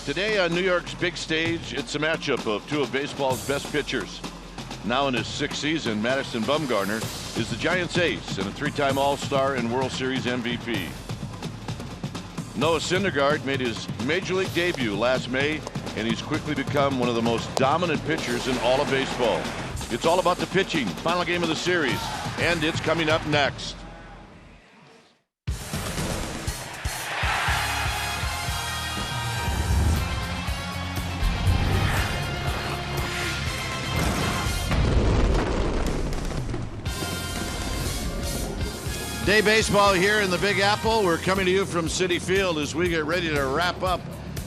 Today on New York's big stage, it's a matchup of two of baseball's best pitchers. Now in his sixth season, Madison Bumgarner is the Giants' ace and a three-time All-Star and World Series MVP. Noah Syndergaard made his Major League debut last May, and he's quickly become one of the most dominant pitchers in all of baseball. It's all about the pitching, final game of the series, and it's coming up next. Day baseball here in the Big Apple. We're coming to you from Citi Field as we get ready to wrap up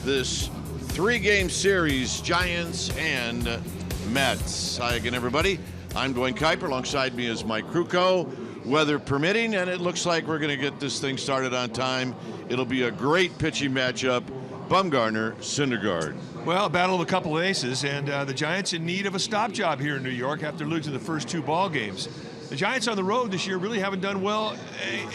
this three-game series, Giants and Mets. Hi again, everybody. I'm Dwayne Kuiper. Alongside me is Mike Krukow. Weather permitting, and it looks like we're going to get this thing started on time. It'll be a great pitching matchup. Bumgarner, Syndergaard. Well, a battle of a couple of aces, and the Giants in need of a stop job here in New York after losing the first two ball games. The Giants on the road this year really haven't done well,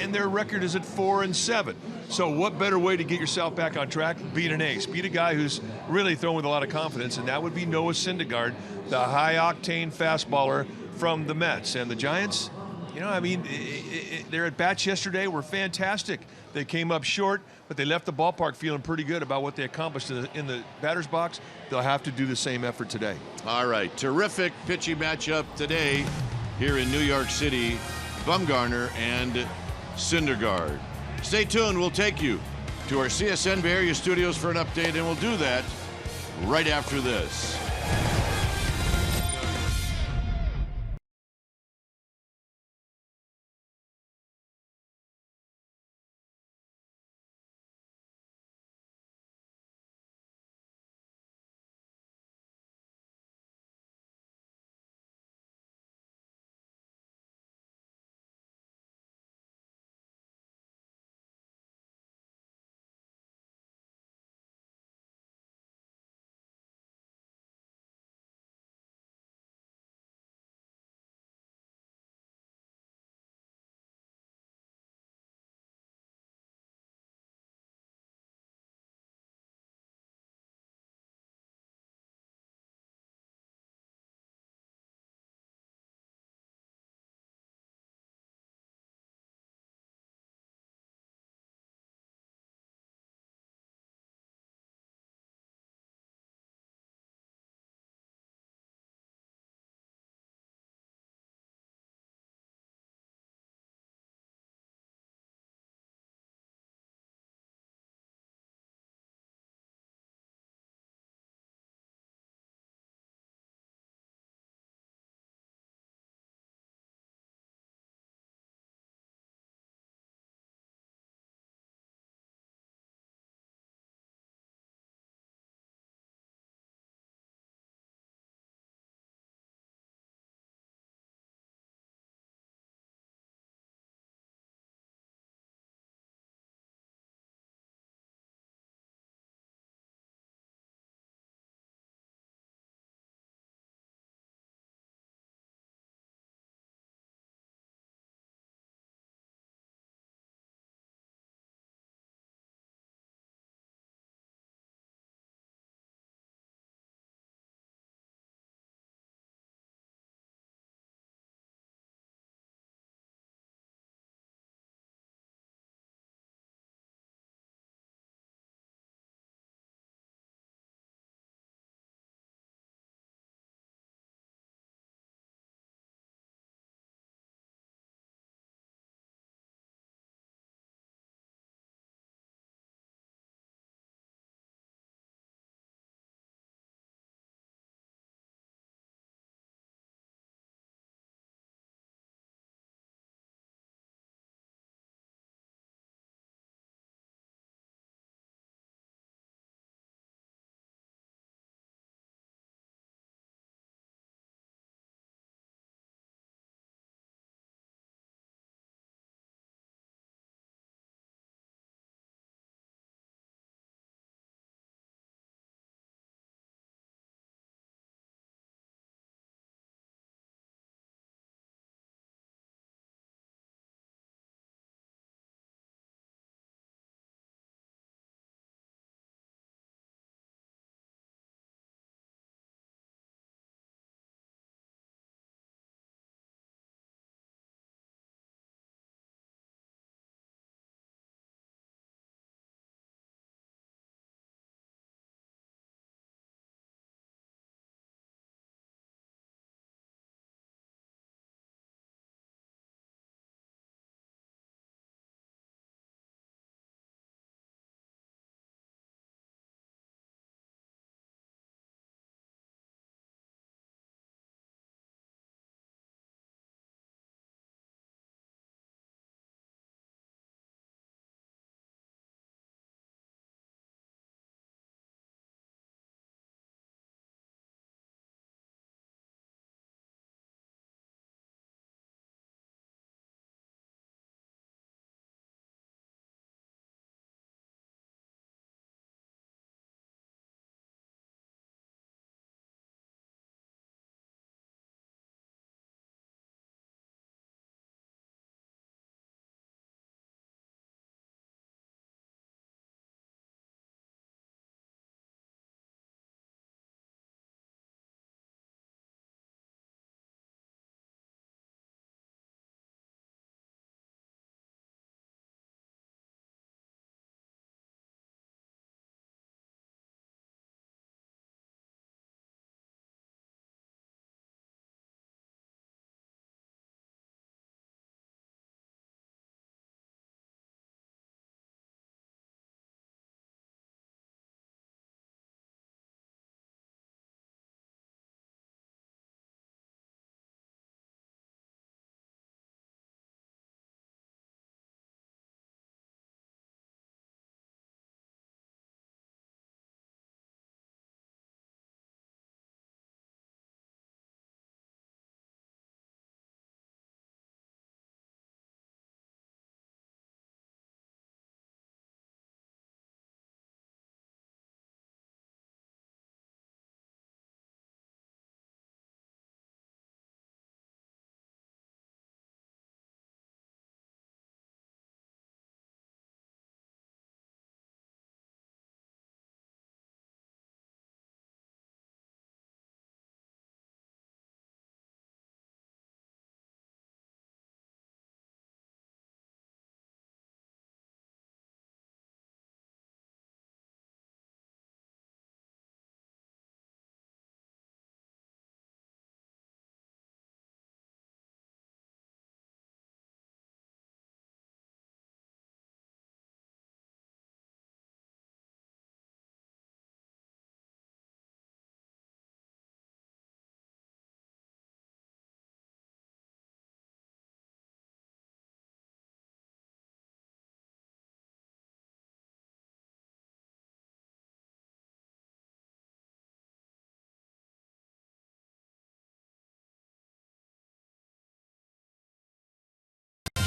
and their record is at 4-7. So what better way to get yourself back on track? Beat an ace. Beat a guy who's really throwing with a lot of confidence, and that would be Noah Syndergaard, the high-octane fastballer from the Mets. And the Giants, you know, I mean, their at-bats yesterday were fantastic. They came up short, but they left the ballpark feeling pretty good about what they accomplished in the batter's box. They'll have to do the same effort today. All right, terrific pitching matchup today here in New York City, Bumgarner and Syndergaard. Stay tuned. We'll take you to our CSN Bay Area studios for an update, and we'll do that right after this.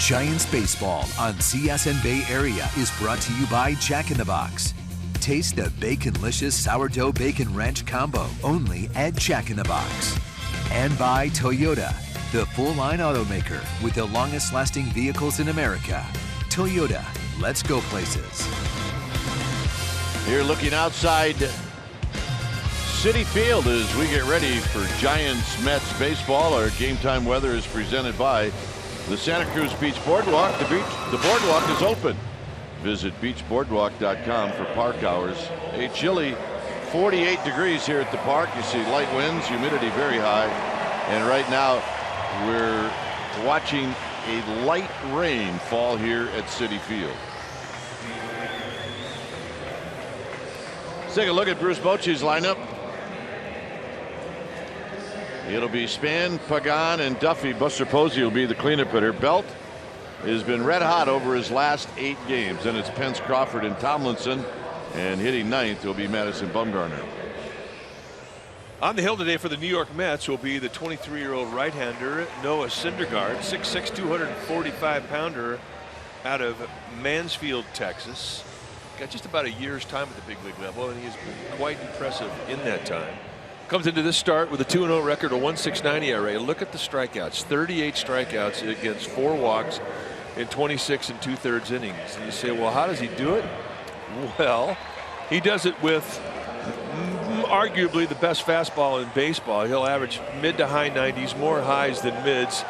Giants baseball on CSN Bay Area is brought to you by Jack in the Box. Taste the Baconlicious Sourdough Bacon Ranch combo only at Jack in the Box. And by Toyota, the full-line automaker with the longest-lasting vehicles in America. Toyota, let's go places. Here looking outside Citi Field as we get ready for Giants-Mets baseball. Our game time weather is presented by the Santa Cruz Beach Boardwalk. The boardwalk is open. Visit beachboardwalk.com for park hours. A chilly 48 degrees here at the park. You see light winds, humidity very high. And right now we're watching a light rain fall here at Citi Field. Let's take a look at Bruce Bochy's lineup. It'll be Span, Pagan, and Duffy. Buster Posey will be the cleanup hitter. Belt has been red hot over his last 8 games. And it's Pence, Crawford, and Tomlinson. And hitting ninth will be Madison Bumgarner. On the hill today for the New York Mets will be the 23-year-old right-hander Noah Syndergaard, 6'6", 245-pounder out of Mansfield, Texas. Got just about a year's time at the big league level, and he has been quite impressive in that time. Comes into this start with a 2-0 record, a 1.69 ERA. Look at the strikeouts, 38 strikeouts against 4 walks in 26 and 2/3 innings. And you say, well, how does he do it? Well, he does it with arguably the best fastball in baseball. He'll average mid to high 90s, more highs than mids.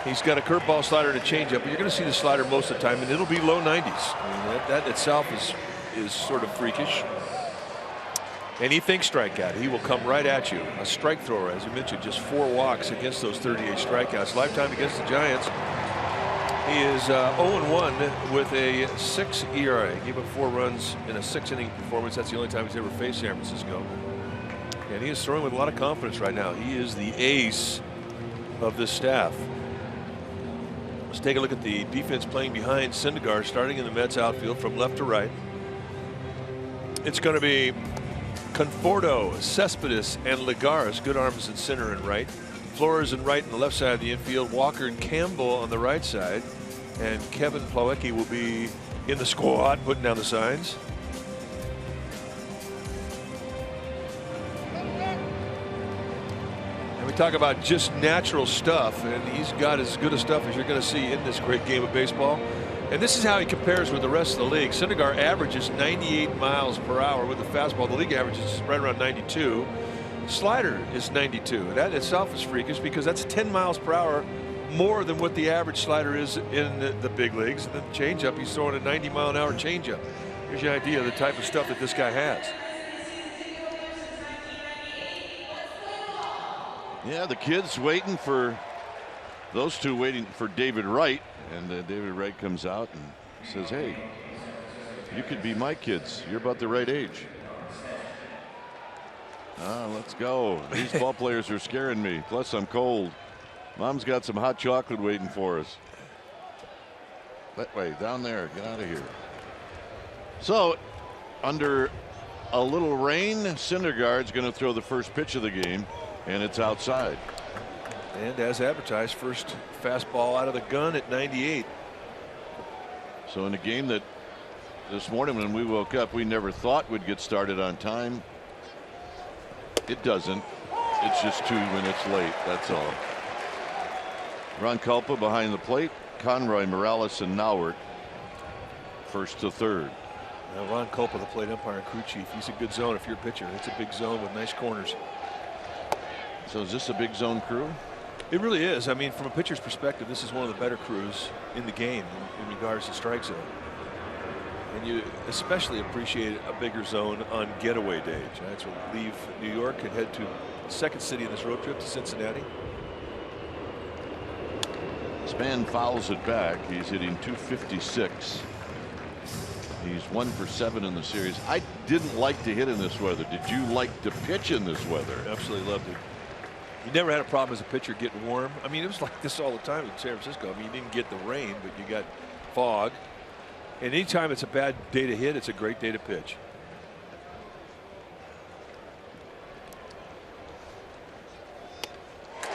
He's got a curveball, slider, and a changeup, but you're going to see the slider most of the time, and it'll be low 90s. I mean, that itself is sort of freakish. And he thinks strikeout. He will come right at you. A strike thrower, as you mentioned, just 4 walks against those 38 strikeouts. Lifetime against the Giants, he is 0-1 with a 6 ERA. He gave up 4 runs in a 6-inning performance. That's the only time he's ever faced San Francisco. And he is throwing with a lot of confidence right now. He is the ace of this staff. Let's take a look at the defense playing behind Syndergaard, starting in the Mets outfield from left to right. It's going to be Conforto, Cespedes, and Ligares, good arms in center and right. Flores in right and the left side of the infield. Walker and Campbell on the right side. And Kevin Plawecki will be in the squad, putting down the signs. And we talk about just natural stuff, and he's got as good a stuff as you're going to see in this great game of baseball. And this is how he compares with the rest of the league. Syndergaard averages 98 miles per hour with the fastball. The league average is right around 92. Slider is 92. That itself is freakish because that's 10 miles per hour more than what the average slider is in the big leagues. And then the changeup, he's throwing a 90-mile-an-hour changeup. Here's your idea of the type of stuff that this guy has. Yeah, the kids waiting for those two, waiting for David Wright. And David Wright comes out and says, hey, you could be my kids. You're about the right age. Let's go. These ball players are scaring me. Plus, I'm cold. Mom's got some hot chocolate waiting for us. That way, down there. Get out of here. So, under a little rain, Syndergaard's going to throw the first pitch of the game, and it's outside. And as advertised, first fastball out of the gun at 98. So in a game that this morning when we woke up we never thought would get started on time, it doesn't. It's just 2 minutes late. That's all. Ron Culpa behind the plate. Conroy, Morales, and Nauert first to third. Now Ron Culpa, the plate umpire and crew chief, he's a good zone if you're a pitcher. It's a big zone with nice corners. So is this a big zone crew? It really is. I mean, from a pitcher's perspective, this is one of the better crews in the game in regards to strike zone. And you especially appreciate a bigger zone on getaway day. Giants will leave New York and head to the second city in this road trip, to Cincinnati. Span fouls it back. He's hitting .256. He's 1 for 7 in the series. I didn't like to hit in this weather. Did you like to pitch in this weather? Absolutely loved it. You never had a problem as a pitcher getting warm. I mean, it was like this all the time in San Francisco. I mean, you didn't get the rain, but you got fog. And anytime it's a bad day to hit, it's a great day to pitch.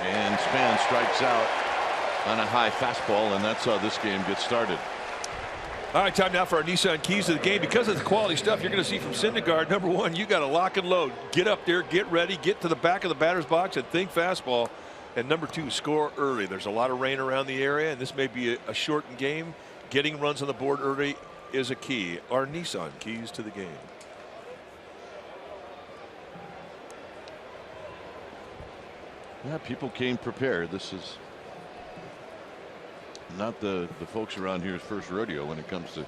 And Span strikes out. on a high fastball, and that's how this game gets started. All right, time now for our Nissan keys to the game. Because of the quality stuff you're going to see from Syndergaard, number one, you got to lock and load. Get up there, get ready, get to the back of the batter's box and think fastball. And number two, score early. There's a lot of rain around the area, and this may be a shortened game. Getting runs on the board early is a key. Our Nissan keys to the game. Yeah, people came prepared. This is not the folks around here's first rodeo when it comes to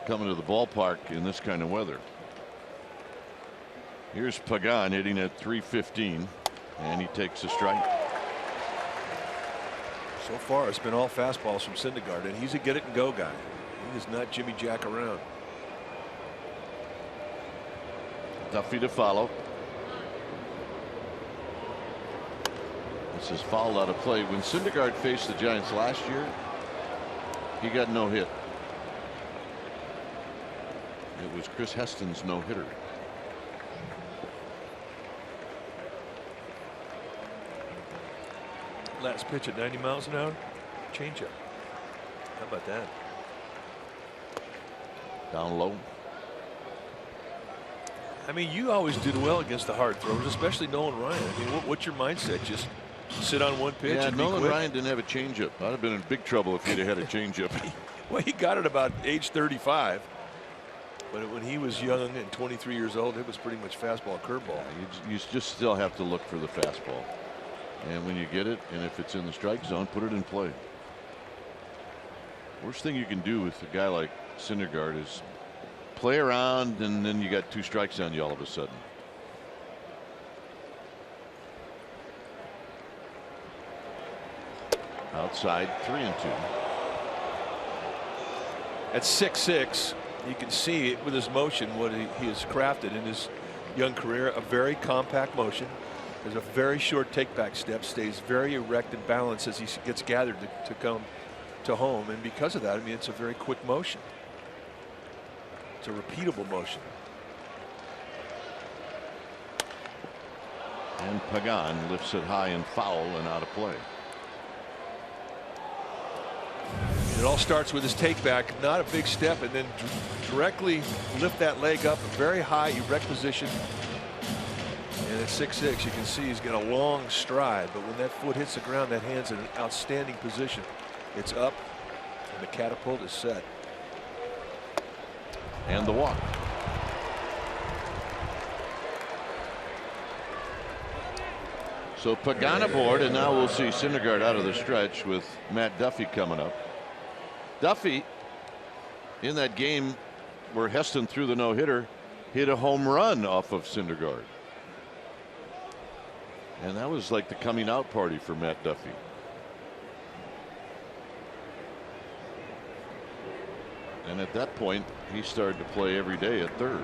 coming to the ballpark in this kind of weather. Here's Pagan hitting at 315, and he takes a strike. So far, it's been all fastballs from Syndergaard, and he's a get it and go guy. He is not Jimmy Jack around. Duffy to follow. This is fouled out of play. When Syndergaard faced the Giants last year, he got no hit. It was Chris Heston's no hitter. Last pitch at 90 miles an hour. Changeup. How about that? Down low. I mean, you always did well against the hard throwers, especially Nolan Ryan. I mean, what's your mindset? Just sit on one pitch? Yeah, and Nolan be quick? Ryan didn't have a changeup. I'd have been in big trouble if he'd have had a changeup. Well, he got it about age 35. But when he was young and 23 years old, it was pretty much fastball, curveball. You just still have to look for the fastball. And when you get it, and if it's in the strike zone, put it in play. Worst thing you can do with a guy like Syndergaard is play around, and then you got 2 strikes on you all of a sudden. Outside, 3-2. At 6'6", you can see it with his motion what he has crafted in his young career. A very compact motion. There's a very short take back step, stays very erect and balanced as he gets gathered to come to home, and because of that, I mean, it's a very quick motion. It's a repeatable motion. And Pagan lifts it high and foul and out of play. It all starts with his take back, not a big step, and then directly lift that leg up, a very high erect position. And at 6'6", you can see he's got a long stride, but when that foot hits the ground, that hand's in an outstanding position. It's up, and the catapult is set. And the walk. So Pagan aboard, and now we'll see Syndergaard out of the stretch with Matt Duffy coming up. Duffy, in that game where Heston threw the no-hitter, hit a home run off of Syndergaard. And that was like the coming out party for Matt Duffy. And at that point, he started to play every day at third.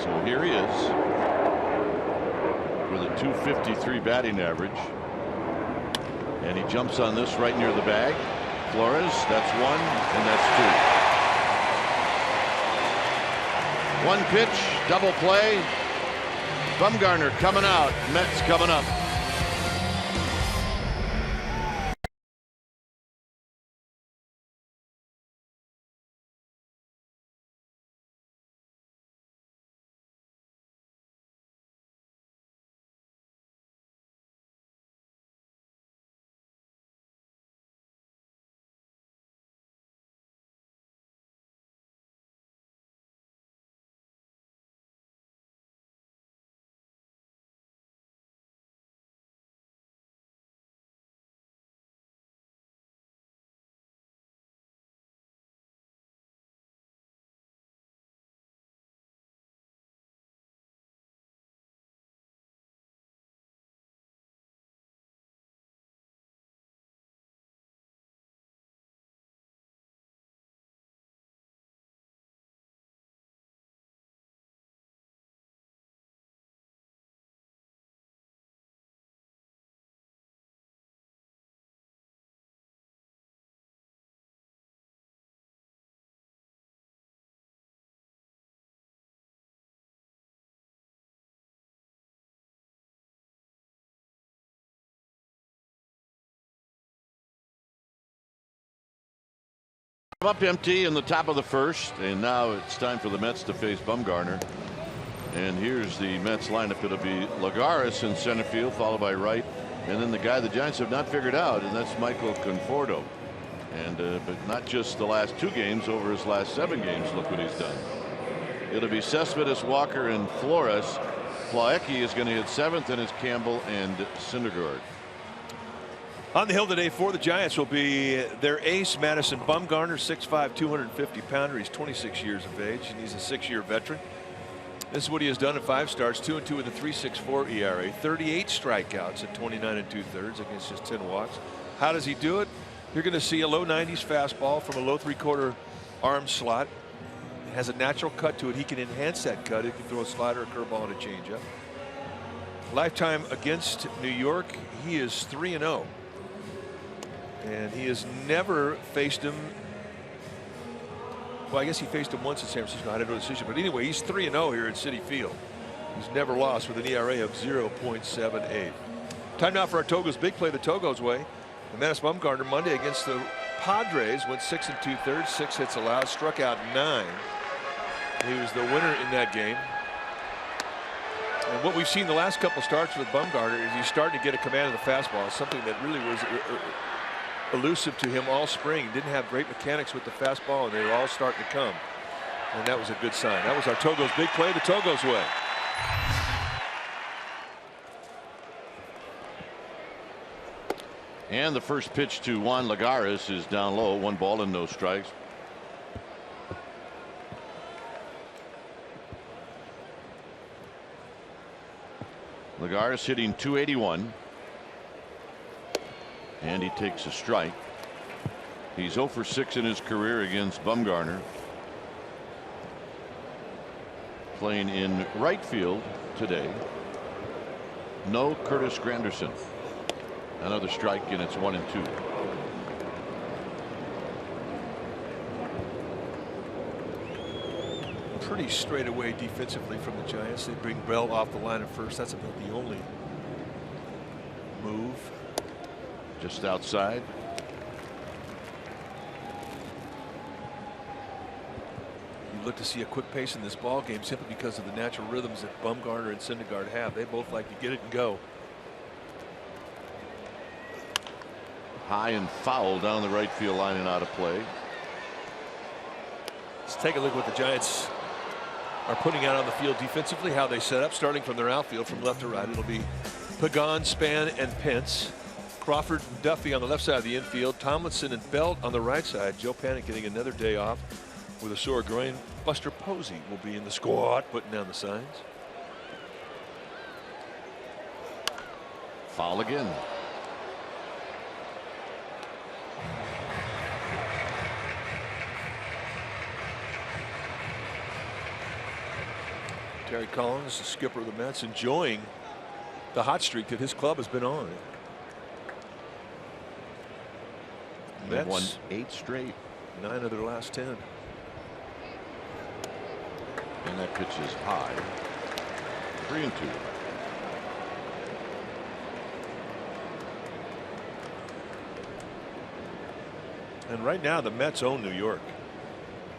So here he is with a .253 batting average. And he jumps on this right near the bag. Flores, that's 1, and that's 2. One pitch, double play. Bumgarner coming out. Mets coming up. Up empty in the top of the first, and now it's time for the Mets to face Bumgarner. And here's the Mets lineup. It'll be Lagares in center field, followed by Wright, and then the guy the Giants have not figured out, and that's Michael Conforto. And but not just the last 2 games, over his last 7 games. Look what he's done. It'll be Cespedes, Walker, and Flores. Plawecki is going to hit 7th, and it's Campbell and Syndergaard. On the hill today for the Giants will be their ace, Madison Bumgarner, 6'5", 250-pounder. He's 26 years of age, and he's a 6-year veteran. This is what he has done in 5 starts, 2-2 with a 3.64 ERA, 38 strikeouts at 29 2/3 against just 10 walks. How does he do it? You're going to see a low 90s fastball from a low 3/4 arm slot. It has a natural cut to it. He can enhance that cut. He can throw a slider, a curveball, and a changeup. Lifetime against New York, he is 3-0. And he has never faced him. Well, I guess he faced him once in San Francisco. I had no decision. But anyway, he's 3-0 here at Citi Field. He's never lost with an ERA of 0.78. Time now for our Togo's big play the Togo's way. And Madison Bumgarner Monday against the Padres went 6 2/3, 6 hits allowed, struck out 9. He was the winner in that game. And what we've seen the last couple starts with Bumgarner is he's starting to get a command of the fastball, something that really was elusive to him all spring. Didn't have great mechanics with the fastball, and they were all starting to come. And that was a good sign. That was our Togo's big play the Togo's way. And the first pitch to Juan Lagares is down low, 1 ball and no strikes. Lagares hitting .281. And he takes a strike. He's 0 for 6 in his career against Bumgarner. Playing in right field today. No Curtis Granderson. Another strike, and it's 1-2. Pretty straight away defensively from the Giants. They bring Bell off the line at first. That's about the only move. Just outside. You look to see a quick pace in this ball game simply because of the natural rhythms that Bumgarner and Syndergaard have. They both like to get it and go. High and foul down the right field line and out of play. Let's take a look at what the Giants are putting out on the field defensively, how they set up, starting from their outfield from left to right. It'll be Pagan, Span, and Pence. Crawford and Duffy on the left side of the infield. Tomlinson and Belt on the right side. Joe Panic getting another day off with a sore groin. Buster Posey will be in the squad putting down the signs. Foul again. Terry Collins, the skipper of the Mets, enjoying the hot streak that his club has been on. They've won 8 straight. 9 of their last 10. And that pitch is high. 3-2. And right now the Mets own New York.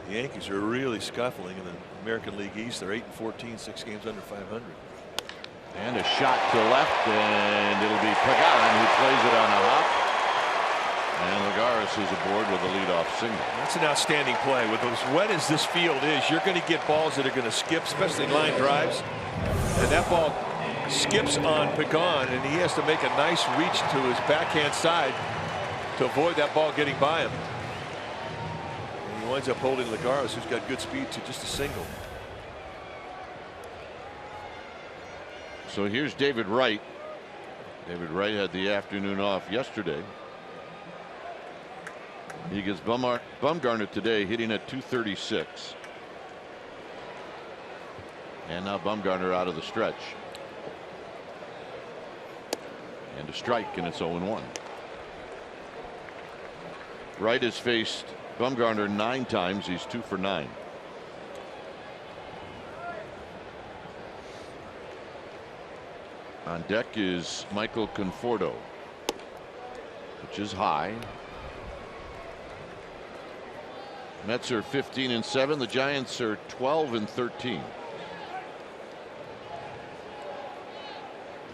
The Yankees are really scuffling in the American League East. They're 8-14, 6 games under 500. And a shot to left, and it'll be Pagan who plays it on a hop. And Lagares is aboard with a leadoff single. That's an outstanding play. With as wet as this field is, you're going to get balls that are going to skip, especially line drives. And that ball skips on Pagan, and he has to make a nice reach to his backhand side to avoid that ball getting by him. And he winds up holding Lagares, who's got good speed, to just a single. So here's David Wright. David Wright had the afternoon off yesterday. He gets Bumgarner today, hitting at .236. And now Bumgarner out of the stretch. And a strike, and it's 0-1. Wright has faced Bumgarner 9 times. He's 2 for 9. On deck is Michael Conforto, which is high. Mets are 15-7. The Giants are 12-13.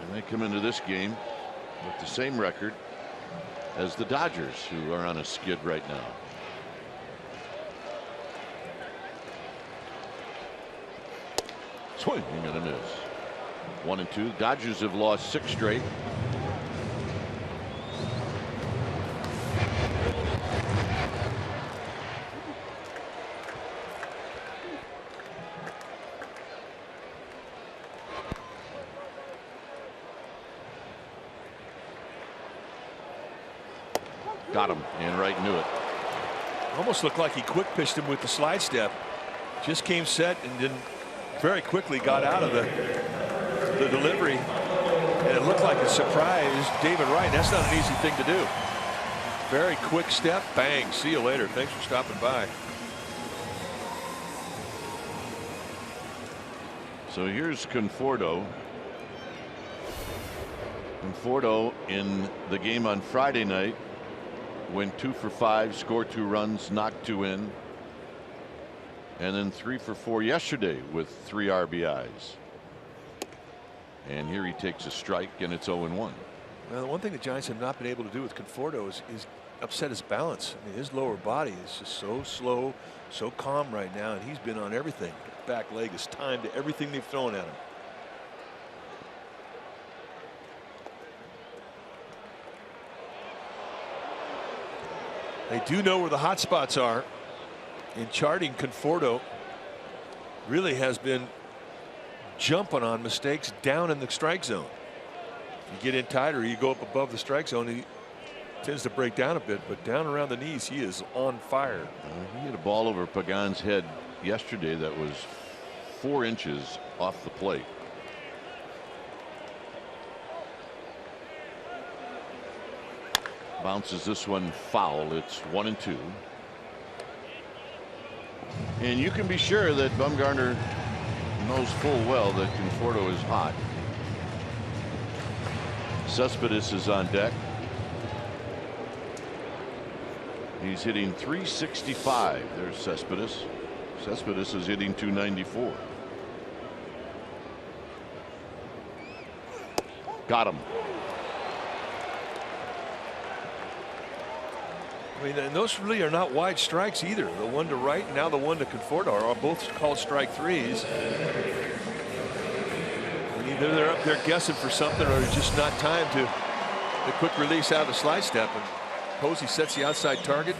And they come into this game with the same record as the Dodgers, who are on a skid right now. Swing and a miss. 1-2. Dodgers have lost 6 straight. Got him, and right into it. Almost looked like he quick pitched him with the slide step. Just came set and then very quickly got out of the delivery. And it looked like it surprised David Wright. That's not an easy thing to do. Very quick step, bang, see you later. Thanks for stopping by. So here's Conforto. Conforto in the game on Friday night went 2 for 5, scored 2 runs, knocked 2 in, and then 3 for 4 yesterday with 3 RBIs. And here he takes a strike, and it's 0-1. Well, the one thing the Giants have not been able to do with Conforto is upset his balance. I mean, his lower body is just so slow, so calm right now, and he's been on everything. The back leg is timed to everything they've thrown at him. They do know where the hot spots are. In charting, Conforto really has been jumping on mistakes down in the strike zone. You get in tighter, you go up above the strike zone, he tends to break down a bit, but down around the knees, he is on fire. He hit a ball over Pagan's head yesterday that was 4 inches off the plate. Bounces this one foul. It's 1-2. And you can be sure that Bumgarner knows full well that Conforto is hot. Cespedes is on deck. He's hitting .365. There's Cespedes. Cespedes is hitting .294. Got him. I mean, and those really are not wide strikes either. The one to right and now the one to Conforto are both called strike threes. And either they're up there guessing for something or it's just not time to the quick release out of the slide step. And Posey sets the outside target.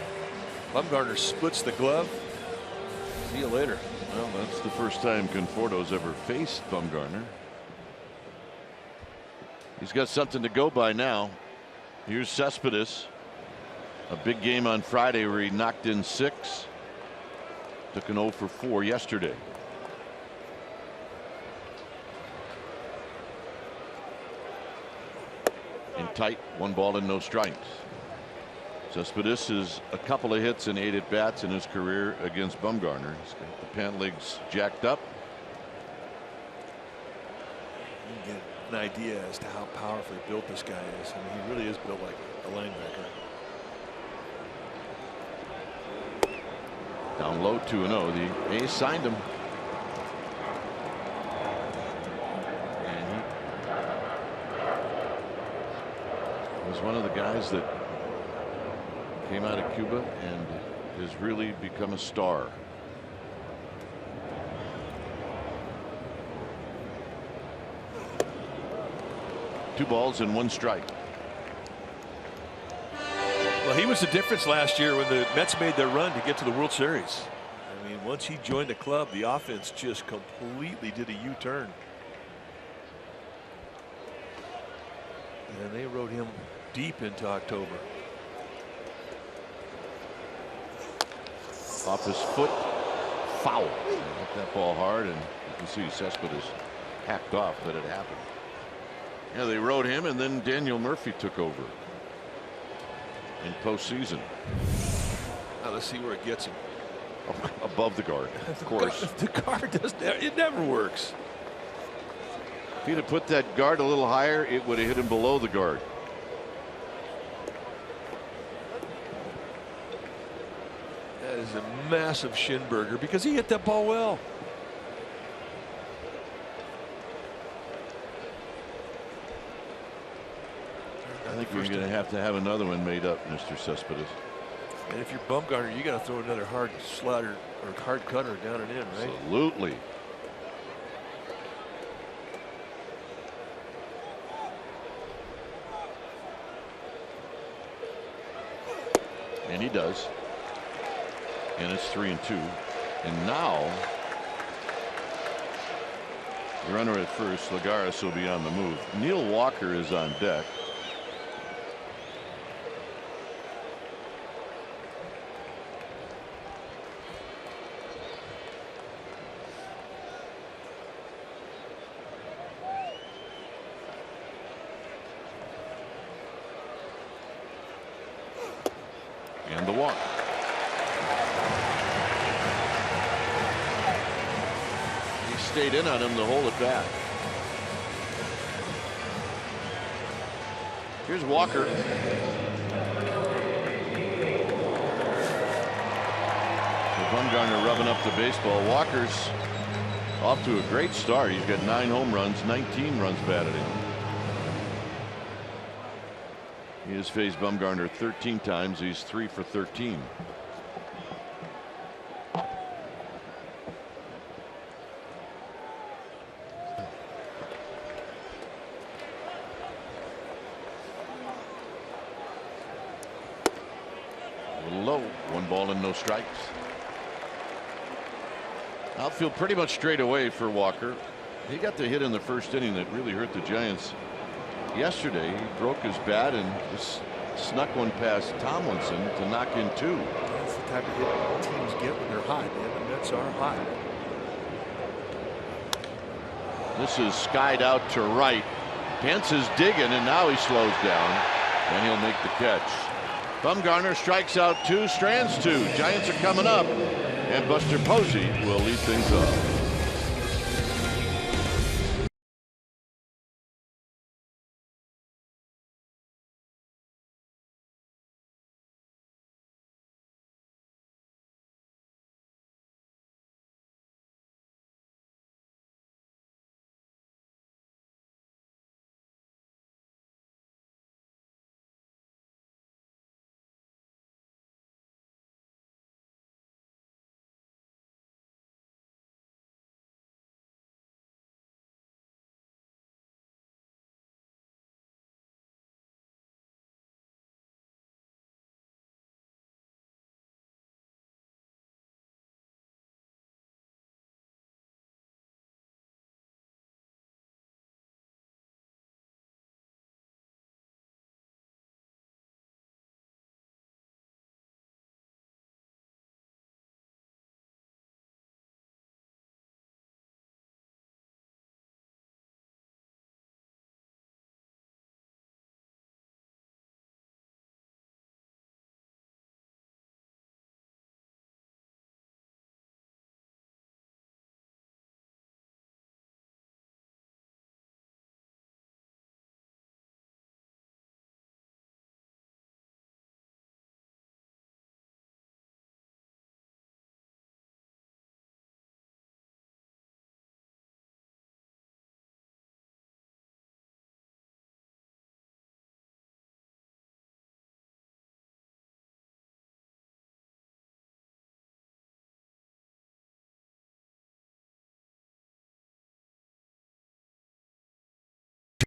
Bumgarner splits the glove. See you later. Well, that's the first time Conforto's ever faced Bumgarner. He's got something to go by now. Here's Cespedes. A big game on Friday where he knocked in 6. Took an 0 for 4 yesterday. In tight, 1 ball and no strikes. Cespedes is a couple of hits and 8 at bats in his career against Bumgarner. He's got the pant legs jacked up. You get an idea as to how powerfully built this guy is. I mean, he really is built like a linebacker. Down low, 2-0. The A's signed him. And he was one of the guys that came out of Cuba and has really become a star. Two balls and 1 strike. Well, he was the difference last year when the Mets made their run to get to the World Series. I mean, once he joined the club, the offense just completely did a U-turn. And they rode him deep into October. Off his foot, foul. Hit that ball hard, and you can see Cespedes hacked off, but it happened. Yeah, they rode him, and then Daniel Murphy took over in postseason. Now let's see where it gets him. Above the guard, of course. The guard doesn't. It never works. If he'd have put that guard a little higher, it would have hit him below the guard. That is is a massive shin burger because he hit that ball well. I think we're going to have another one made up, Mr. Cespedes. And if you're Bumgarner, you got to throw another hard slider or hard cutter down and in, right? Absolutely. And he does. And it's 3-2. And now the runner at first, Lagares, will be on the move. Neil Walker is on deck. And the walk. He stayed in on him the whole at bat. Here's Walker. Bumgarner rubbing up the baseball. Walker's off to a great start. He's got 9 home runs, 19 runs batted in. He has faced Bumgarner 13 times. He's 3 for 13. A little low. 1 ball and no strikes. Outfield pretty much straight away for Walker. He got the hit in the first inning that really hurt the Giants yesterday. He broke his bat and just snuck one past Tomlinson to knock in 2. That's the type of hit teams get when they're hot. And the Mets are hot. This is skied out to right. Pence is digging, and now he slows down, and he'll make the catch. Bumgarner strikes out 2, strands 2. Giants are coming up, and Buster Posey will lead things off.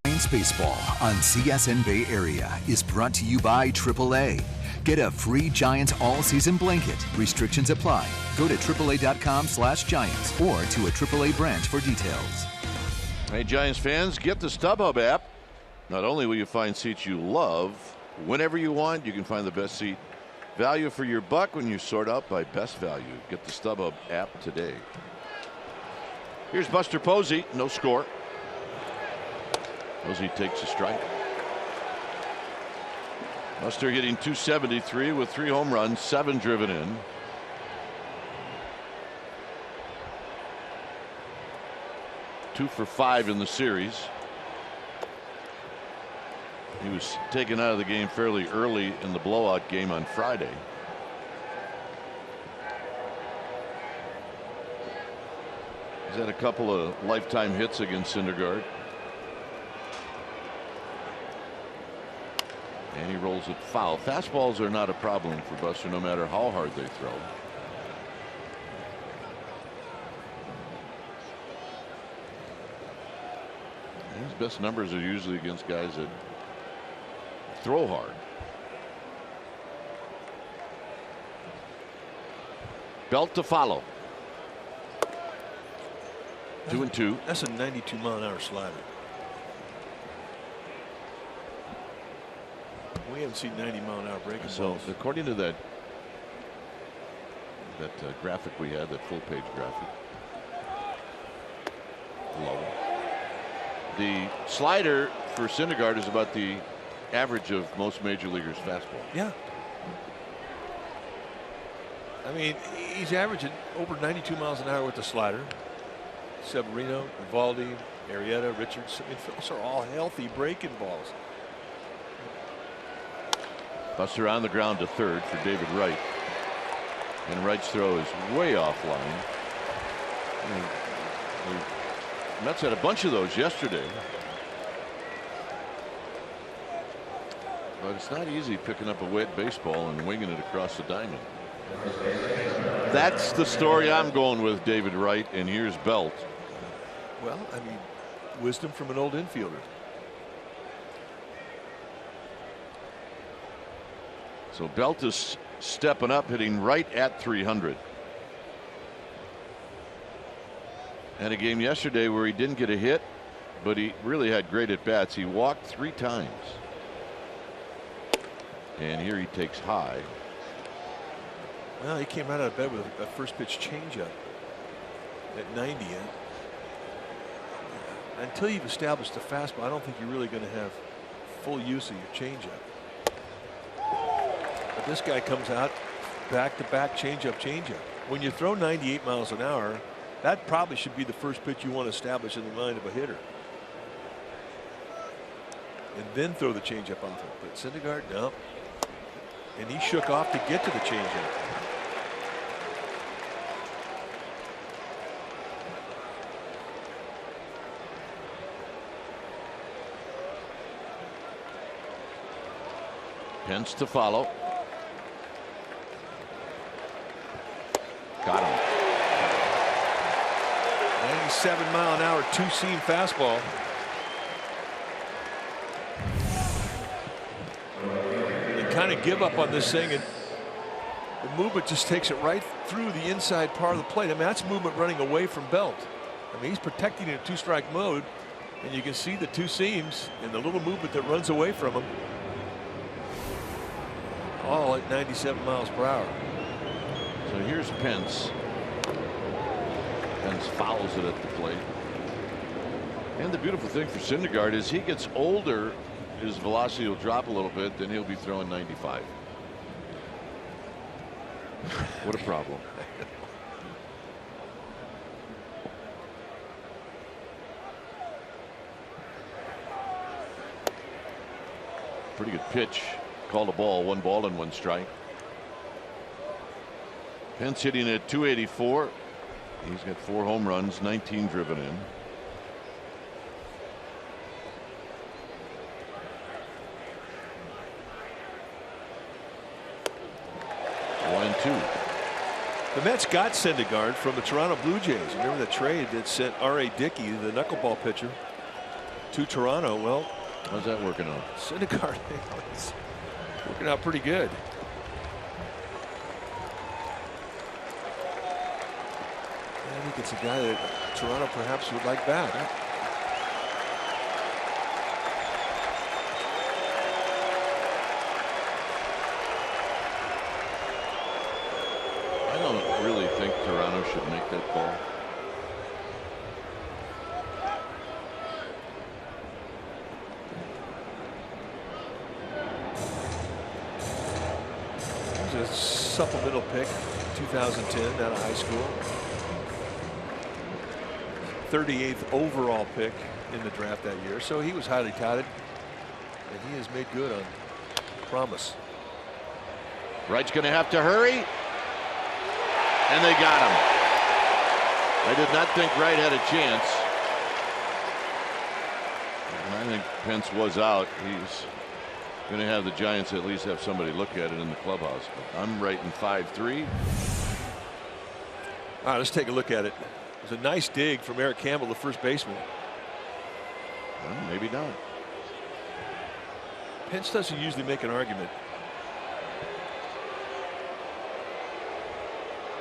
Giants baseball on CSN Bay Area is brought to you by AAA. Get a free Giants all-season blanket. Restrictions apply. Go to AAA.com/Giants or to a AAA branch for details. Hey, Giants fans, get the StubHub app. Not only will you find seats you love, whenever you want, you can find the best seat value for your buck when you sort out by best value. Get the StubHub app today. Here's Buster Posey, no score. Posey takes a strike. Buster hitting .273 with 3 home runs, 7 driven in. Two for 5 in the series. He was taken out of the game fairly early in the blowout game on Friday. He's had a couple of lifetime hits against Syndergaard. And he rolls it foul. Fastballs are not a problem for Buster, no matter how hard they throw. And his best numbers are usually against guys that throw hard. Belt to follow. 2-2. That's a 92-mile-an-hour slider. We haven't seen 90-mile-an-hour breaking balls. According to that graphic we had, that full-page graphic, below, the slider for Syndergaard is about the average of most major leaguers' fastball. Yeah. I mean, he's averaging over 92 miles an hour with the slider. Severino, Eovaldi, Arrieta, Richards. I mean, those are all healthy breaking balls. Buster on the ground to third for David Wright. And Wright's throw is way offline. The Mets had a bunch of those yesterday. But it's not easy picking up a wet baseball and winging it across the diamond. That's the story I'm going with, David Wright, and here's Belt. Well, I mean, wisdom from an old infielder. So Belt is stepping up, hitting right at 300. And a game yesterday where he didn't get a hit, but he really had great at bats. He walked 3 times. And here he takes high. Well, he came right out of bed with a first pitch changeup at 90. Until you've established the fastball, I don't think you're really going to have full use of your changeup. But this guy comes out back-to-back changeup. When you throw 98 miles an hour, that probably should be the first pitch you want to establish in the mind of a hitter. And then throw the changeup off it. But Syndergaard, no. And he shook off to get to the changeup. Pence to follow. Got him. 97-mile-an-hour two-seam fastball. They kind of give up on this thing, and the movement just takes it right through the inside part of the plate. I mean, that's movement running away from Belt. I mean, he's protecting in a two-strike mode, and you can see the two seams and the little movement that runs away from him. All at 97 miles per hour. So here's Pence. Pence fouls it at the plate. And the beautiful thing for Syndergaard is he gets older, his velocity will drop a little bit, then he'll be throwing 95. What a problem. Pretty good pitch. Called a ball, 1 ball and 1 strike. Pence hitting at 284. He's got 4 home runs, 19 driven in. One and 2. The Mets got Syndergaard from the Toronto Blue Jays. Remember the trade that sent R.A. Dickey, the knuckleball pitcher, to Toronto. Well, how's that working out? Syndergaard is working out pretty good. I think it's a guy that Toronto perhaps would like back. I don't really think Toronto should make that call. A supplemental pick, 2010, out of high school. 38th overall pick in the draft that year, so he was highly touted, and he has made good on promise. Wright's going to have to hurry, and they got him. I did not think Wright had a chance. And I think Pence was out. He's going to have the Giants at least have somebody look at it in the clubhouse. But I'm writing 5-3. All right, let's take a look at it. It was a nice dig from Eric Campbell, the first baseman. Well, maybe not. Pence doesn't usually make an argument.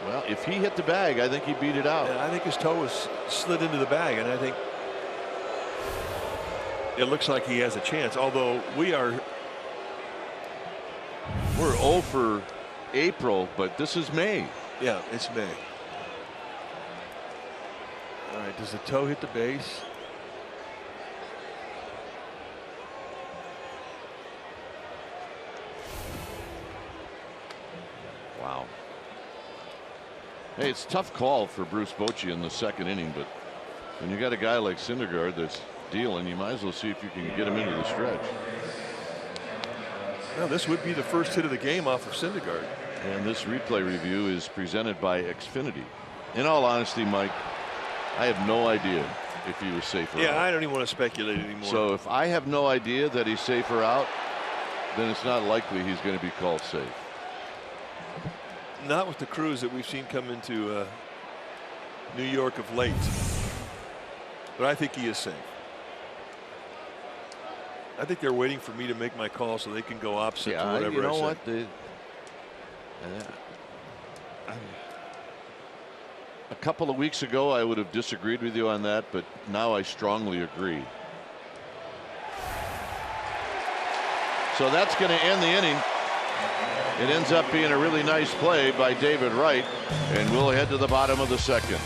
Well, if he hit the bag, I think he beat it out. And I think his toe was slid into the bag, and I think it looks like he has a chance. Although we're 0 for April, but this is May. Yeah, it's May. All right, does the toe hit the base? Wow. Hey, it's a tough call for Bruce Bochy in the second inning, but when you got a guy like Syndergaard that's dealing, you might as well see if you can get him into the stretch. Well, this would be the first hit of the game off of Syndergaard. And this replay review is presented by Xfinity. In all honesty, Mike, I have no idea if he was safe or out. Yeah, I don't even want to speculate anymore. So if I have no idea that he's safe or out, then it's not likely he's going to be called safe. Not with the crews that we've seen come into New York of late. But I think he is safe. I think they're waiting for me to make my call so they can go opposite to whatever you know I say. what? A couple of weeks ago, I would have disagreed with you on that, but now I strongly agree. So that's going to end the inning. It ends up being a really nice play by David Wright, and we'll head to the bottom of the second.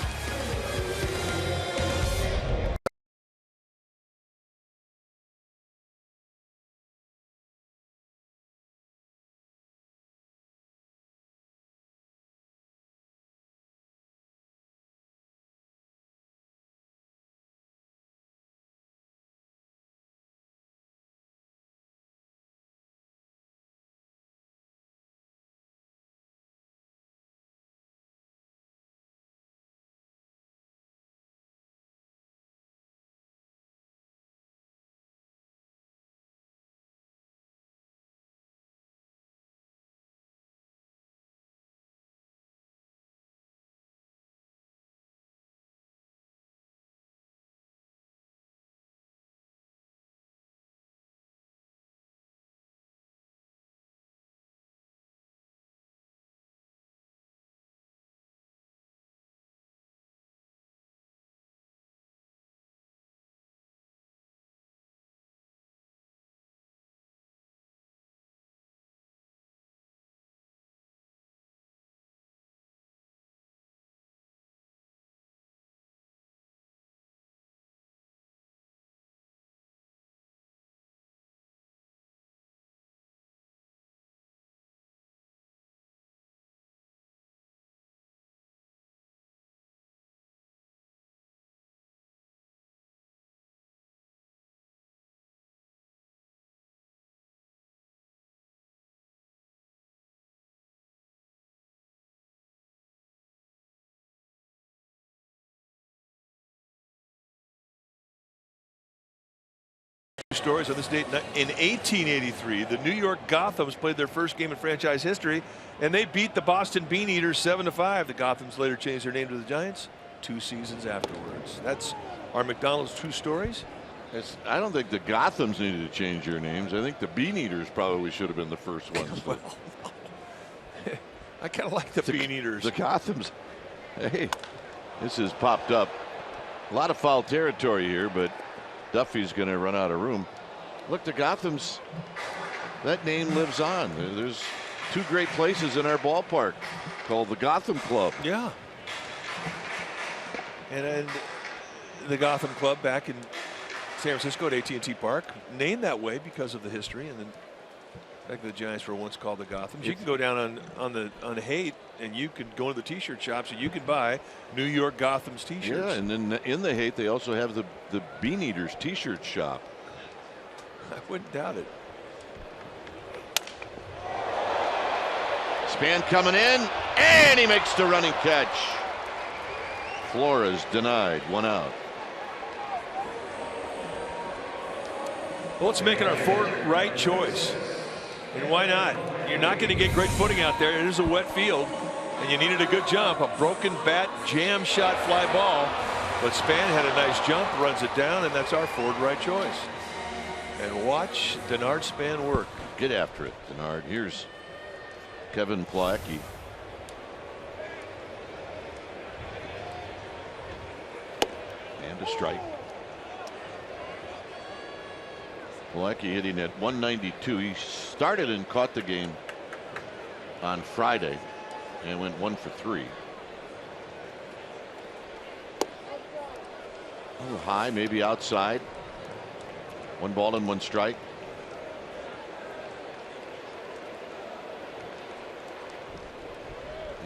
Stories on this date in 1883, the New York Gothams played their first game in franchise history, and they beat the Boston Bean Eaters 7-5. The Gothams later changed their name to the Giants 2 seasons afterwards. That's our McDonald's True Stories. I don't think the Gothams needed to change their names. I think the Bean Eaters probably should have been the first ones. Well, I kind of like the Bean Eaters. The Gothams. Hey, this has popped up. A lot of foul territory here, but Duffy's going to run out of room. Look, the Gothams, that name lives on. There's 2 great places in our ballpark called the Gotham Club. Yeah. And the Gotham Club back in San Francisco at AT&T Park, named that way because of the history. And then back the Giants were once called the Gothams. You can go down on Haight, and you can go to the T-shirt shops, and you can buy New York Gothams T-shirts. Yeah, and then in the Haight, they also have the Bean Eaters T-shirt shop. I wouldn't doubt it. Span coming in, and he makes the running catch. Flores denied, 1 out. Well, it's making our forward right choice. And why not? You're not going to get great footing out there. It is a wet field, and you needed a good jump. A broken bat, jam shot, fly ball. But Span had a nice jump, runs it down, and that's our forward right choice. And watch Denard Span work. Get after it, Denard. Here's Kevin Plawecki. And a strike. Plawecki hitting at 192. He started and caught the game on Friday and went 1 for 3. A little high, maybe outside. 1 ball and 1 strike.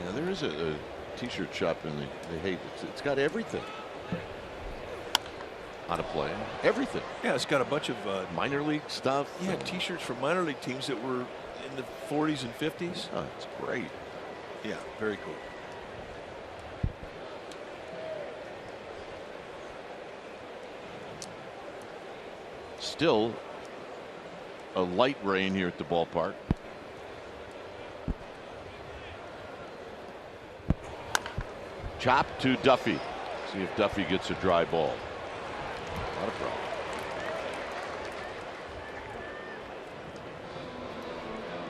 Yeah, there is a t-shirt shop in the hate. It's got everything. How to play, everything. Yeah, it's got a bunch of minor league stuff. Yeah, t-shirts from minor league teams that were in the 40s and 50s. Oh, it's great. Yeah, very cool. Still a light rain here at the ballpark. Chop to Duffy. See if Duffy gets a dry ball. Not a problem.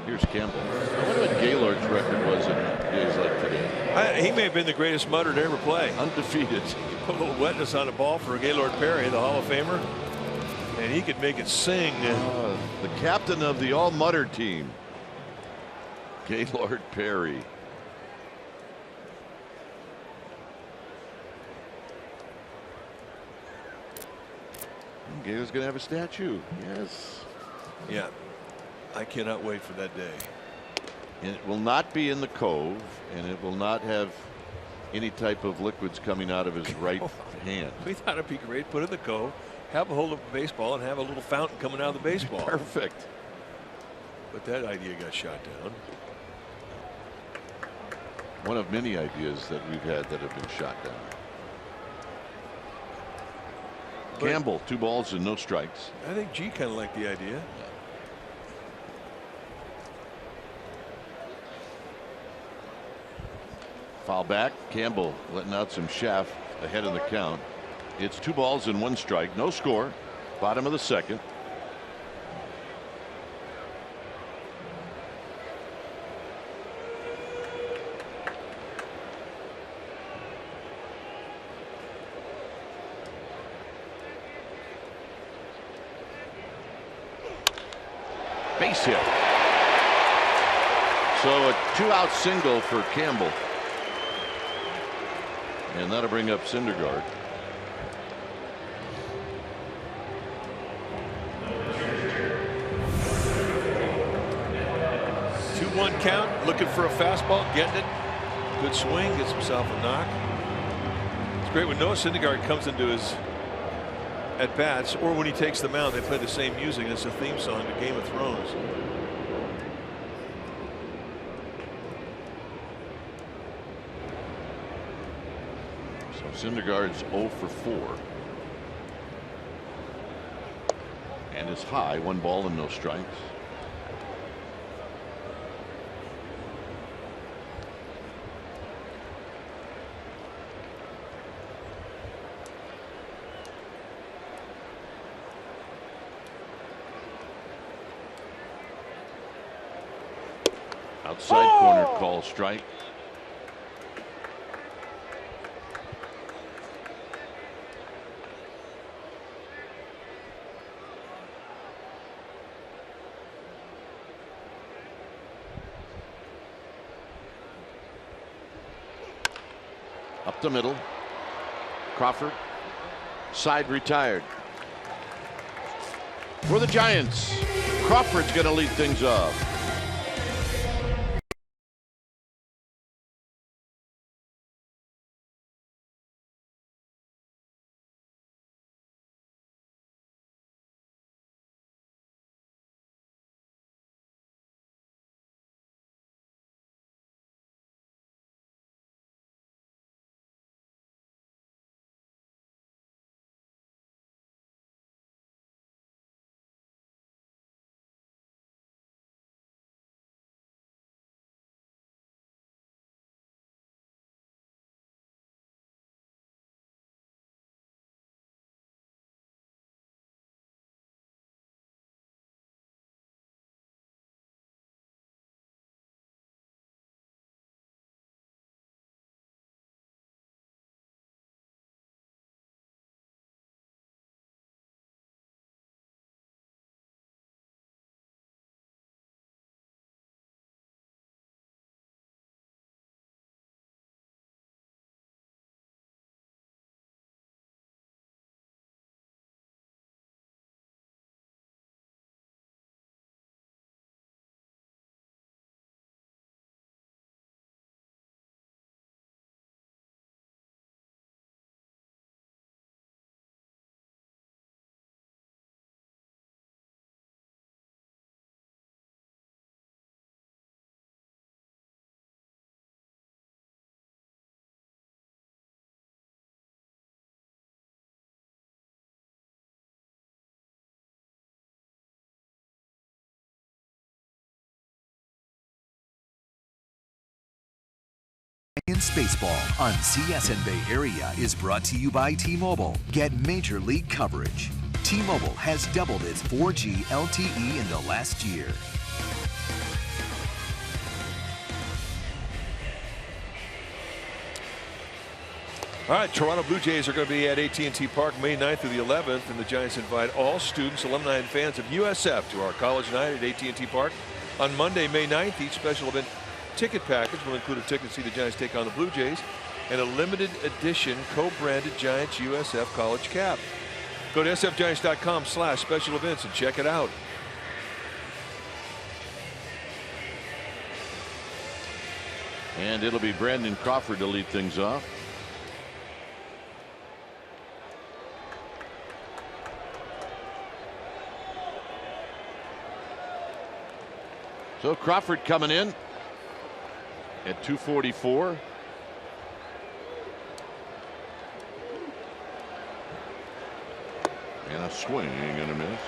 Here's Campbell. I wonder what Gaylord's record was in days like today. He may have been the greatest mudder to ever play. Undefeated. Put a little wetness on the ball for Gaylord Perry, the Hall of Famer, and he could make it sing. The captain of the all Mutter team, Gaylord Perry. Gaylord's going to have a statue. Yes. Yeah. I cannot wait for that day. And it will not be in the Cove, and it will not have any type of liquids coming out of his right hand. We thought it'd be great. Put it in the Cove, have a hold of a baseball, and have a little fountain coming out of the baseball. Perfect. But that idea got shot down. One of many ideas that we've had that have been shot down. Campbell, 2 balls and no strikes. I think G kind of liked the idea. Yeah. Foul back. Campbell letting out some chaff ahead of the count. It's 2 balls and 1 strike. No score. Bottom of the 2nd. Base hit. So a 2-out single for Campbell. And that'll bring up Syndergaard. One count, looking for a fastball, getting it. Good swing, gets himself a knock. It's great when Noah Syndergaard comes into his at bats, or when he takes the mound, they play the same music. It's a theme song to Game of Thrones. So Syndergaard's 0 for 4. And it's high, 1 ball and no strikes. Outside corner call, strike. Up the middle. Crawford. Side retired. For the Giants, Crawford's going to lead things off. Bounce Baseball on CSN Bay Area is brought to you by T-Mobile. Get major league coverage. T-Mobile has doubled its 4G LTE in the last year. All right, Toronto Blue Jays are going to be at AT&T Park May 9th through the 11th, and the Giants invite all students, alumni, and fans of USF to our college night at AT&T Park on Monday, May 9th. Each special event ticket package will include a ticket to see the Giants take on the Blue Jays and a limited edition co-branded Giants USF college cap. Go to sfgiants.com/special events and check it out. And it'll be Brandon Crawford to lead things off. So Crawford coming in at 244. And a swing, ain't gonna miss.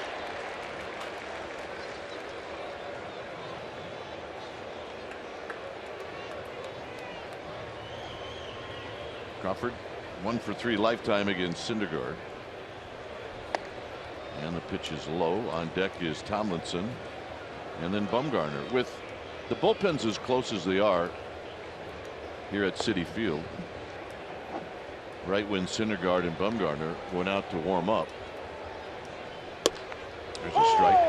Crawford 1 for 3 lifetime against Syndergaard. And the pitch is low. On deck is Tomlinson. And then Bumgarner. With the bullpens as close as they are here at Citi Field, right when Syndergaard and Bumgarner went out to warm up. There's a strike.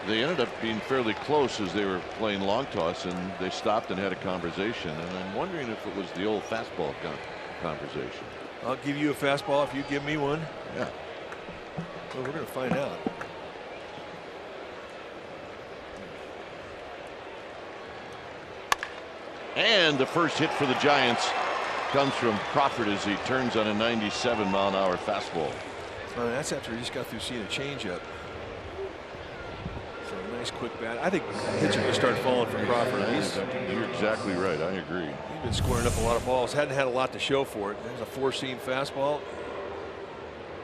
They ended up being fairly close as they were playing long toss, and they stopped and had a conversation. And I'm wondering if it was the old fastball conversation. I'll give you a fastball if you give me one. Yeah. Well, we're going to find out. And the first hit for the Giants comes from Crawford as he turns on a 97-mile-an-hour fastball. That's after he just got through seeing a changeup. So a nice quick bat. I think the pitcher will start falling for Crawford. You're exactly right. I agree. He's been squaring up a lot of balls. Hadn't had a lot to show for it. There's a 4-seam fastball.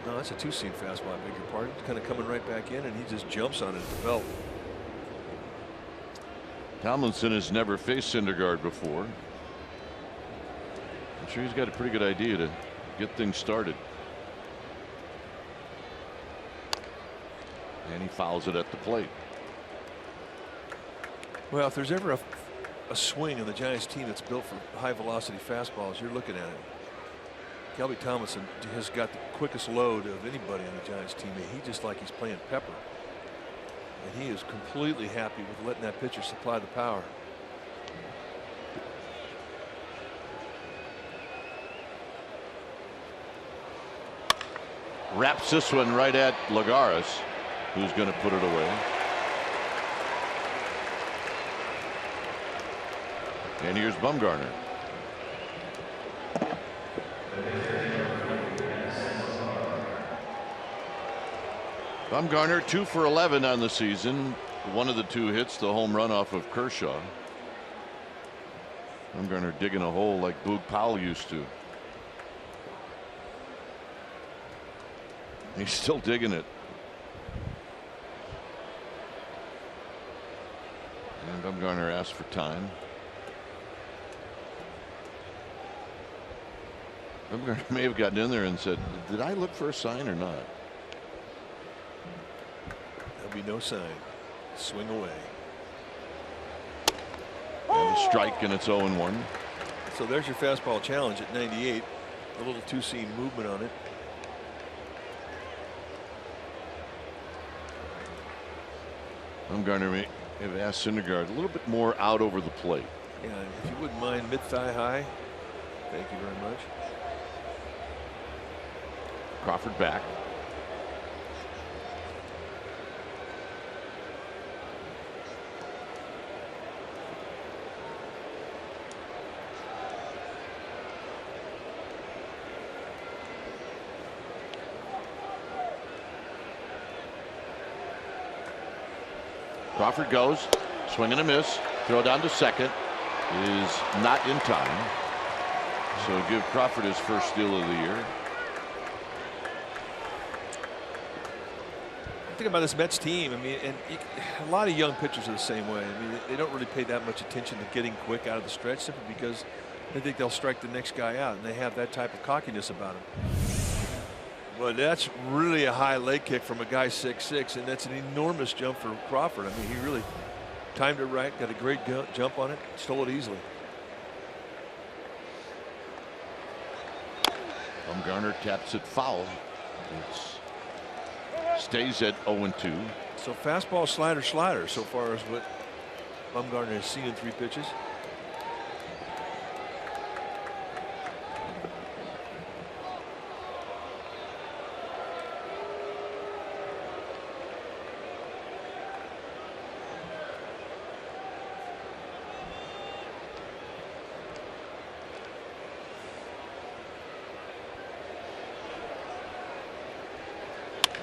No, that's a 2-seam fastball. I beg your pardon. Kind of coming right back in, and he just jumps on it at the belt. Tomlinson has never faced Syndergaard before. I'm sure he's got a pretty good idea to get things started. And he fouls it at the plate. Well, if there's ever a swing in the Giants team that's built for high velocity fastballs, you're looking at it. Kelby Tomlinson has got the quickest load of anybody on the Giants team. He just like he's playing pepper. And he is completely happy with letting that pitcher supply the power. Wraps this one right at Lagares, who's going to put it away. And here's Bumgarner. Bumgarner 2 for 11 on the season. One of the 2 hits, the home run off of Kershaw. Bumgarner digging a hole like Boog Powell used to. He's still digging it. And Bumgarner asked for time. Bumgarner may have gotten in there and said, "Did I look for a sign or not?" There'll be no sign. Swing away. And a strike, and it's 0-1. So there's your fastball challenge at 98. A little 2-seam movement on it. Bumgarner may have asked Syndergaard a little bit more out over the plate. Yeah, if you wouldn't mind mid-thigh high. Thank you very much. Crawford back. Crawford goes, swing and a miss, throw down to second, is not in time. So give Crawford his first steal of the year. Think about this Mets team. I mean, and a lot of young pitchers are the same way. I mean, they don't really pay that much attention to getting quick out of the stretch simply because They think they'll strike the next guy out, and they have that type of cockiness about them. Well, that's really a high leg kick from a guy 6'6", and that's an enormous jump for Crawford. I mean, he really timed it right, got a great jump on it, stole it easily. Bumgarner taps it foul. It stays at 0-2. So fastball, slider, slider so far as what Bumgarner has seen in 3 pitches.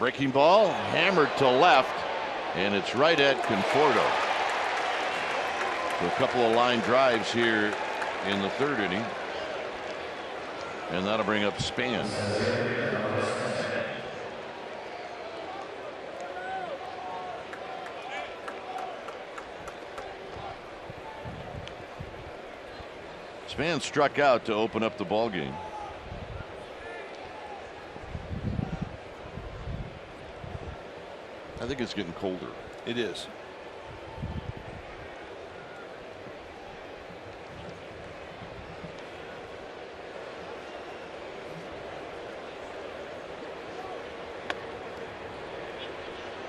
Breaking ball hammered to left, and it's right at Conforto. So a couple of line drives here in the 3rd inning, and that'll bring up Span. Span struck out to open up the ball game. I think it's getting colder. It is.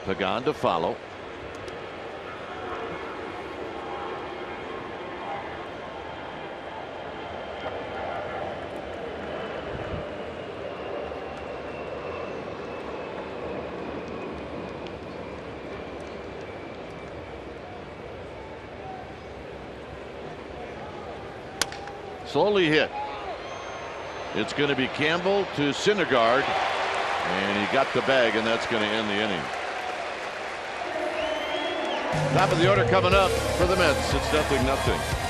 Pagan to follow. Slowly hit. It's going to be Campbell to Syndergaard, and he got the bag, and that's going to end the inning. Top of the order coming up for the Mets. It's 0-0.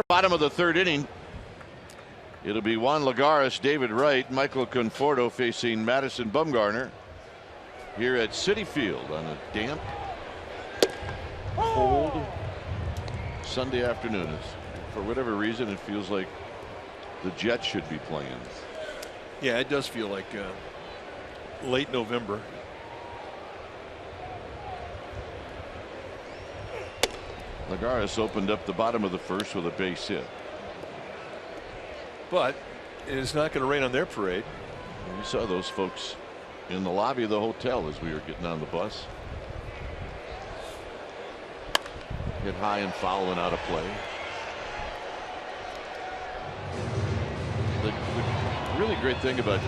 Bottom of the 3rd inning. It'll be Juan Lagares, David Wright, Michael Conforto facing Madison Bumgarner here at Citi Field on a damp, cold Sunday afternoon. For whatever reason, it feels like the Jets should be playing. Yeah, it does feel like late November. Lagares opened up the bottom of the 1st with a base hit. But it's not going to rain on their parade. We saw those folks in the lobby of the hotel as we were getting on the bus. Hit high and foul and out of play. The really great thing about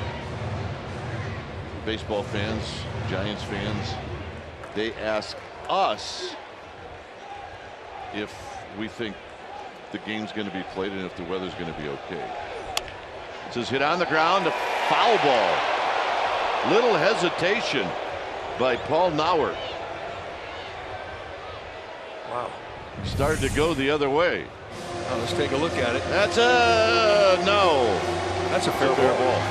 baseball fans, Giants fans, they ask us if we think the game's going to be played and if the weather's going to be okay. This is hit on the ground, a foul ball. Little hesitation by Paul Nauer. Wow. Started to go the other way. Now let's take a look at it. That's a no. That's a fair ball.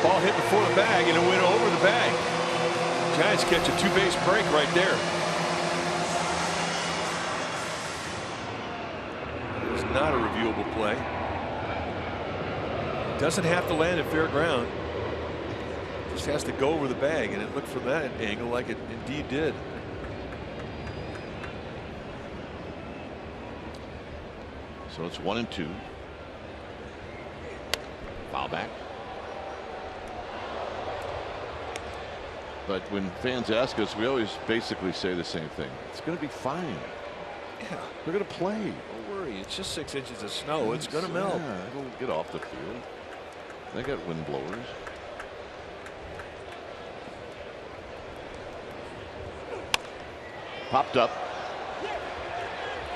Ball hit before the bag and it went over the bag. Giants catch a 2-base break right there. It's not a reviewable play. Doesn't have to land at fair ground. Just has to go over the bag, and it looked from that angle like it indeed did. So it's 1-2. Foul back. But when fans ask us, we always basically say the same thing. It's going to be fine. Yeah, They're going to play. don't worry. It's just 6 inches of snow. It's going to melt. Yeah, it'll get off the field. They got wind blowers. Popped up.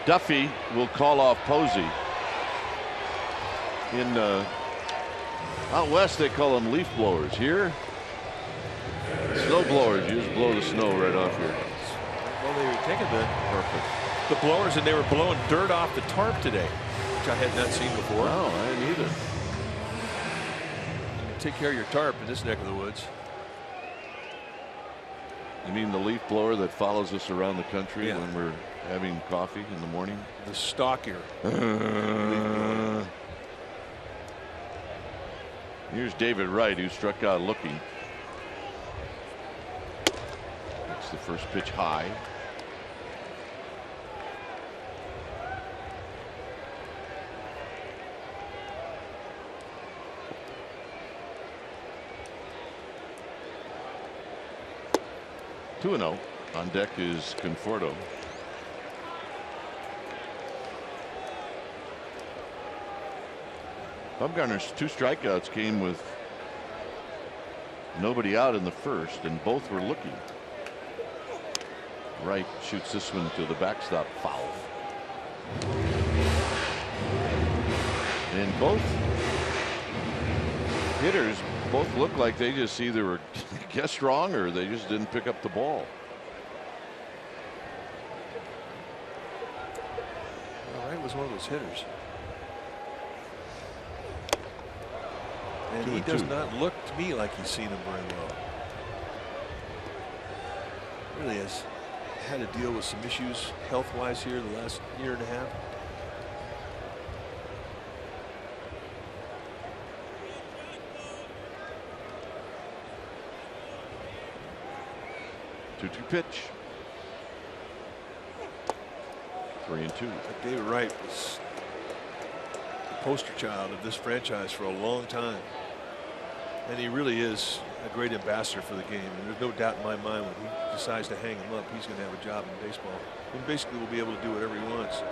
Duffy will call off Posey. In out west they call them leaf blowers. Here, snow blowers. You just blow the snow right off here. Well, they were taking the blowers and they were blowing dirt off the tarp today, which I had not seen before. No, I didn't either. Take care of your tarp in this neck of the woods. You mean the leaf blower that follows us around the country Yeah. when we're having coffee in the morning? The stalker. Here's David Wright, who struck out looking. That's the first pitch high. Two and 0. On deck is Conforto. Bumgarner's 2 strikeouts came with nobody out in the first, and both were looking. Wright shoots this one to the backstop, foul. And both hitters both look like they just either were guessed wrong or they just didn't pick up the ball. All right, was one of those hitters. And he does not look to me like he's seen him very well. Really has had to deal with some issues health-wise here the last year and a half. Two-two pitch. 3-2. David Wright was the poster child of this franchise for a long time. And he really is a great ambassador for the game. And there's no doubt in my mind when he decides to hang him up, he's going to have a job in baseball. And basically will be able to do whatever he wants.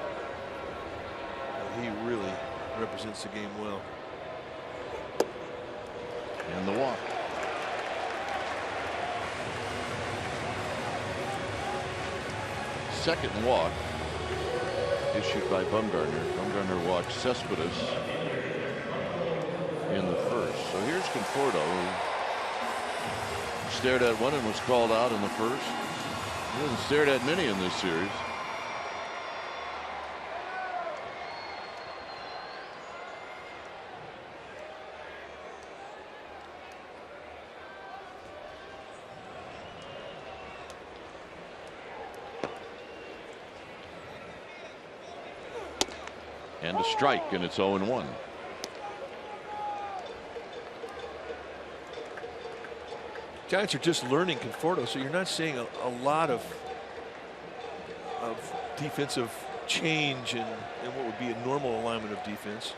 He really represents the game well. And the walk. Second walk issued by Bumgarner. Bumgarner walks Cespedes in the first. So here's Conforto, who stared at one and was called out in the first. He hasn't stared at many in this series. And a strike, and it's 0-1. Giants are just learning Conforto, so you're not seeing a lot of defensive change in what would be a normal alignment of defense.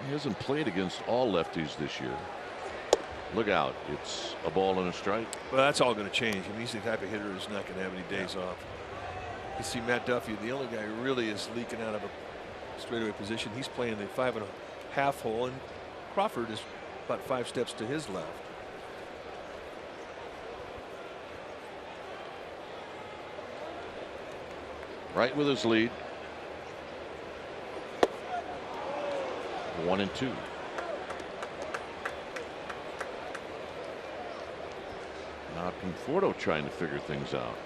He hasn't played against all lefties this year. Look out, it's a ball and a strike. Well, that's all going to change. I mean, he's the type of hitter who's not going to have any days off. You see Matt Duffy, the only guy who really is leaking out of a straightaway position. He's playing the 5.5 hole, and Crawford is about 5 steps to his left. Right with his lead. 1-2. Now Conforto trying to figure things out.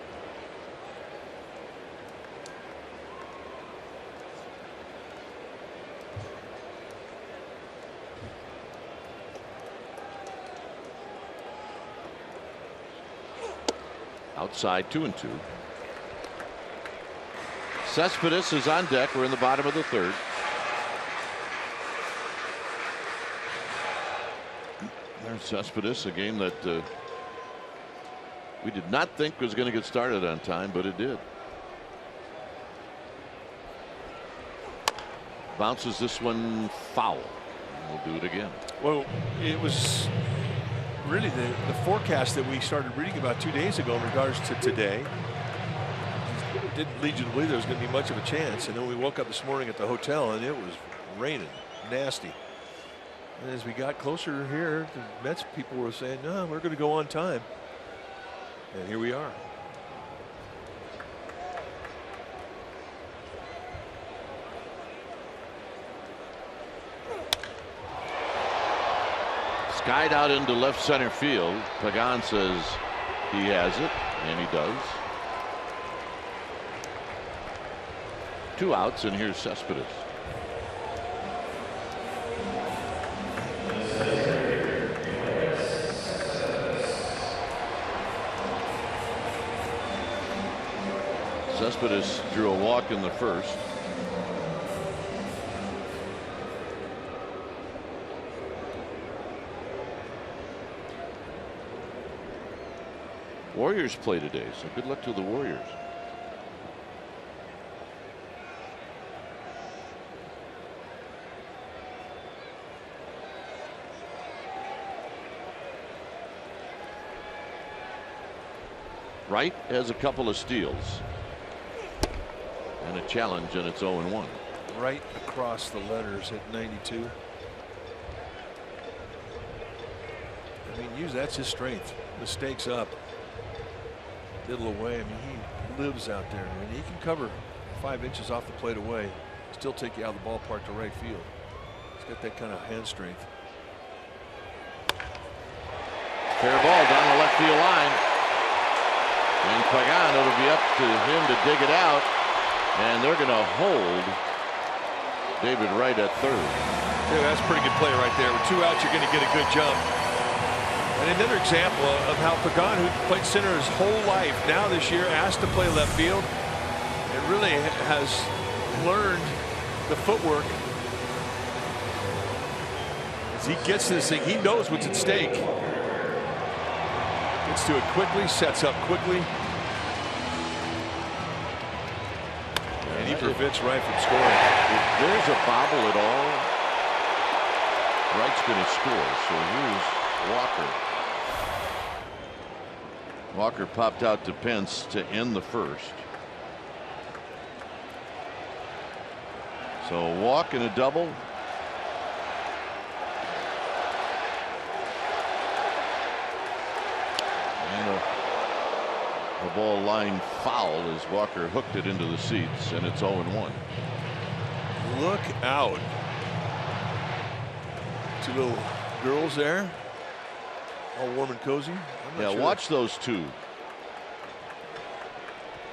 Outside 2-2. Cespedes is on deck. We're in the bottom of the third. There's Cespedes, a game that we did not think was going to get started on time, but it did. Bounces this one foul. We'll do it again. Well, it was really the forecast that we started reading about 2 days ago in regards to today. It didn't lead you to believe there was going to be much of a chance, and then we woke up this morning at the hotel and it was raining, nasty. And as we got closer here, the Mets people were saying, no, we're going to go on time. And here we are. Skied out into left center field. Pagan says he has it, and he does. 2 outs, and here's Cespedes. Cespedes drew a walk in the first. Warriors play today, so good luck to the Warriors. Wright has a couple of steals and a challenge, and it's 0-1. Right across the letters at 92. I mean, that's his strength. Mistakes up, diddle away. I mean, he lives out there, and he can cover 5 inches off the plate away, still take you out of the ballpark to right field. He's got that kind of hand strength. Fair ball down the left field line. And Pagan, it'll be up to him to dig it out. And they're going to hold David Wright at third. Yeah, that's a pretty good play right there. With 2 outs, you're going to get a good jump. And another example of how Pagan, who played center his whole life, now this year asked to play left field, and really has learned the footwork. As he gets to this thing, he knows what's at stake. Gets to it quickly, sets up quickly. And he prevents Wright from scoring. If there's a bobble at all, Wright's going to score. So here's Walker. Walker popped out to Pence to end the first. So walk and a double. And a ball line foul as Walker hooked it into the seats, and it's 0-1. Look out. 2 little girls there, all warm and cozy. Yeah, sure. Watch those 2.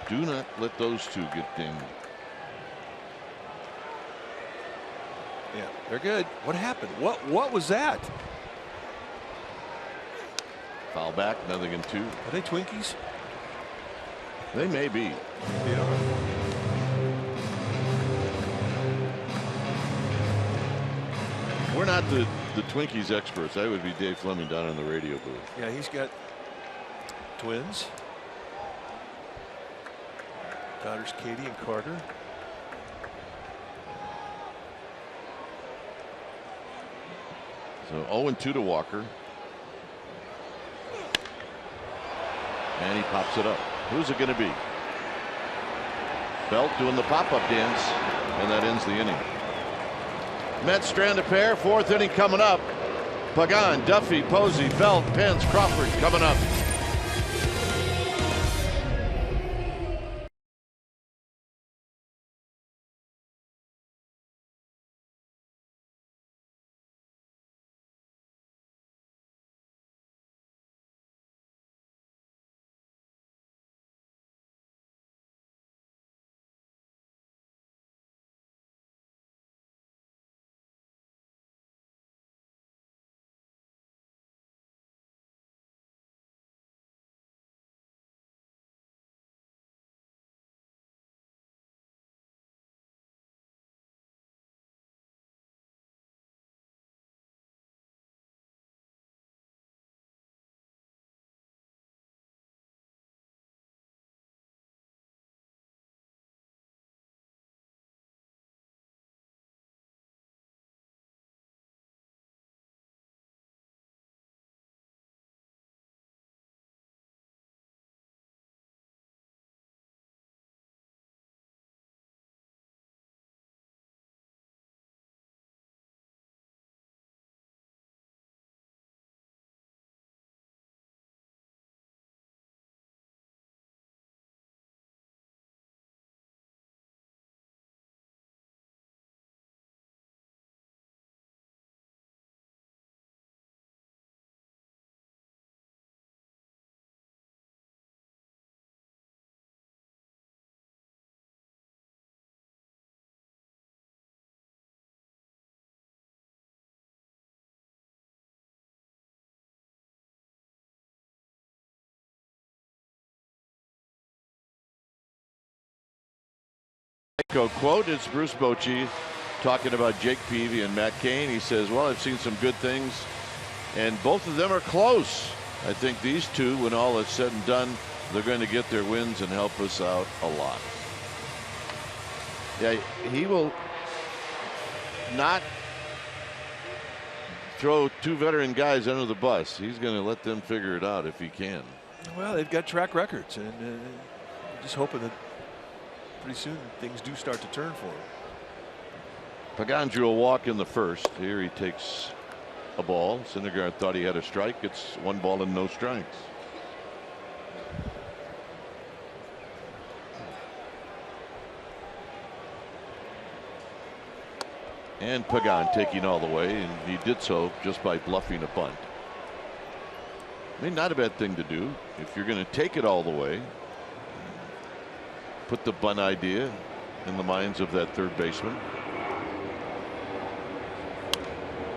Do not let those 2 get dinged. Yeah, they're good. What happened? What was that? Foul back, nothing in 2. Are they Twinkies? They may be. Yeah. We're not the Twinkies experts. That would be Dave Fleming down in the radio booth. Yeah, he's got twins. Daughters Katie and Carter. So 0-2 to Walker. And he pops it up. Who's it going to be? Belt doing the pop-up dance, and that ends the inning. Mets strand a pair, 4th inning coming up. Pagan, Duffy, Posey, Belt, Pence, Crawford coming up. Petco quote. It's Bruce Bochy talking about Jake Peavy and Matt Cain. He says, well, I've seen some good things, and both of them are close. I think these two, when all is said and done, they're going to get their wins and help us out a lot. Yeah, he will not throw two veteran guys under the bus. He's going to let them figure it out if he can. Well, they've got track records, and just hoping that pretty soon things do start to turn for him. Pagan drew a walk in the first. Here he takes a ball. Syndergaard thought he had a strike. It's 1 ball and no strikes. And Pagan taking all the way, and he did so just by bluffing a bunt. I mean, not a bad thing to do if you're going to take it all the way. Put the bunt idea in the minds of that third baseman.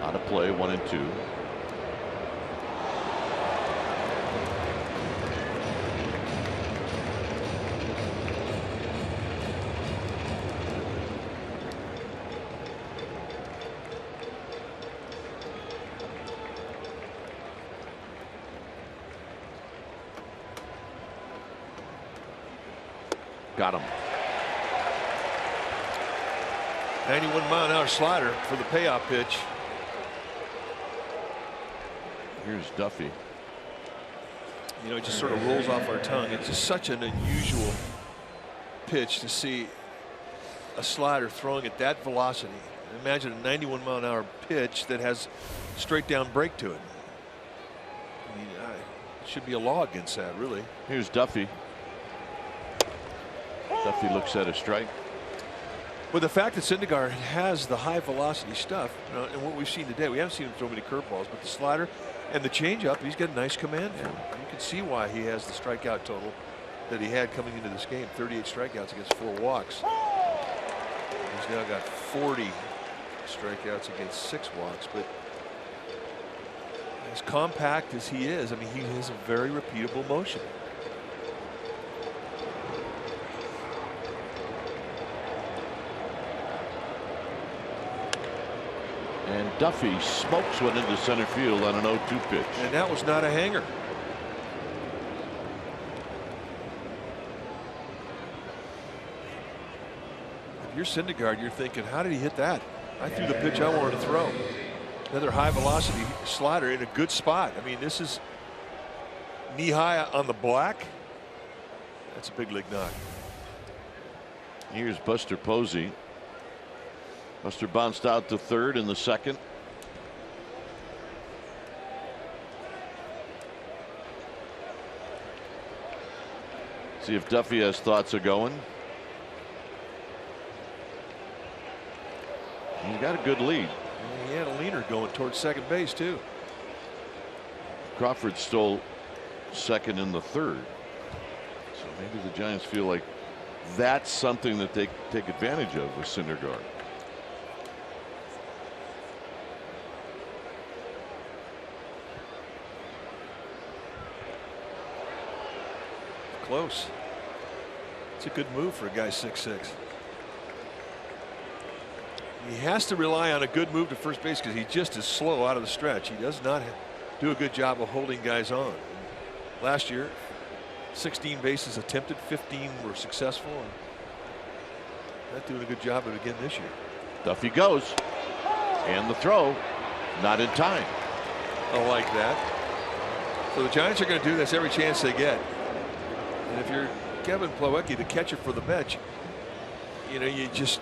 Out of play, 1-2. Got him. 91-mile-an-hour slider for the payoff pitch. Here's Duffy. You know, it just sort of rolls off our tongue. It's just such an unusual pitch to see a slider throwing at that velocity. Imagine a 91-mile-an-hour pitch that has straight down break to it. I mean, it should be a law against that, really. Here's Duffy. Duffy looks at a strike. But the fact that Syndergaard has the high velocity stuff, and what we've seen today, we haven't seen him throw many curveballs, but the slider and the changeup, he's got a nice command for him. You can see why he has the strikeout total that he had coming into this game. 38 strikeouts against 4 walks. He's now got 40 strikeouts against 6 walks. But as compact as he is, I mean, he has a very repeatable motion. And Duffy smokes one into center field on an 0-2 pitch. And that was not a hanger. If you're Syndergaard, you're thinking, how did he hit that? I threw the pitch I wanted to throw. Another high velocity slider in a good spot. I mean, this is knee high on the black. That's a big league knock. Here's Buster Posey. Buster bounced out to third in the second. See if Duffy has thoughts of going. He's got a good lead. He had a leaner going towards second base too. Crawford stole second in the third. So maybe the Giants feel like that's something that they take advantage of with Syndergaard. Close. It's a good move for a guy 6'6". He has to rely on a good move to first base because he just is slow out of the stretch. He does not do a good job of holding guys on. Last year, 16 bases attempted, 15 were successful, and not doing a good job of it again this year. Duffy goes, and the throw, not in time. I like that. So the Giants are going to do this every chance they get. And if you're Kevin Plawecki, the catcher for the Mets, you know, you just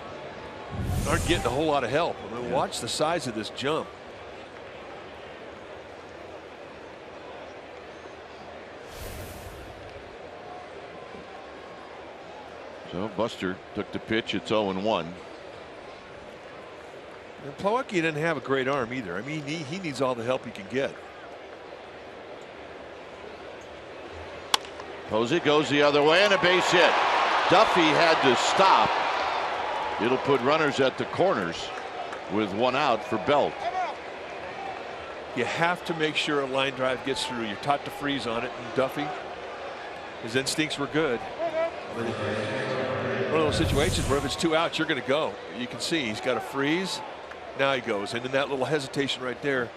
aren't getting a whole lot of help. I mean, watch the size of this jump. So Buster took the pitch. It's 0-1. And Plawecki didn't have a great arm either. I mean, he needs all the help he can get. Posey goes the other way and a base hit. Duffy had to stop. It'll put runners at the corners with 1 out for Belt. You have to make sure a line drive gets through. You're taught to freeze on it, and Duffy, his instincts were good. one of those situations where if it's 2 outs, you're going to go. You can see he's got a freeze. Now he goes. And in that little hesitation right there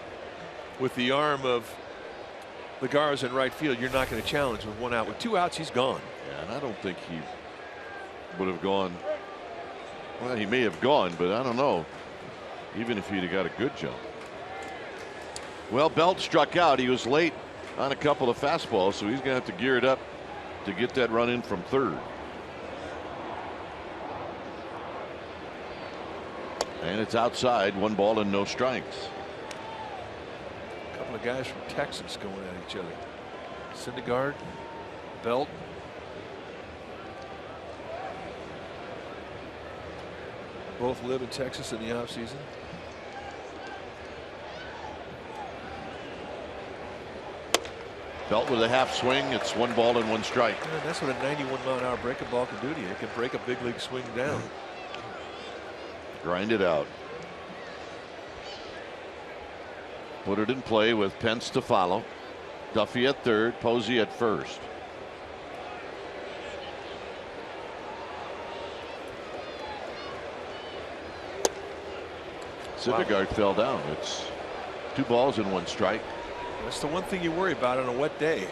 with the arm of Lagares in right field, you're not going to challenge with 1 out. With 2 outs, he's gone. Yeah, and I don't think he would have gone. Well, he may have gone, but I don't know. Even if he'd have got a good jump. Well, Belt struck out. He was late on a couple of fastballs, so he's going to have to gear it up to get that run in from third. And it's outside, 1 ball and no strikes. A couple of guys from Texas going at each other. Syndergaard, Belt. Both live in Texas in the offseason. Belt with a half swing. It's 1 ball and 1 strike. Man, that's what a 91-mile-an-hour breaking ball can do to you. It can break a big league swing down. Grind it out. Put it in play with Pence to follow. Duffy at third, Posey at first. Syndergaard fell down. It's 2 balls and 1 strike. That's the one thing you worry about on a wet day.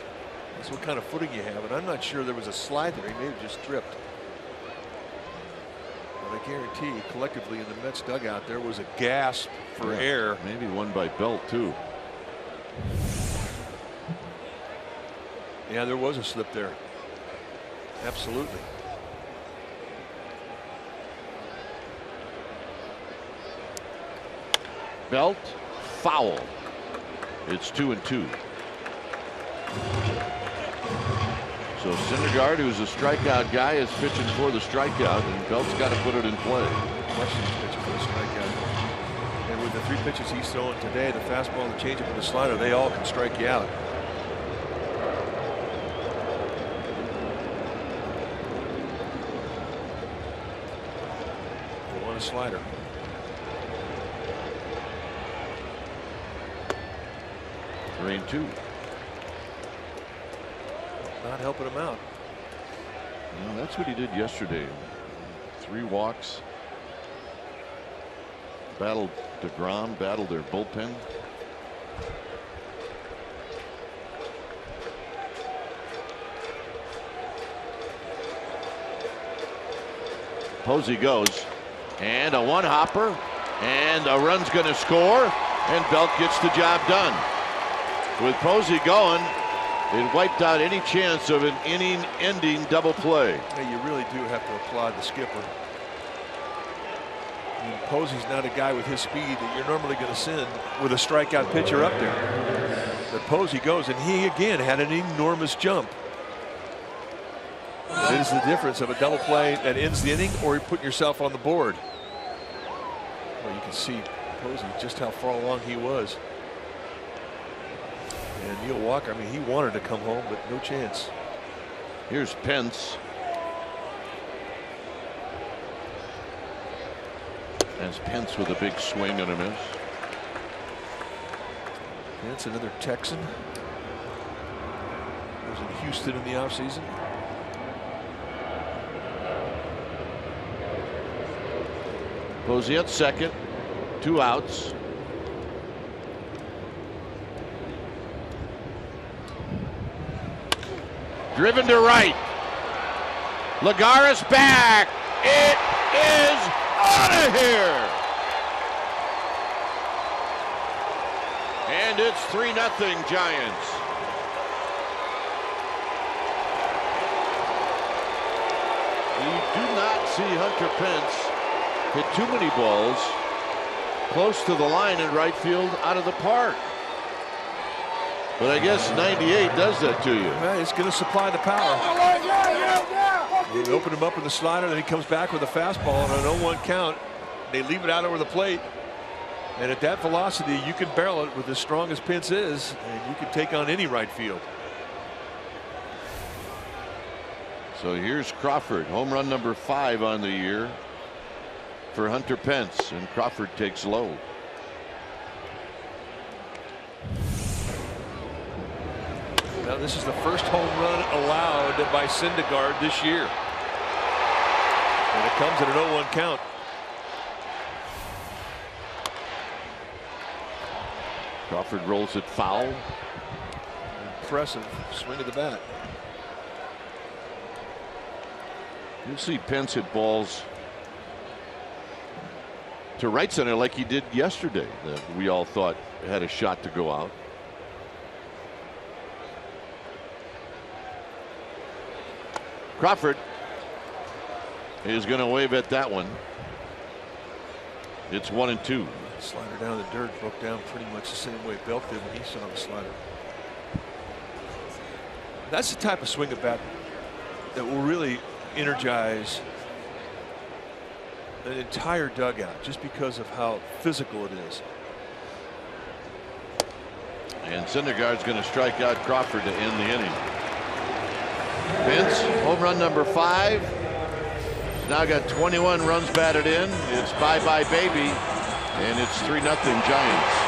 That's what kind of footing you have. And I'm not sure there was a slide there. He may have just tripped. But I guarantee you, collectively in the Mets dugout, there was a gasp for air. Maybe one by Belt, too. Yeah, there was a slip there. Absolutely. Belt, foul. It's 2-2. So Syndergaard, who's a strikeout guy, is pitching for the strikeout, and Belt's got to put it in play. Question is pitching for the strikeout. And with the 3 pitches he's throwing today, the fastball, the changeup, and the slider, they all can strike you out. They want a slider. Rain 2. Not helping him out. Well, that's what he did yesterday. 3 walks. Battled DeGrom, battled their bullpen. Posey goes, and a 1-hopper, and a run's going to score, and Belt gets the job done. With Posey going, it wiped out any chance of an inning-ending double play. Yeah, you really do have to applaud the skipper. I mean, Posey's not a guy with his speed that you're normally going to send with a strikeout pitcher up there. But Posey goes, and he again had an enormous jump. It is the difference of a double play that ends the inning or you put yourself on the board. Well, you can see Posey just how far along he was. And Neil Walker, I mean, he wanted to come home, but no chance. Here's Pence. As Pence with a big swing and a miss. Pence, another Texan. Was in Houston in the offseason. Posey at second. 2 outs. Driven to right. Lagares back. It is out of here. And it's 3-0 Giants. You do not see Hunter Pence hit too many balls close to the line in right field out of the park. But I guess 98 does that to you. Well, it's going to supply the power. You open him up with the slider, then he comes back with a fastball on an 0-1 count. They leave it out over the plate. And at that velocity, you can barrel it with as strong as Pence is, and you can take on any right field. So here's Crawford, home run number 5 on the year for Hunter Pence, and Crawford takes low. Now this is the first home run allowed by Syndergaard this year. And it comes at an 0-1 count. Crawford rolls it foul. Impressive swing of the bat. You'll see Pence hit balls to right center like he did yesterday, that we all thought had a shot to go out. Crawford is going to wave at that one. It's 1-2. Slider down the dirt, broke down pretty much the same way Belt did when he saw the slider. That's the type of swing of bat that will really energize an entire dugout, just because of how physical it is. And Syndergaard's going to strike out Crawford to end the inning. Pence, home run number 5. He's now got 21 runs batted in. It's bye-bye baby, and it's 3-0 Giants.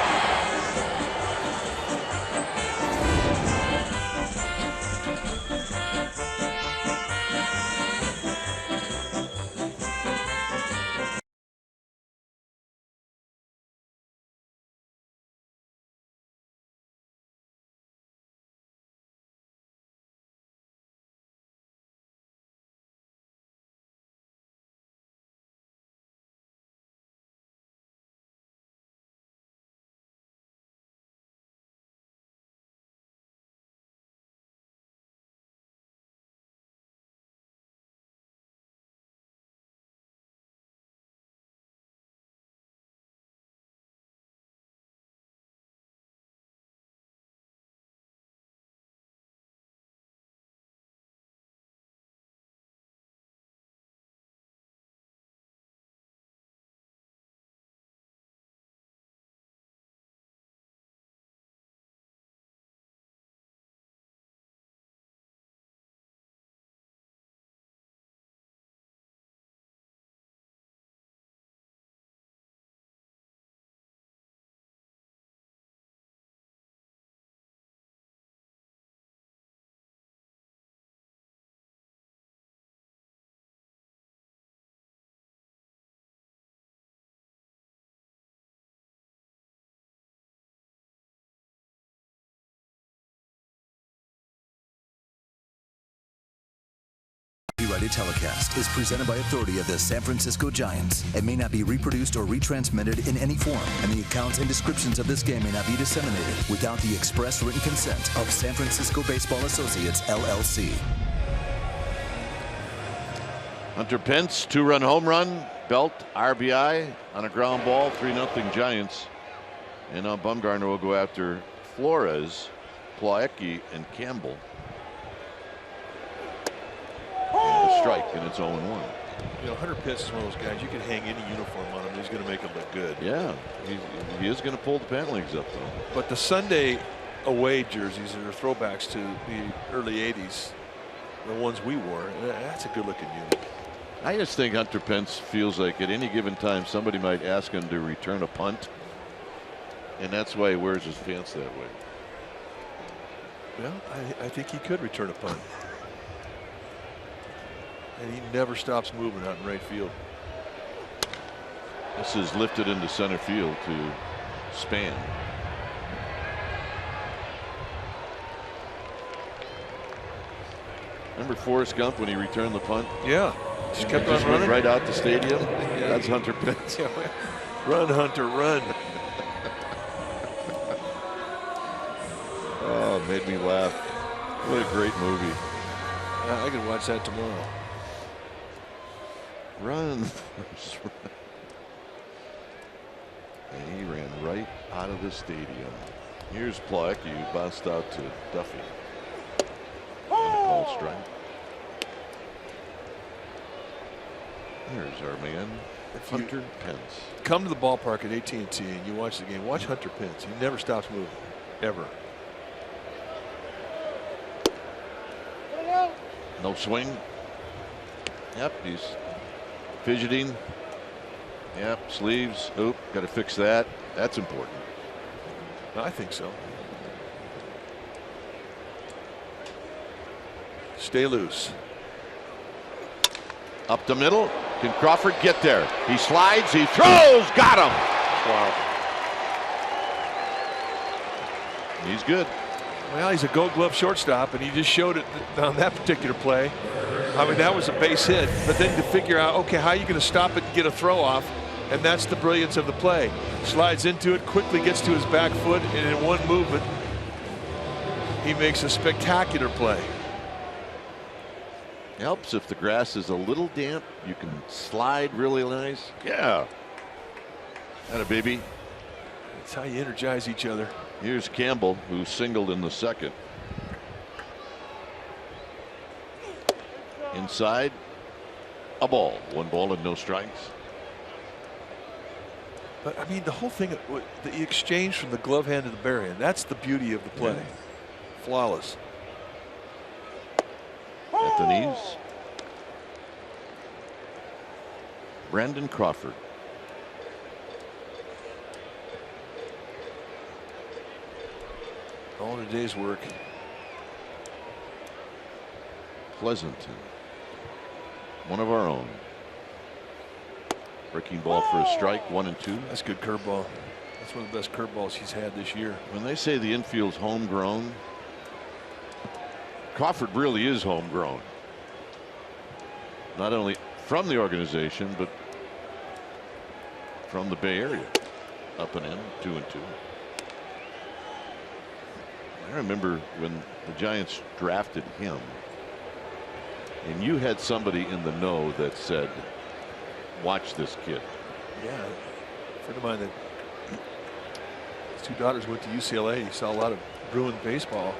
Copyrighted telecast is presented by authority of the San Francisco Giants and may not be reproduced or retransmitted in any form, and the accounts and descriptions of this game may not be disseminated without the express written consent of San Francisco Baseball Associates, LLC. Hunter Pence, 2-run home run. Belt, RBI on a ground ball, 3-0 Giants. And now Bumgarner will go after Flores, Plawecki, and Campbell. And a strike, and it's 0-1. You know, Hunter Pence is one of those guys you can hang any uniform on him, he's going to make him look good. Yeah, he is going to pull the pant legs up though. But the Sunday away jerseys are throwbacks to the early '80s, the ones we wore. That's a good-looking unit. I just think Hunter Pence feels like at any given time somebody might ask him to return a punt, and that's why he wears his pants that way. Well, I think he could return a punt. And he never stops moving out in right field. This is lifted into center field to Span. Remember Forrest Gump when he returned the punt? Yeah. Just kept on running. Went right out the stadium. Yeah. That's Hunter Pence. Yeah. Run, Hunter, run. Oh, it made me laugh. What a great movie. I could watch that tomorrow. Run. And he ran right out of the stadium. Here's Plawecki, who bounced out to Duffy. And a call strike. Here's our man, Hunter Pence. Come to the ballpark at AT&T and you watch the game. Watch Hunter Pence. He never stops moving, ever. No swing. Yep, he's fidgeting. Yep, sleeves. Oop, got to fix that. That's important. I think so. Stay loose. Up the middle. Can Crawford get there? He slides, he throws, got him. Wow. He's good. Well, he's a Gold Glove shortstop, and he just showed it on that particular play. I mean, that was a base hit, but then to figure out, okay, how are you going to stop it and get a throw off? And that's the brilliance of the play. Slides into it, quickly gets to his back foot, and in one movement, he makes a spectacular play. Helps if the grass is a little damp. You can slide really nice. Yeah. Atta baby. That's how you energize each other. Here's Campbell, who singled in the second. Inside, a ball. 1 ball and no strikes. But I mean, the whole thing, the exchange from the glove hand to the barrier, that's the beauty of the play. Yeah. Flawless. At the knees. Brandon Crawford. All in a day's work. Pleasanton. One of our own. Breaking ball for a strike, 1-2. That's good curveball. That's one of the best curveballs he's had this year. When they say the infield's homegrown, Crawford really is homegrown. Not only from the organization, but from the Bay Area. Up and in, 2-2. I remember when the Giants drafted him, and you had somebody in the know that said, watch this kid. Yeah, a friend of mine that his 2 daughters went to UCLA. He saw a lot of Bruin baseball,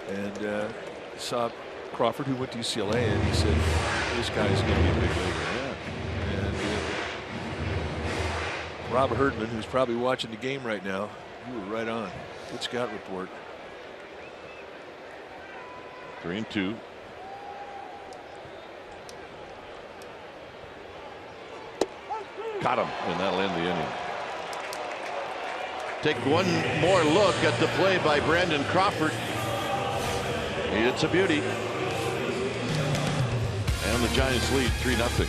and saw Crawford, who went to UCLA, and he said, this guy's going to be a big leaguer. Yeah. And Rob Herdman, who's probably watching the game right now, you were right on. Good scout report. 3-2. Got him, and that'll end the inning. Take one more look at the play by Brandon Crawford. It's a beauty. And the Giants lead 3-0.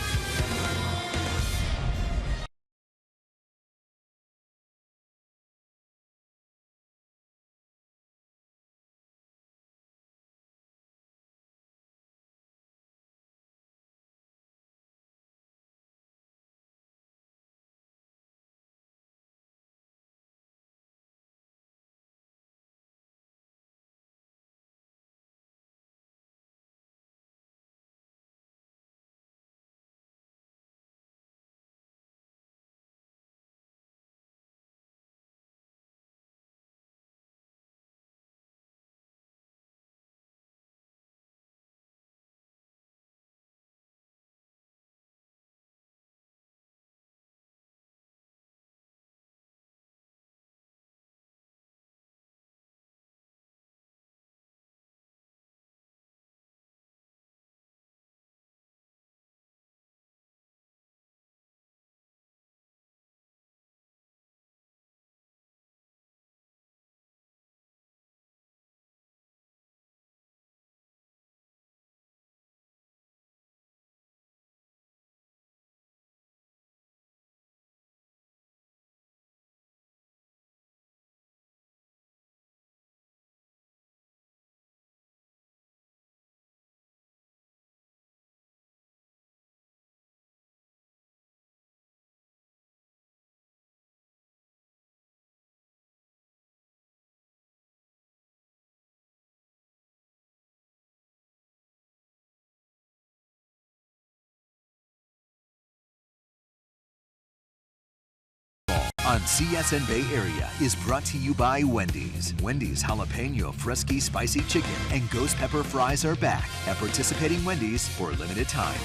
On CSN Bay Area is brought to you by Wendy's. Wendy's Jalapeno Fresky Spicy Chicken and Ghost Pepper Fries are back at participating Wendy's for a limited time.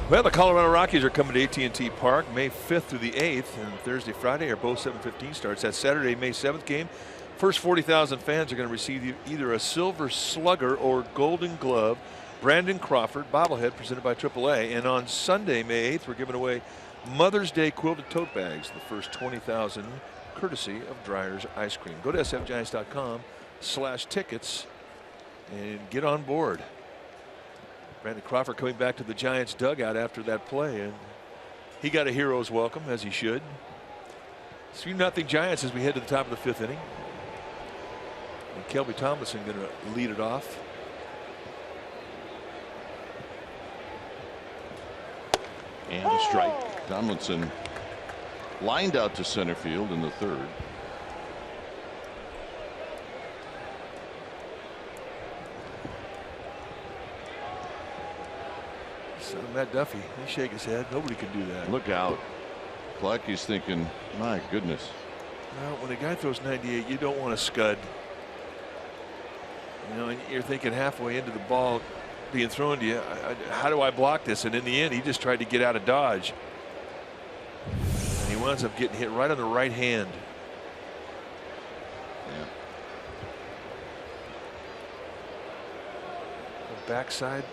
Well, the Colorado Rockies are coming to AT&T Park May 5th through the 8th, and Thursday, Friday are both 7:15 starts. That Saturday, May 7th game, first 40,000 fans are going to receive either a Silver Slugger or Golden Glove Brandon Crawford bobblehead presented by AAA. And on Sunday, May 8th, we're giving away Mother's Day quilted tote bags, the first 20,000 courtesy of Dreyer's Ice Cream. Go to sfgiants.com/tickets and get on board. Brandon Crawford coming back to the Giants dugout after that play, and he got a hero's welcome, as he should. 3-0 Giants as we head to the top of the 5th inning. And Kelby Tomlinson going to lead it off. And a strike. Tomlinson lined out to center field in the 3rd. So Matt Duffy, he shake his head. Nobody can do that. Look out. Clarkie's thinking, my goodness. Well, when a guy throws 98, you don't want to scud. You know, and you're thinking halfway into the ball being thrown to you, how do I block this? And in the end, he just tried to get out of dodge. And he winds up getting hit right on the right hand. Yeah. The backside.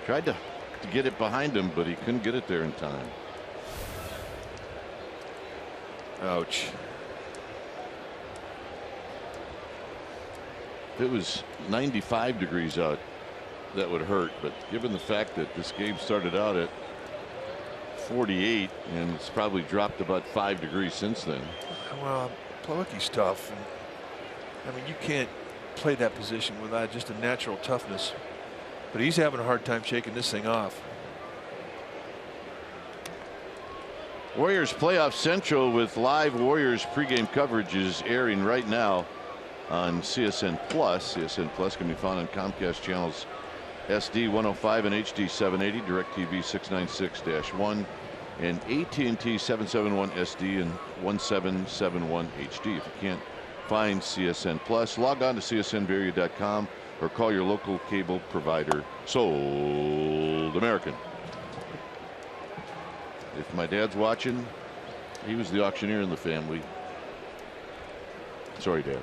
Tried to get it behind him, but he couldn't get it there in time. Ouch. If it was 95 degrees out, that would hurt. But given the fact that this game started out at 48 and it's probably dropped about 5 degrees since then. Well, Plawecki's tough. And, I mean, you can't play that position without just a natural toughness. But he's having a hard time shaking this thing off. Warriors Playoff Central with live Warriors pregame coverage is airing right now on CSN Plus. CSN Plus can be found on Comcast channels SD 105 and HD 780, DirecTV 696-1, and AT&T 771 SD and 1771 HD. If you can't find CSN Plus, log on to csnvaria.com or call your local cable provider. Sold American. If my dad's watching, he was the auctioneer in the family. Sorry, Dad.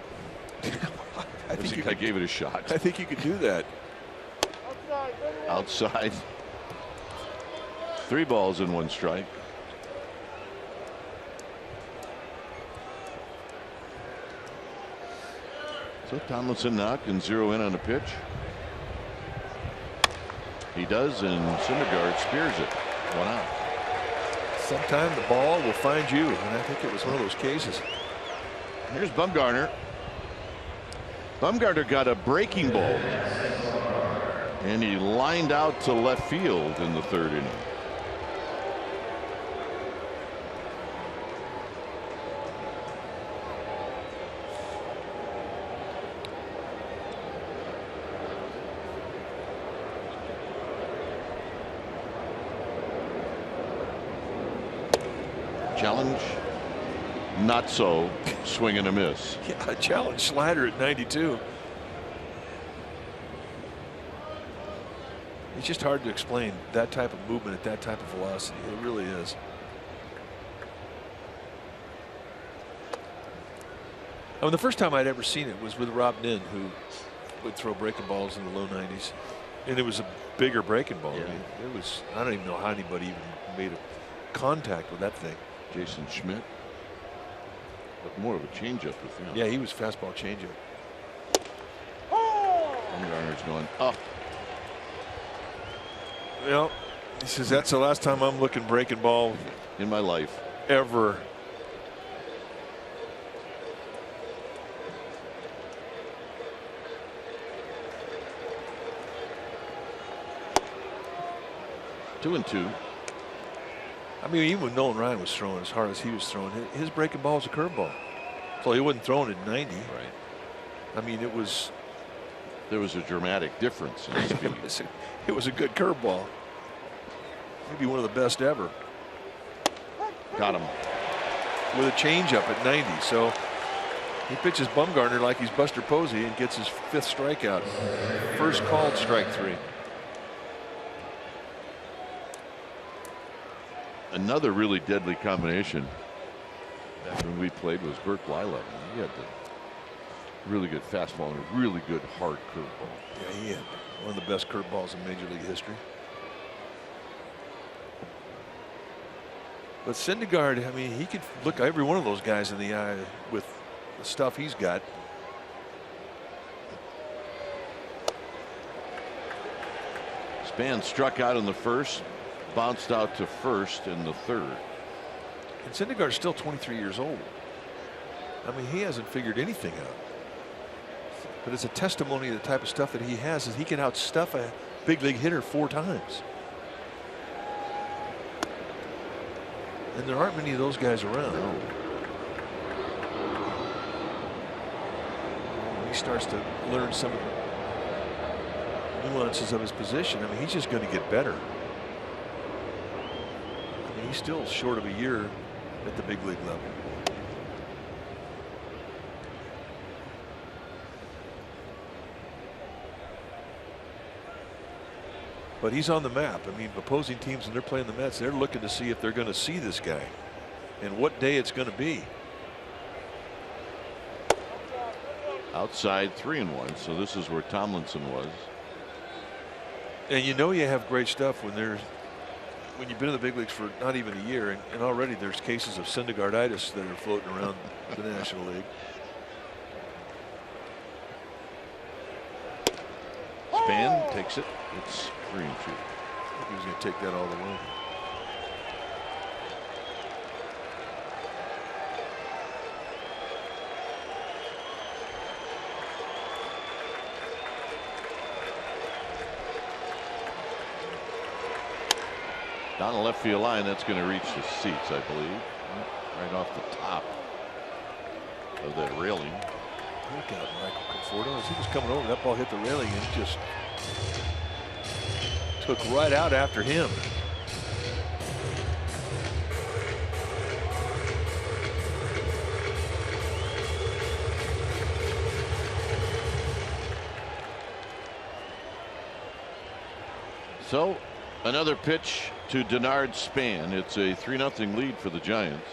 I gave it a shot. I think you could do that. Outside. 3 balls and 1 strike. So Tomlinson now can zero in on a pitch. He does, and Syndergaard spears it. 1 out. Sometime the ball will find you, and I think it was one of those cases. Here's Bumgarner. Bumgarner got a breaking ball, and he lined out to left field in the 3rd inning. Challenge, not so. Swing and a miss. Yeah, a challenge slider at 92. It's just hard to explain that type of movement at that type of velocity. It really is. I mean, the first time I'd ever seen it was with Rob Nin, who would throw breaking balls in the low 90s, and it was a bigger breaking ball. Yeah. I mean, it was. I don't even know how anybody even made a contact with that thing. Jason Schmidt, but more of a changeup with him. Yeah, he was fastball changeup. Bumgarner's going up. Well, he says that's the last time I'm looking breaking ball In my life. ever. Two and two. I mean, even when Nolan Ryan was throwing as hard as he was throwing, his breaking ball was a curveball. So he wasn't throwing it 90. Right. I mean, it was. There was a dramatic difference in speed. It was a good curveball. Maybe one of the best ever. Got him. With a changeup at 90. So he pitches Bumgarner like he's Buster Posey and gets his 5th strikeout. First called strike 3. Another really deadly combination back when we played was Bert Blyleven. He had the really good fastball and a really good hard curveball. Yeah, he had one of the best curveballs in Major League history. But Syndergaard, I mean, he could look every one of those guys in the eye with the stuff he's got. Span struck out in the first, bounced out to first in the third. And Syndergaard's still 23 years old. I mean, he hasn't figured anything out. But it's a testimony of the type of stuff that he has, is he can outstuff a big league hitter 4 times. And there aren't many of those guys around. No. When he starts to learn some of the nuances of his position, I mean, he's just going to get better. I mean, he's still short of a year at the big league level. But he's on the map. I mean, opposing teams, when they're playing the Mets, they're looking to see if they're going to see this guy and what day it's going to be. Outside 3-1, so this is where Tomlinson was. And you know you have great stuff when you've been in the big leagues for not even a year, and already there's cases of Syndergaarditis that are floating around the National League. Span takes it. It's 3-2. I think he was going to take that all the way. Down the left field line, that's going to reach the seats, I believe. Right off the top of that railing. Look out, Michael Conforto. As he was coming over, that ball hit the railing and just took right out after him. So another pitch to Denard Span. It's a 3-0 lead for the Giants.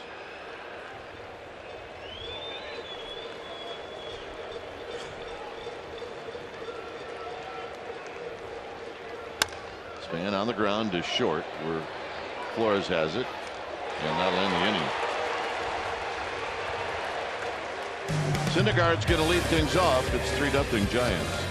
Span on the ground is short where Flores has it, and that'll end the inning. Syndergaard's going to lead things off. It's 3-0 Giants.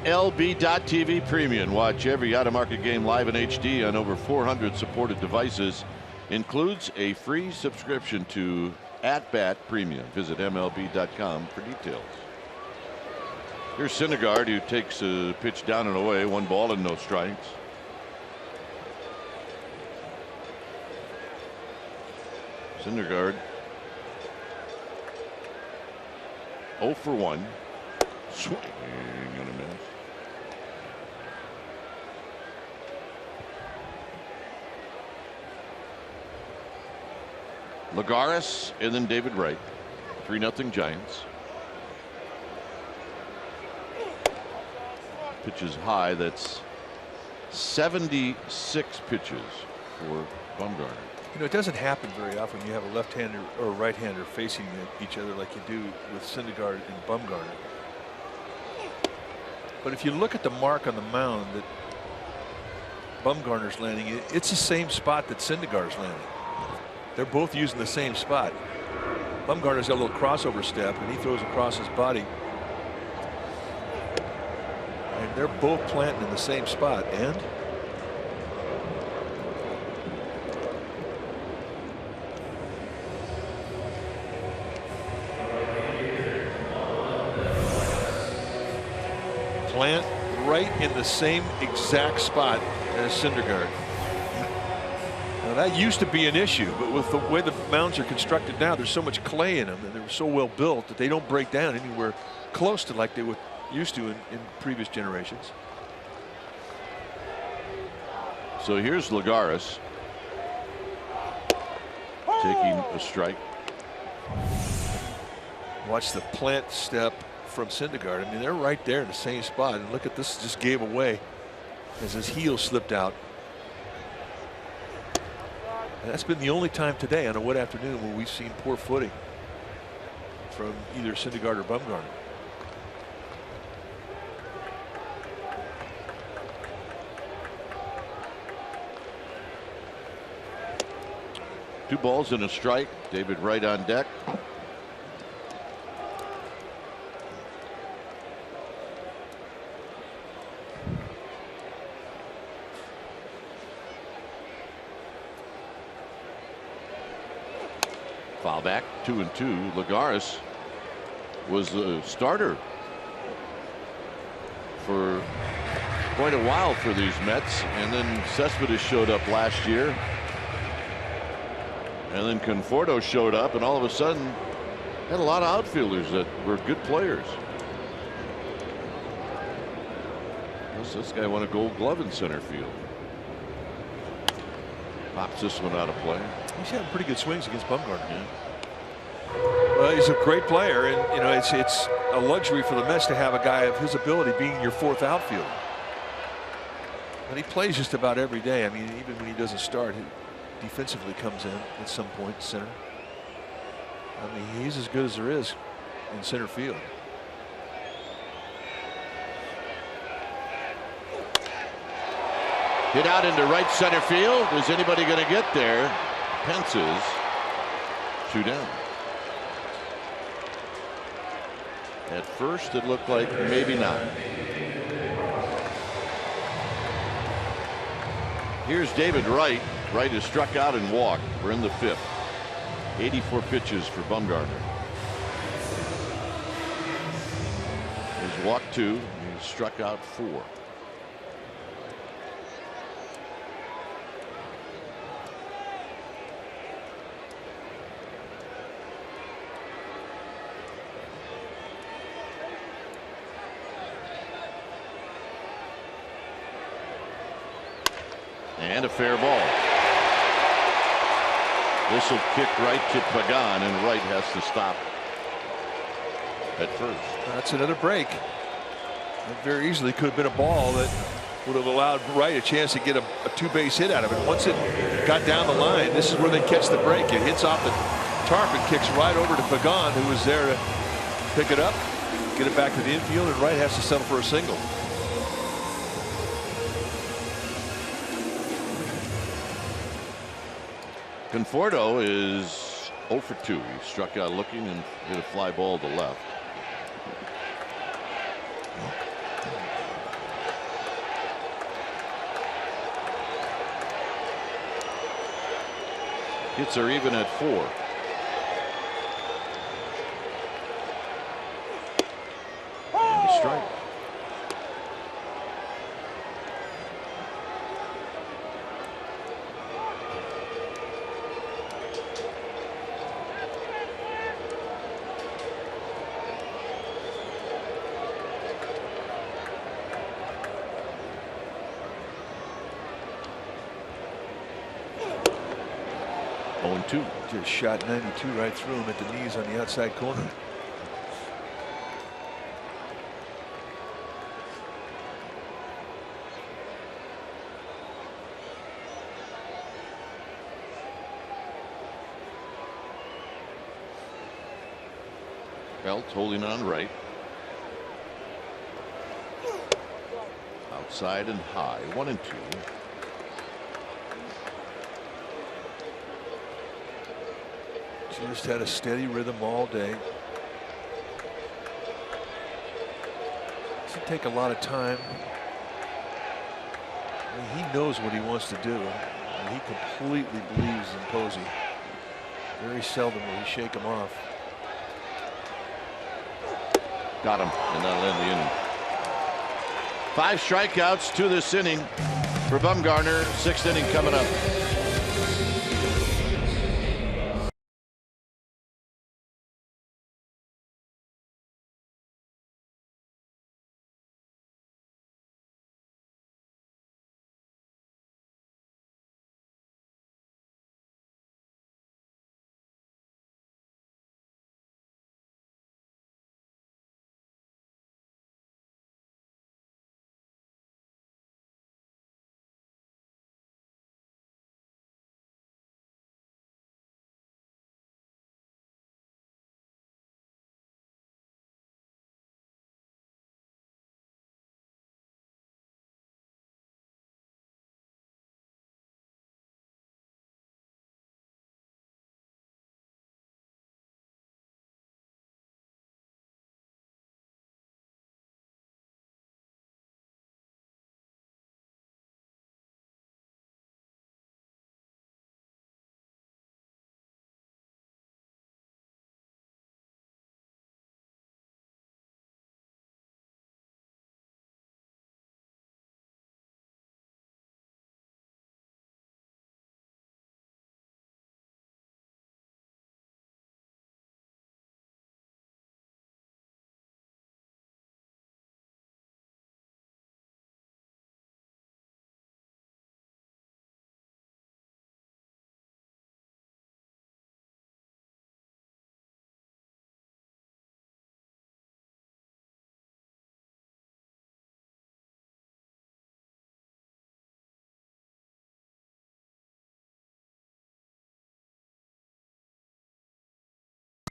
MLB.TV Premium. Watch every out-of-market game live in HD on over 400 supported devices. Includes a free subscription to At-Bat Premium. Visit MLB.com for details. Here's Syndergaard, who takes a pitch down and away. 1 ball and no strikes. Syndergaard 0 for 1. Swing and a miss. Lagares and then David Wright. 3-0 Giants. pitches high. That's 76 pitches for Bumgarner. You know, it doesn't happen very often. You have a left-hander or a right-hander facing each other like you do with Syndergaard and Bumgarner. But if you look at the mark on the mound that Bumgarner's landing, it's the same spot that Syndergaard's landing. They're both using the same spot. Bumgarner's got a little crossover step, and he throws across his body. And they're both planting in the same spot. And plant right in the same exact spot as Syndergaard. Now that used to be an issue, but with the way the mounds are constructed now, there's so much clay in them, and they're so well built that they don't break down anywhere close to like they were used to in previous generations. So here's Lagares taking a strike. Watch the plant step from Syndergaard. I mean, they're right there in the same spot, and look at this, just gave away as his heel slipped out. And that's been the only time today on a wet afternoon when we've seen poor footing from either Syndergaard or Bumgarner. Two balls and a strike. David Wright on deck. Foul back, 2-2. Lagares was the starter for quite a while for these Mets, and then Cespedes showed up last year, and then Conforto showed up, and all of a sudden had a lot of outfielders that were good players. This guy won a Gold Glove in center field. Pops this one out of play. He's having pretty good swings against Bumgarner. Yeah. Well, he's a great player, and you know it's a luxury for the Mets to have a guy of his ability being your fourth outfielder. But he plays just about every day. I mean, even when he doesn't start, he defensively comes in at some point center. I mean, he's as good as there is in center field. Hit out into right center field. Is anybody going to get there? Pence's 2 down. At first it looked like maybe not. Here's David Wright. Wright is struck out and walked. We're in the 5th. 84 pitches for Bumgarner. He's walked 2. He's struck out 4. And a fair ball. This will kick right to Pagan, and Wright has to stop at first. That's another break. That very easily could have been a ball that would have allowed Wright a chance to get a 2-base hit out of it. Once it got down the line, this is where they catch the break. It hits off the tarp and kicks right over to Pagan, who was there to pick it up, get it back to the infield, and Wright has to settle for a single. Conforto is 0 for 2. He struck out looking and hit a fly ball to left. Hits are even at 4. And a strike. Just shot 92 right through him at the knees on the outside corner. Belt holding on right. Outside and high. 1-2. Just had a steady rhythm all day. Doesn't take a lot of time. I mean, he knows what he wants to do. And he completely believes in Posey. Very seldom will he shake him off. Got him, and that'll end the inning. 5 strikeouts to this inning for Bumgarner. 6th inning coming up.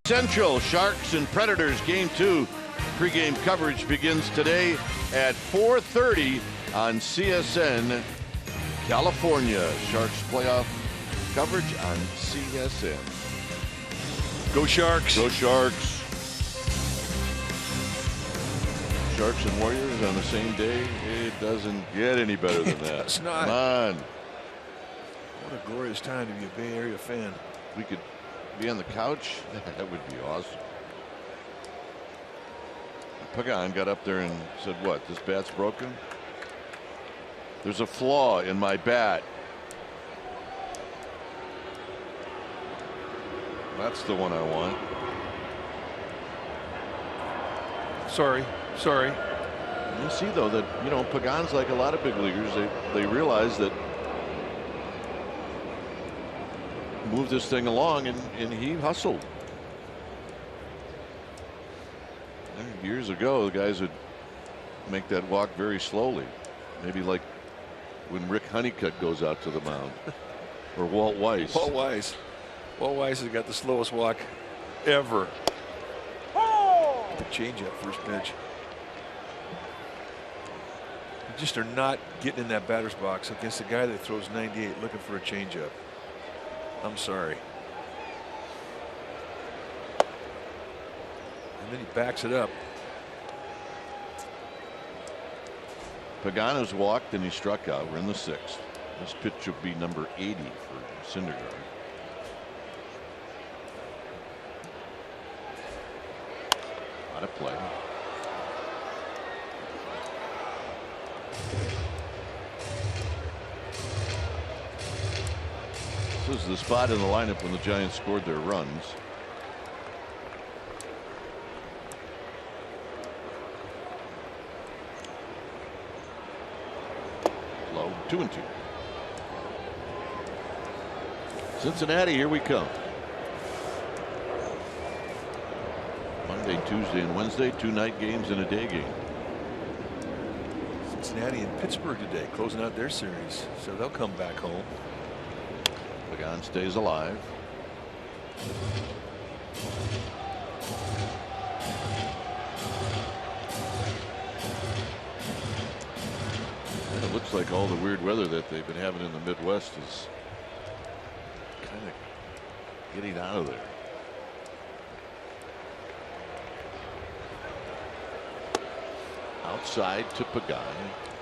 Central Sharks and Predators Game 2 pregame coverage begins today at 4:30 on CSN California. Sharks playoff coverage on CSN. Go Sharks. Go Sharks. Sharks and Warriors on the same day. It doesn't get any better than that. It's not. Come on. What a glorious time to be a Bay Area fan. We could be on the couch. That would be awesome. Pagan got up there and said, what, this bat's broken? There's a flaw in my bat. That's the one I want. Sorry. You see, though, that, you know, Pagan's like a lot of big leaguers. They realize that move this thing along, and he hustled. Years ago, the guys would make that walk very slowly, maybe like when Rick Honeycutt goes out to the mound, or Walt Weiss. Walt Weiss has got the slowest walk ever. The changeup first pitch. You just are not getting in that batter's box against a guy that throws 98 looking for a changeup. I'm sorry. And then he backs it up. Pagano's walked and he struck out. We're in the 6th. This pitch will be number 80 for Syndergaard. Out of play. This is the spot in the lineup when the Giants scored their runs. Low, 2-2. Cincinnati, here we come. Monday, Tuesday, and Wednesday, 2 night games and a day game. Cincinnati and Pittsburgh today, closing out their series, so they'll come back home. Pagan stays alive. like all the weird weather that they've been having in the Midwest is kind of getting out of there. Outside to Pagan,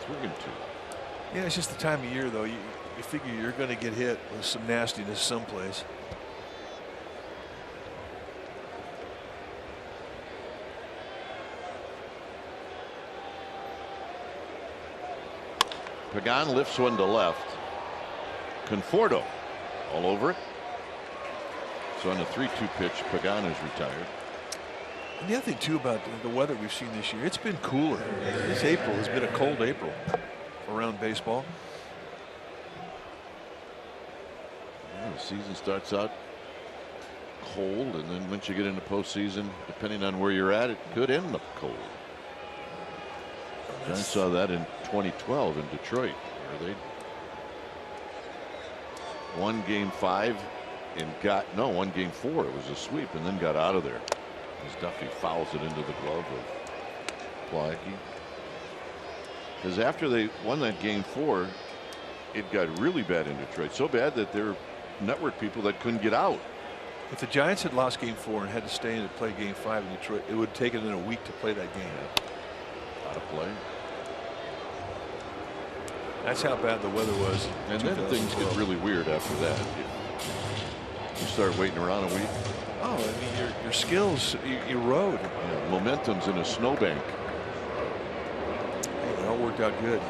3-2. Yeah, it's just the time of year, though. You figure you're going to get hit with some nastiness someplace. Pagan lifts one to left. Conforto all over it. So on the 3-2 pitch, Pagan is retired. And the other thing too about the weather we've seen this year, it's been cooler. This April has been a cold April around baseball. Yeah, the season starts out cold, and then once you get into postseason, depending on where you're at, it could end up cold. I saw that in 2012 in Detroit, where they won Game 5 and won Game 4. It was a sweep, and then got out of there as Duffy fouls it into the glove of Plawecki. Because after they won that Game 4, it got really bad in Detroit, so bad that there were network people that couldn't get out. If the Giants had lost Game 4 and had to stay in to play Game 5 in Detroit, it would have taken them a week to play that game. Out of play. That's how bad the weather was. And then things get really weird after that. You start waiting around a week. Oh, I mean, your skills erode. Yeah, momentum's in a snowbank. It all worked out good.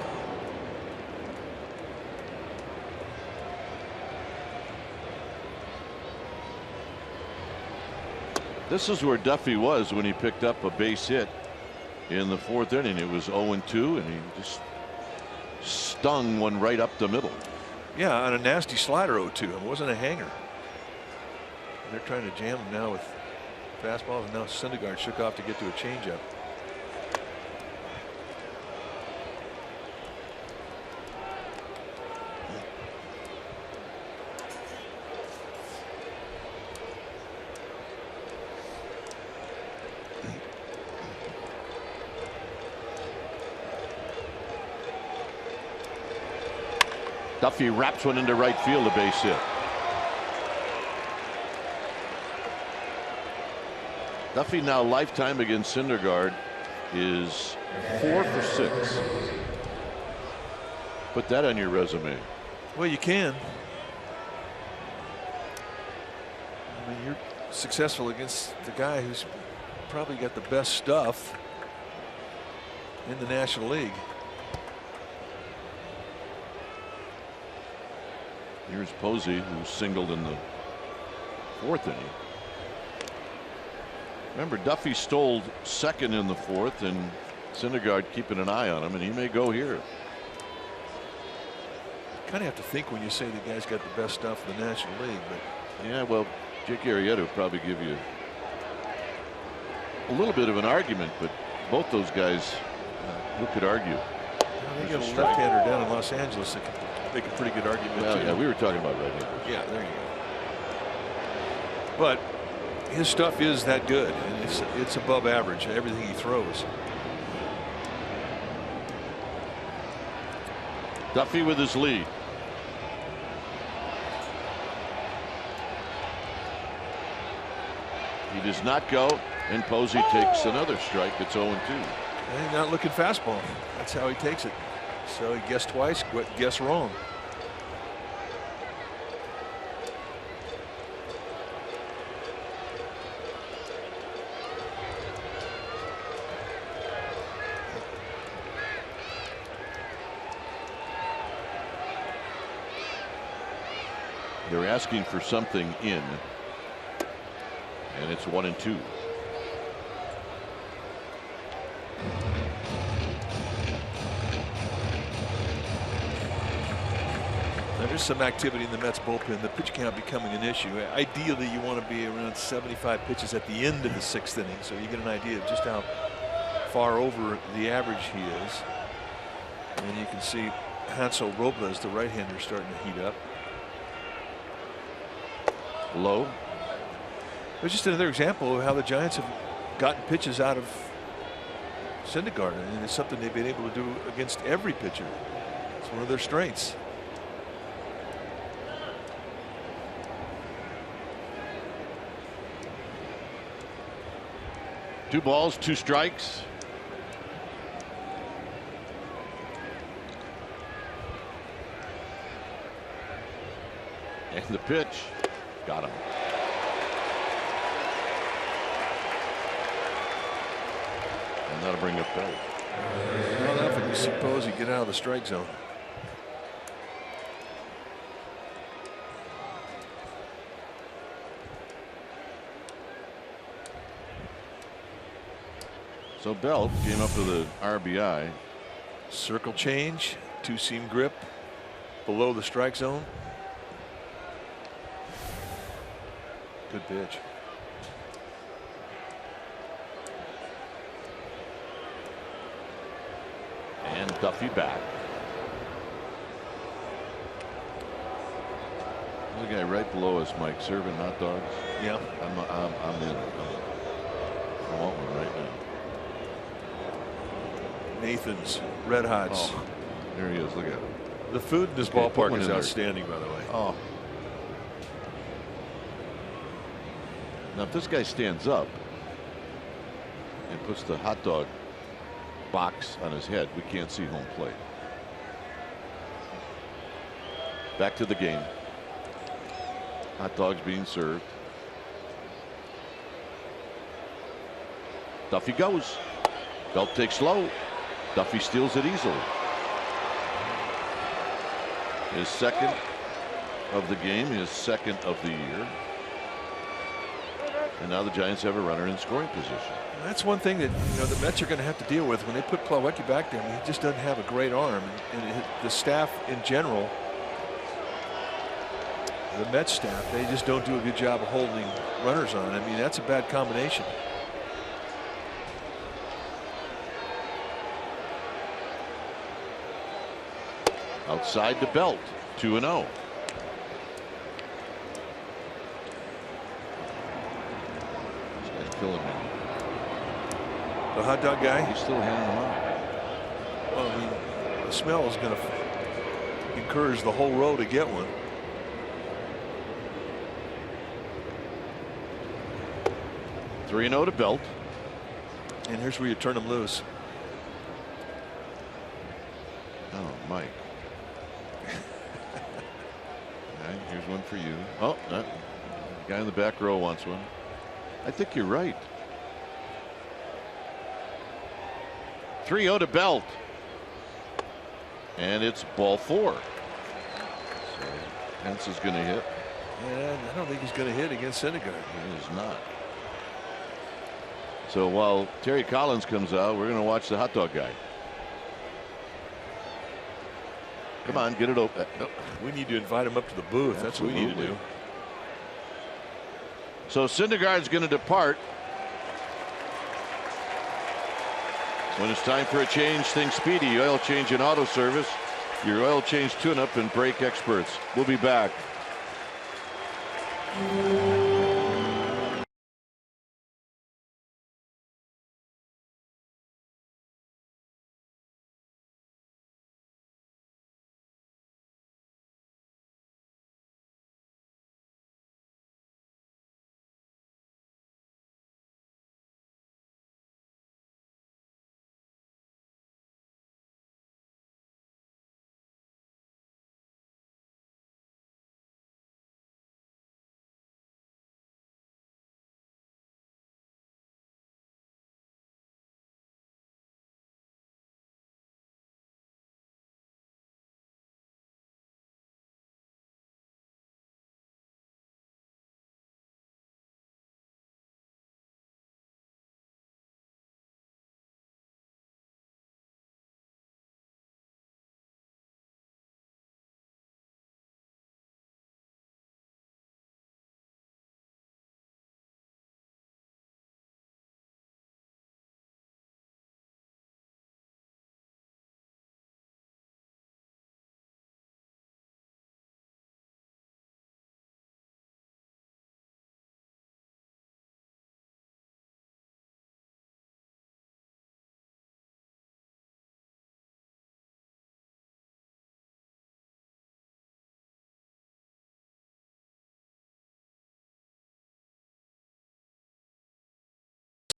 This is where Duffy was when he picked up a base hit in the 4th inning. It was 0-2, and he just stung one right up the middle. Yeah, on a nasty slider 0-2. It wasn't a hanger. They're trying to jam him now with fastballs, and now Syndergaard shook off to get to a changeup. Duffy wraps one into right field, a base hit. Duffy now lifetime against Syndergaard is 4 for 6. Put that on your resume. Well, you can. I mean, you're successful against the guy who's probably got the best stuff in the National League. Here's Posey, who singled in the 4th inning. Remember, Duffy stole second in the 4th, and Syndergaard keeping an eye on him, and he may go here. Kind of have to think when you say the guy's got the best stuff in the National League, but yeah, well, Jake Arrieta will probably give you a little bit of an argument, but both those guys, who could argue? They got a left-hander down in Los Angeles that can make a pretty good argument. Well, too. yeah, we were talking about right-handers. Yeah, there you go. But his stuff is that good, and it's above average, everything he throws. Duffy with his lead. He does not go, and Posey takes another strike. It's 0-2. And he's not looking fastball. That's how he takes it. So he guessed twice, guessed wrong. They're asking for something in, and it's 1-2. There's some activity in the Mets bullpen. The pitch count becoming an issue. Ideally, you want to be around 75 pitches at the end of the 6th inning, so you get an idea of just how far over the average he is. And you can see Hansel Robles, the right-hander, starting to heat up. Low. There's just another example of how the Giants have gotten pitches out of Syndergaard, and it's something they've been able to do against every pitcher. It's one of their strengths. Two balls, two strikes. And the pitch. Got him. And that'll bring up Belt. Well, enough, and you suppose you get out of the strike zone. So Belt came up with an RBI. Circle change, two-seam grip below the strike zone. Good pitch. And Duffy back. There's a guy right below us, Mike, serving hot dogs. Yeah. I'm in. I want one right now. Nathan's Red Hots. Oh, there he is. Look at him. The food in this Okay, put ballpark one is in there. outstanding, by the way. Oh. Now, if this guy stands up and puts the hot dog box on his head, we can't see home plate. Back to the game. Hot dogs being served. Duffy goes. Belt takes low. Duffy steals it easily. His second of the game, his second of the year. And now the Giants have a runner in scoring position. That's one thing that the Mets are going to have to deal with when they put Plawecki back there. I mean, he just doesn't have a great arm, and the staff in general, the Mets staff, they just don't do a good job of holding runners on. I mean, that's a bad combination. Outside to Belt, 2-0. This guy's killing me. The hot dog guy. He's still handing them out. Well, I mean, the smell is going to encourage the whole row to get one. 3-0 to Belt. And here's where you turn them loose. Oh, Mike. All right, here's one for you. Oh, the guy in the back row wants one. I think you're right. 3-0 to Belt. And it's ball 4. So Pence is going to hit. And I don't think he's going to hit against Syndergaard. He is not. So while Terry Collins comes out, we're going to watch the hot dog guy. Come on, get it open. We need to invite him up to the booth. That's what we need to do. So Syndergaard's going to depart. When it's time for a change, think Speedy Oil Change and Auto Service. Your oil change tune-up and brake experts. We'll be back.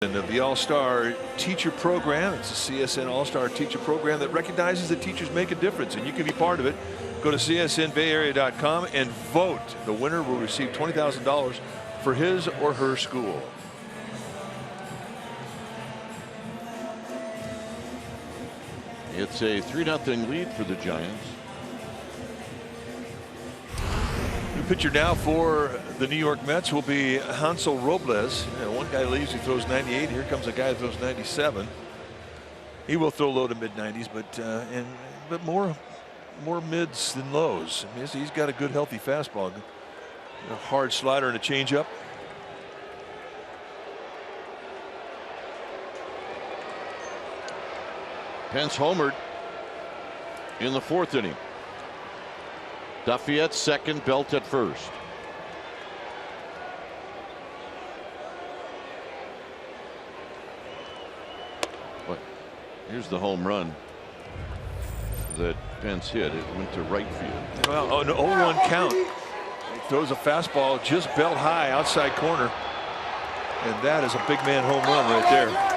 Of the All-Star Teacher Program. It's a CSN All-Star Teacher Program that recognizes that teachers make a difference, and you can be part of it. Go to csnbayarea.com and vote. The winner will receive $20,000 for his or her school. It's a 3-0 lead for the Giants. New pitcher now for the New York Mets will be Hansel Robles. One guy leaves, he throws 98. Here comes a guy who throws 97. He will throw low to mid 90s, but more mids than lows. I mean, he's got a good, healthy fastball, a hard slider and a changeup. Pence homered in the 4th inning. Duffy at second, Belt at first. But here's the home run that Pence hit. It went to right field. Well, an 0-1 count. He throws a fastball just belt high outside corner, and that is a big man home run right there.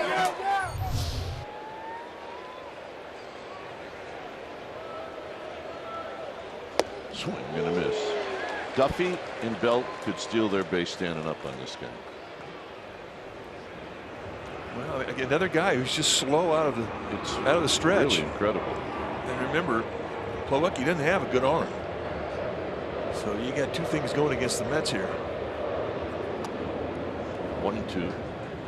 Swing and a miss. Duffy and Belt could steal their base standing up on this guy. Well, another guy who's just slow out of the stretch. Really incredible. And remember, Milwaukee doesn't have a good arm, so you got two things going against the Mets here. 1-2,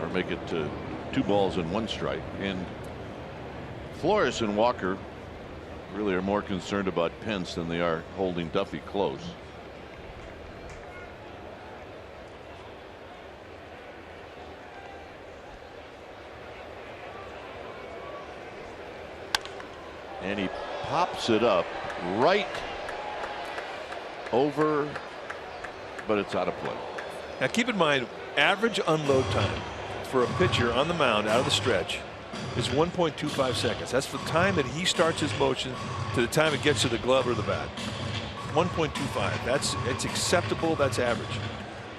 or make it 2 balls and 1 strike. And Flores and Walker really are more concerned about Pence than they are holding Duffy close. And he pops it up right over, but it's out of play. Now keep in mind, average unload time for a pitcher on the mound out of the stretch is 1.25 seconds. That's the time that he starts his motion to the time it gets to the glove or the bat. 1.25. It's acceptable. That's average.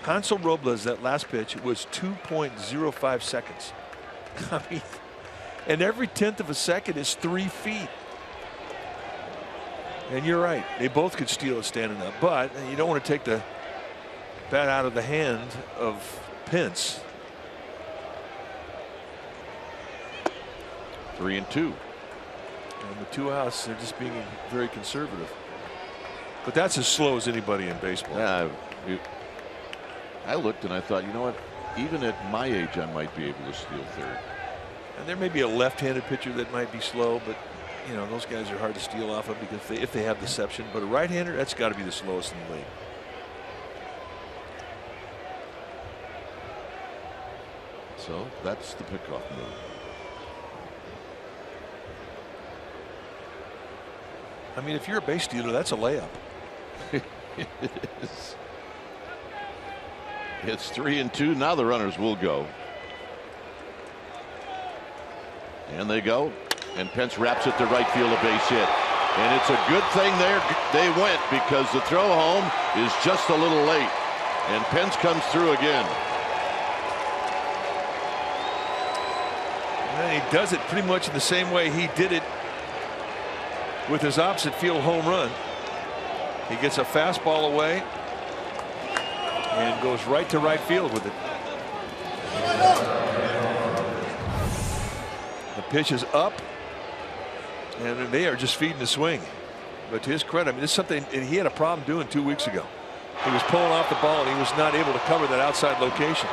Hansel Robles, that last pitch, was 2.05 seconds. I mean, and every 1/10 of a second is 3 feet. And you're right, they both could steal it standing up, but you don't want to take the bat out of the hand of Pence. 3-2. And the 2 outs, they're just being very conservative. But that's as slow as anybody in baseball. Yeah, I looked and I thought, you know what? Even at my age, I might be able to steal third. And there may be a left-handed pitcher that might be slow, but you know those guys are hard to steal off of because if they have deception. But a right-hander, that's got to be the slowest in the league. So that's the pickoff move. I mean, if you're a base stealer, that's a layup. It is. It's 3-2. Now the runners will go. And they go. And Pence wraps it to right field, a base hit. And it's a good thing they went because the throw home is just a little late. And Pence comes through again. And he does it pretty much in the same way he did it with his opposite field home run. He gets a fastball away and goes right to right field with it. The pitch is up, and they are just feeding the swing. But to his credit, I mean, this is something he had a problem doing 2 weeks ago. He was pulling off the ball, and he was not able to cover that outside location.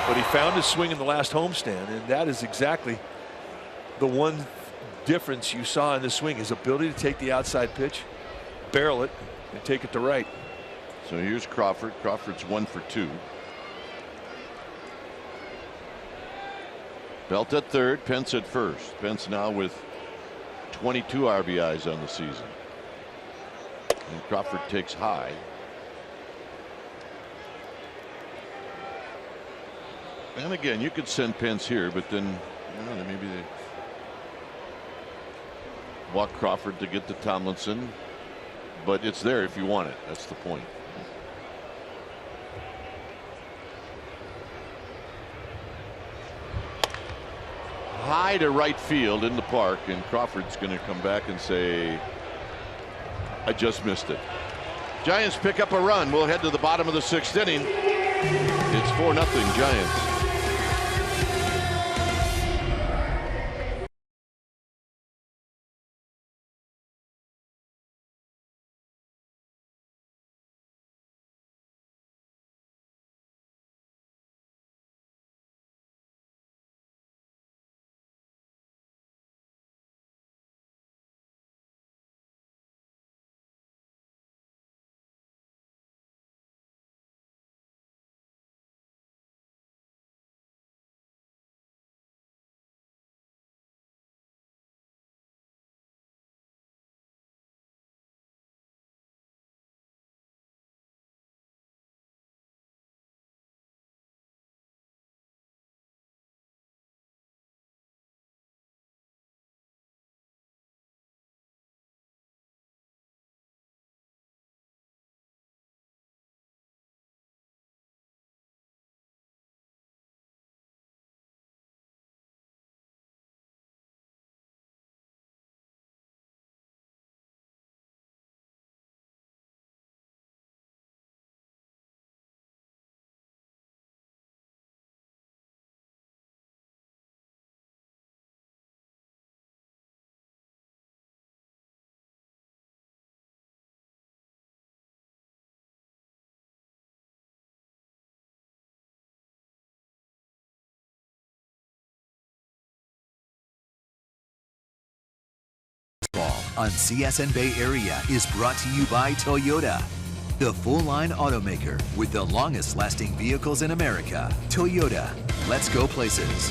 But he found his swing in the last homestand, and that is exactly the one difference you saw in the swing, his ability to take the outside pitch, barrel it, and take it to right. So here's Crawford. Crawford's 1 for 2. Belt at third, Pence at first. Pence now with 22 RBIs on the season. And Crawford takes high. And again, you could send Pence here, but then maybe they walk Crawford to get to Tomlinson. But it's there if you want it. That's the point. high to right field in the park, and Crawford's going to come back and say, I just missed it. Giants pick up a run. We'll head to the bottom of the 6th inning. It's 4-0 Giants. On CSN Bay Area is brought to you by Toyota, the full-line automaker with the longest-lasting vehicles in America. Toyota, let's go places.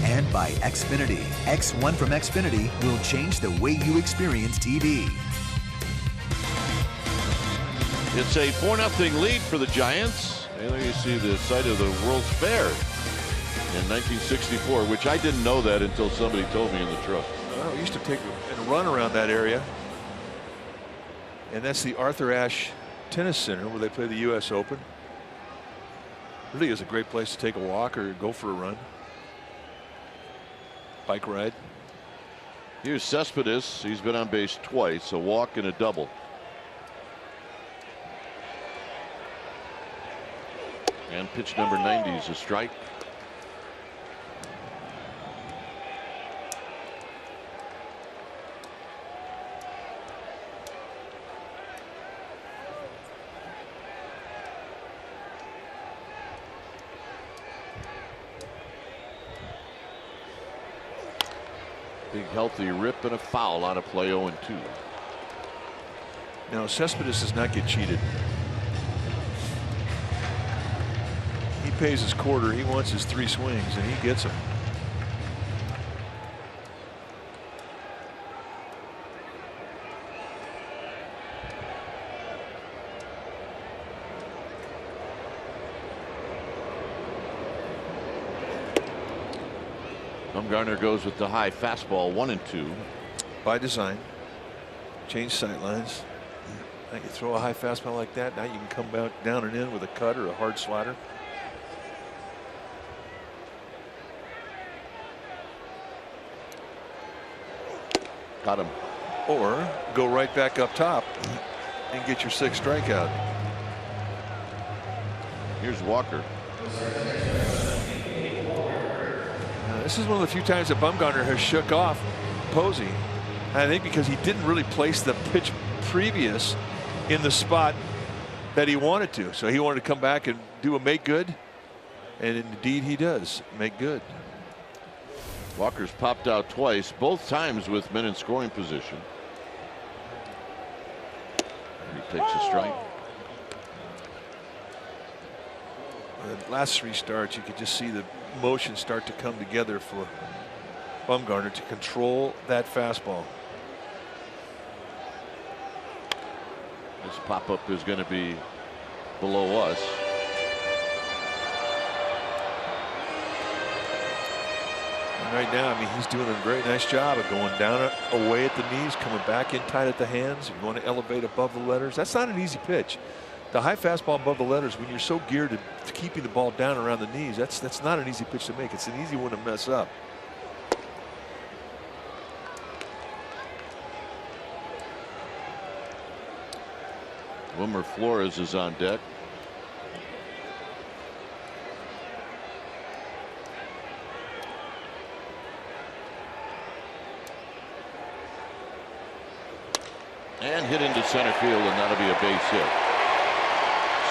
And by Xfinity. X1 from Xfinity will change the way you experience TV. It's a 4-0 lead for the Giants. And there you see the site of the World's Fair in 1964, which I didn't know that until somebody told me in the truck. Well, we used to take a run around that area, and that's the Arthur Ashe Tennis Center where they play the U.S. Open. Really is a great place to take a walk or go for a run, bike ride. Here's Cespedes. He's been on base twice, a walk and a double. And pitch number 90 is a strike. Big healthy rip and a foul on a play 0-2. Now Cespedes does not get cheated. He pays his quarter. He wants his 3 swings, and he gets them. Bumgarner goes with the high fastball, 1-2. By design. Change sight lines. Now you throw a high fastball like that, now you can come back down and in with a cut or a hard slider. Got him. Or go right back up top and get your 6th strikeout. Here's Walker. This is one of the few times that Bumgarner has shook off Posey. I think because he didn't really place the pitch previous in the spot that he wanted to. So he wanted to come back and do a make good. And indeed he does make good. Walker's popped out twice, both times with men in scoring position. He takes a strike. The last 3 starts, you could just see the motion start to come together for Bumgarner to control that fastball. This pop-up is going to be below us. And right now, I mean, he's doing a very nice job of going down away at the knees, coming back in tight at the hands. You want to elevate above the letters. That's not an easy pitch. The high fastball above the letters, when you're so geared to keeping the ball down around the knees, that's not an easy pitch to make. It's an easy one to mess up. Wilmer Flores is on deck. And hit into center field, and that'll be a base hit.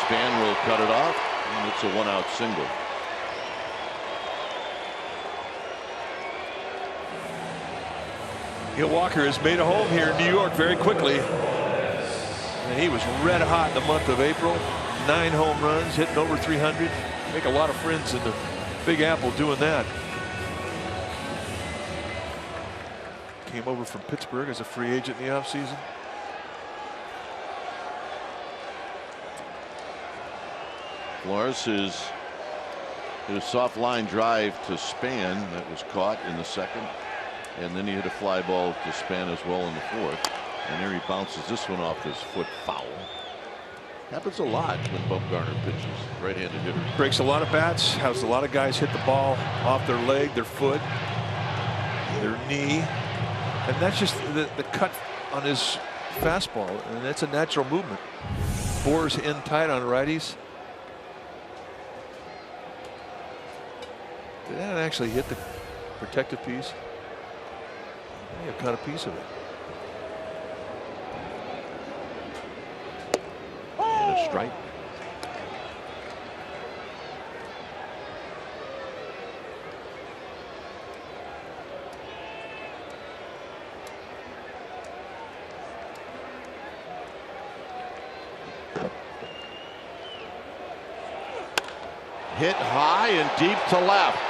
Span will cut it off, and it's a 1-out single. Gil Walker has made a home here in New York very quickly. And he was red hot in the month of April. 9 home runs, hitting over 300. Make a lot of friends in the Big Apple doing that. Came over from Pittsburgh as a free agent in the offseason. Flores hit a soft line drive to Span that was caught in the second, and then he hit a fly ball to Span as well in the fourth, and there he bounces this one off his foot foul. Happens a lot when Bumgarner pitches. Right-handed hitter. Breaks a lot of bats, has a lot of guys hit the ball off their leg, their foot, their knee, and that's just the cut on his fastball, and that's a natural movement. Bores in tight on righties. Did that actually hit the protective piece? I may have cut a piece of it. And a strike. Hit high and deep to left.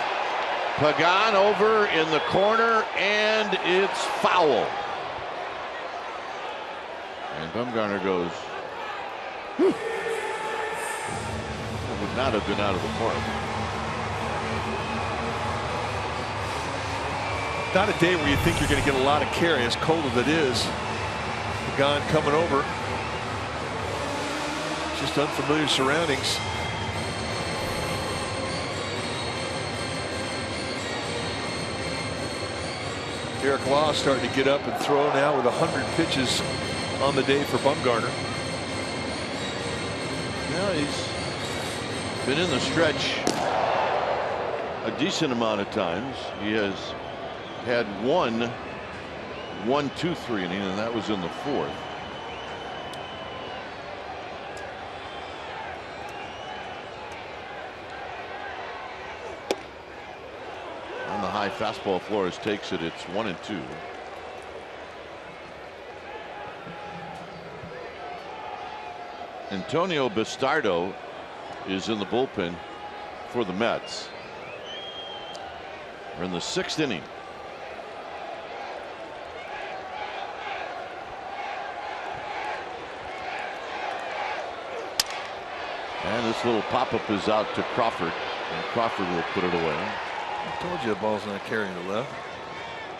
Pagan over in the corner, and it's foul. And Bumgarner goes, whew. That would not have been out of the park. Not a day where you think you're going to get a lot of carry, as cold as it is. Pagan coming over. Just unfamiliar surroundings. Derek Law starting to get up and throw now with 100 pitches on the day for Bumgarner. Yeah, he's been in the stretch a decent amount of times. He has had one 1-2-3 inning, and that was in the fourth. On the high fastball, Flores takes it. It's 1-2. Antonio Bastardo is in the bullpen for the Mets. We're in the 6th inning. And this little pop-up is out to Crawford, and Crawford will put it away. I told you the ball's not carrying the left.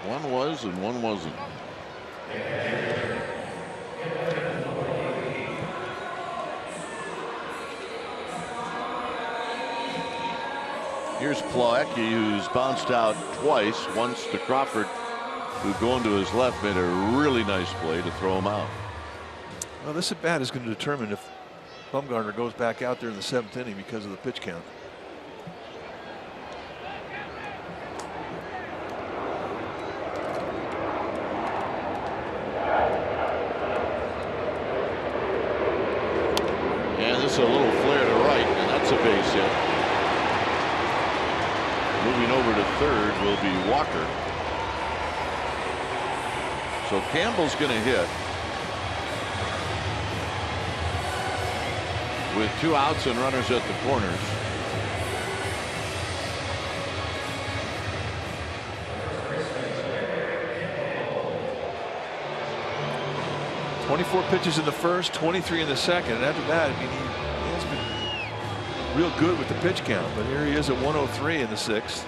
One was and one wasn't. Here's Plawecki, who's bounced out twice, once to Crawford, who going to his left made a really nice play to throw him out. Well, this at bat is going to determine if Bumgarner goes back out there in the 7th inning because of the pitch count. And this is a little flare to right, and that's a base hit. Moving over to third will be Walker. So Campbell's going to hit with 2 outs and runners at the corners. .24 pitches in the first, 23 in the second, and after that, I mean, he has been real good with the pitch count. But here he is at 103 in the 6th.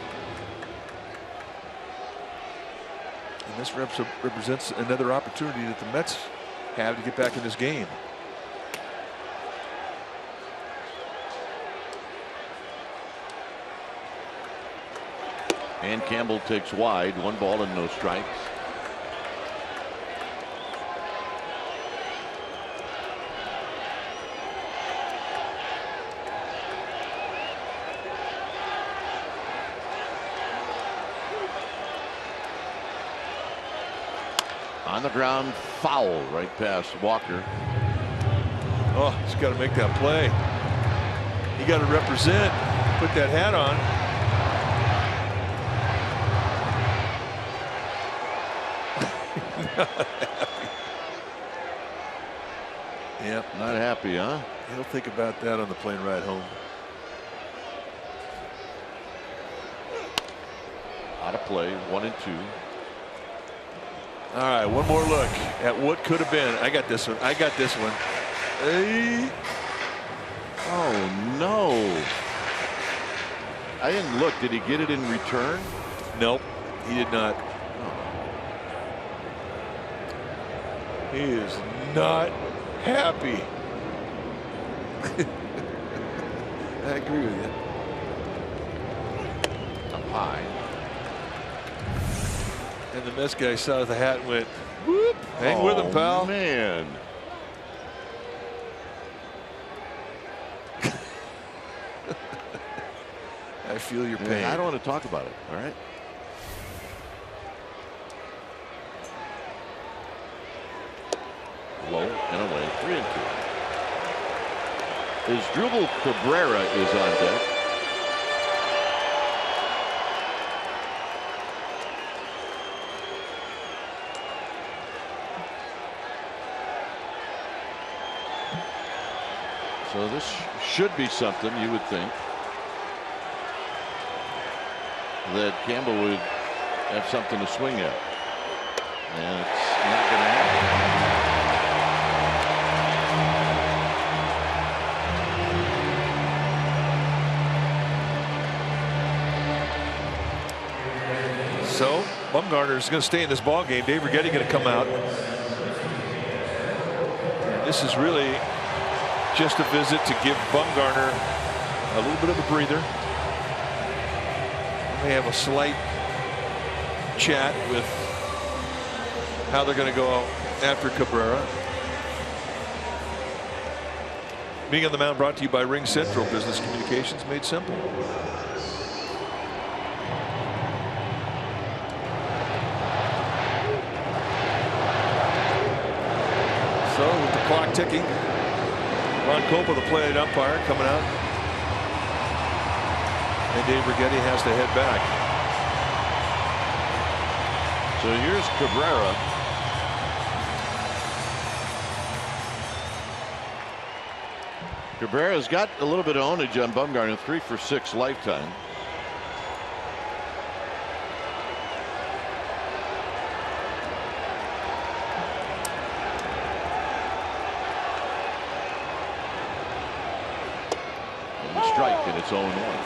And this represents another opportunity that the Mets have to get back in this game. And Campbell takes wide, 1 ball and no strikes. On the ground, foul right past Walker. Oh, he's got to make that play. He got to represent, put that hat on. Yep, not happy, huh? He'll think about that on the plane ride home. Out of play, 1-2. All right, one more look at what could have been. I got this one. I got this one. Hey. Oh no! I didn't look. Did he get it in return? Nope, he did not. He is not happy. I agree with you. Up high. And the Mets guy saw the hat and went, whoop, hang with him, pal. Man. I feel your pain. I don't want to talk about it. All right. Low and away. 3-2. As Drupal Cabrera is on deck. So this should be something you would think that Campbell would have something to swing at, and it's not going to happen. So Bumgarner is going to stay in this ball game. Dave Righetti going to come out. This is really just a visit to give Bumgarner a little bit of a breather. They have a slight chat with how they're going to go after Cabrera. Being on the mound brought to you by Ring Central, business communications made simple. So with the clock ticking, Ron Copa, the play-at umpire, coming out. And Dave Righetti has to head back. So here's Cabrera. Cabrera's got a little bit of ownage on Bumgarner, 3 for 6 lifetime. And strike, and it's 0-1.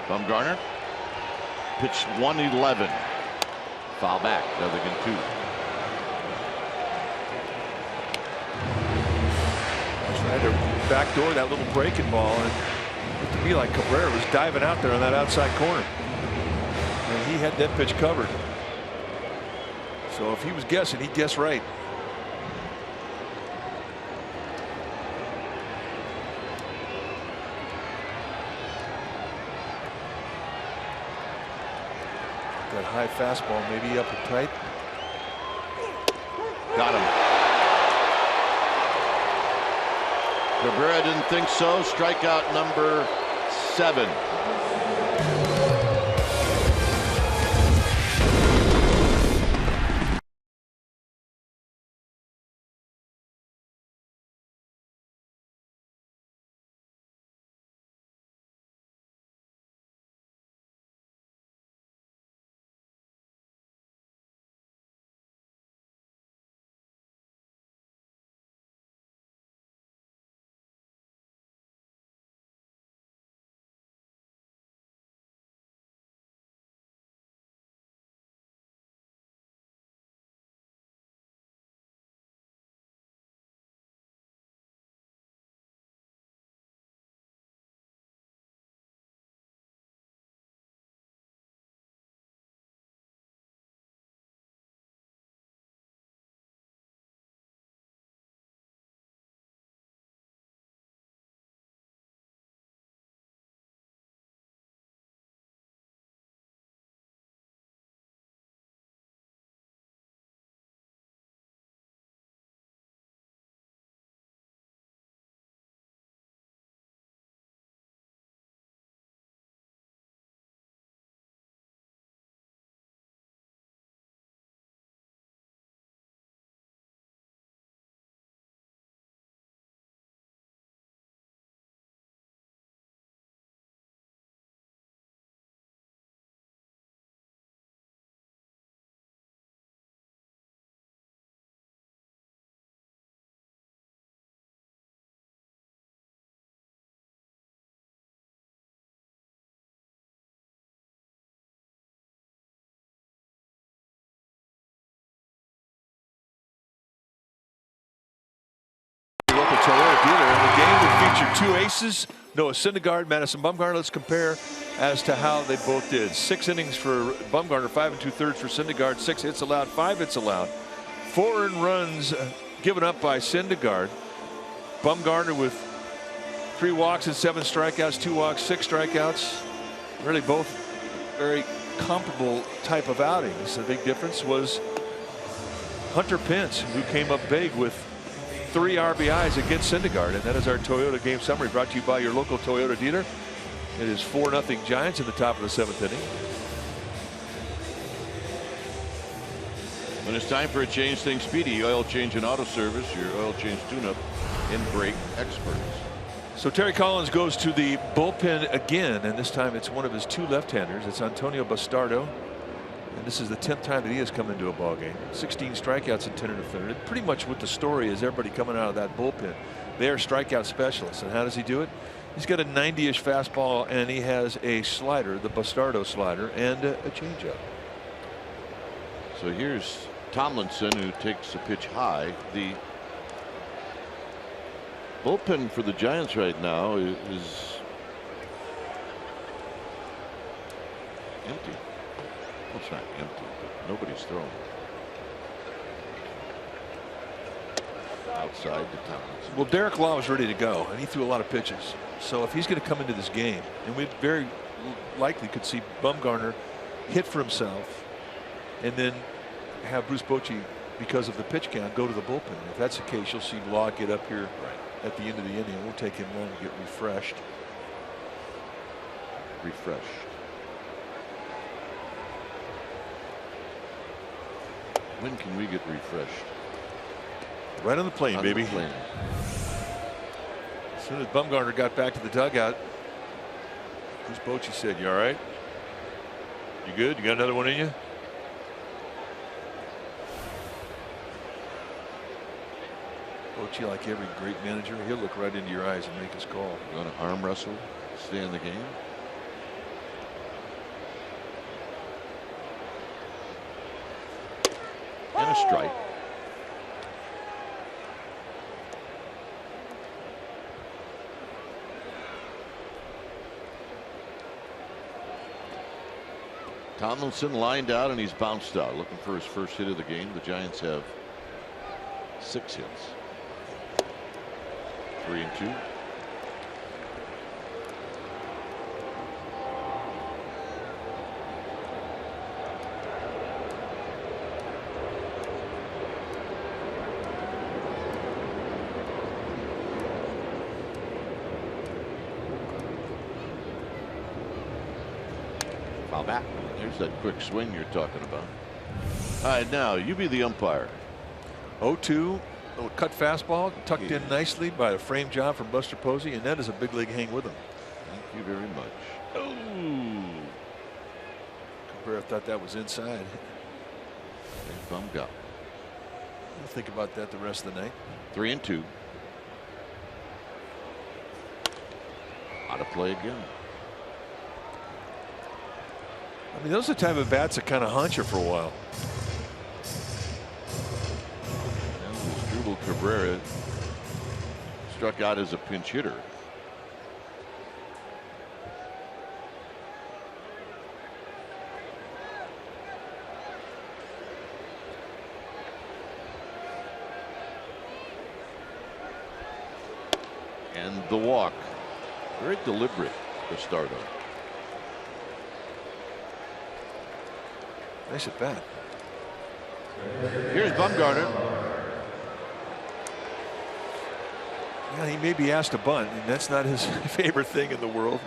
Bumgarner, pitch 111, foul back, another than 2. Tried to backdoor that little breaking ball, and it looked to me like Cabrera was diving out there on that outside corner, and he had that pitch covered. So if he was guessing, he'd guess right. That high fastball, maybe up and tight. Got him. Cabrera didn't think so. Strikeout number 7. two aces, Noah Syndergaard, Madison Bumgarner. Let's compare as to how they both did. 6 innings for Bumgarner, 5 2/3 for Syndergaard, 6 hits allowed, 5 hits allowed. 4 earned runs given up by Syndergaard. Bumgarner with 3 walks and 7 strikeouts, 2 walks, 6 strikeouts. Really both very comparable type of outings. The big difference was Hunter Pence, who came up big with 3 RBIs against Syndergaard. And that is our Toyota game summary, brought to you by your local Toyota dealer. It is 4-0 Giants in the top of the 7th inning. When it's time for a change, think Speedy Oil Change and Auto Service, your oil change tune-up and brake experts. So Terry Collins goes to the bullpen again, and this time it's one of his 2 left-handers. It's Antonio Bastardo, and this is the 10th time that he has come into a ball game. 16 strikeouts in 10 1/3. And pretty much what the story is, everybody coming out of that bullpen, they are strikeout specialists. And how does he do it? He's got a 90-ish fastball, and he has a slider, the Bastardo slider, and a changeup. So here's Tomlinson, who takes a pitch high. The bullpen for the Giants right now is empty. Well, it's not empty, but nobody's throwing. Outside to Tomlinson. Well, Derek Law was ready to go, and he threw a lot of pitches. So if he's going to come into this game, and we very likely could see Bumgarner hit for himself, and then have Bruce Bochy, because of the pitch count, go to the bullpen. If that's the case, you'll see Law get up here at the end of the inning. It won't take him long to get refreshed. When can we get refreshed? Right on the plane, on baby. The plane. As soon as Bumgarner got back to the dugout, Bruce Bochy said, "You all right? You good? You got another one in you?" Bochy, like every great manager, he'll look right into your eyes and make his call. Going to arm wrestle, stay in the game. And a strike. Tomlinson lined out, and he's bounced out, looking for his first hit of the game. The Giants have 6 hits. 3-2. Foul back. Here's that quick swing you're talking about. All right, now you be the umpire. 0-2. Little cut fastball tucked in nicely by a frame job from Buster Posey, and that is a big league hang with him. Thank you very much. Oh, Cabrera thought that was inside. Bummed up. I'll think about that the rest of the night. 3-2. Out of play again. I mean, those are the type of bats that kind of haunt you for a while. Cabrera struck out as a pinch hitter. And the walk. Very deliberate to start on. Nice at bat. Here's Bumgarner. Yeah, he may be asked to bunt, and that's not his favorite thing in the world.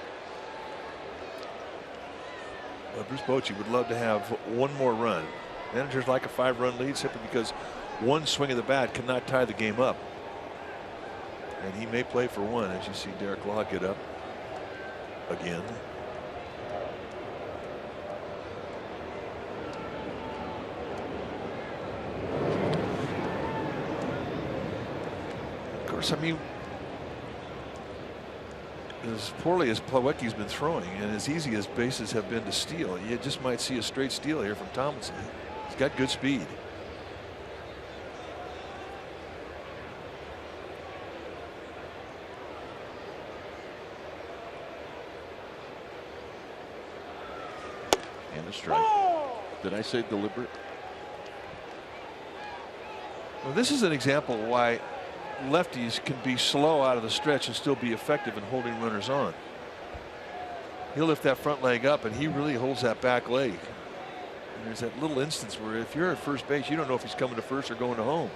Well, Bruce Bochy would love to have one more run. Managers like a 5-run lead simply because one swing of the bat cannot tie the game up. And he may play for one, as you see Derek Law get up again. Of course, I mean, as poorly as Plawecki's been throwing and as easy as bases have been to steal, you just might see a straight steal here from Tomlinson. He's got good speed. And a strike. Did I say deliberate? Well, this is an example why lefties can be slow out of the stretch and still be effective in holding runners on. He'll lift that front leg up, and he really holds that back leg. And there's that little instance where if you're at first base, you don't know if he's coming to first or going to home.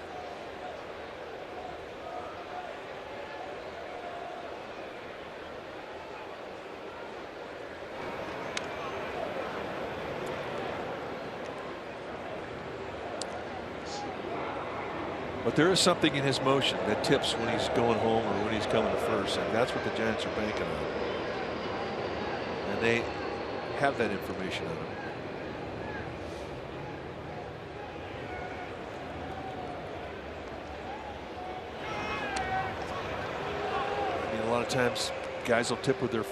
But there is something in his motion that tips when he's going home or when he's coming to first, and that's what the Giants are banking on. And they have that information on him. I mean, a lot of times guys will tip with their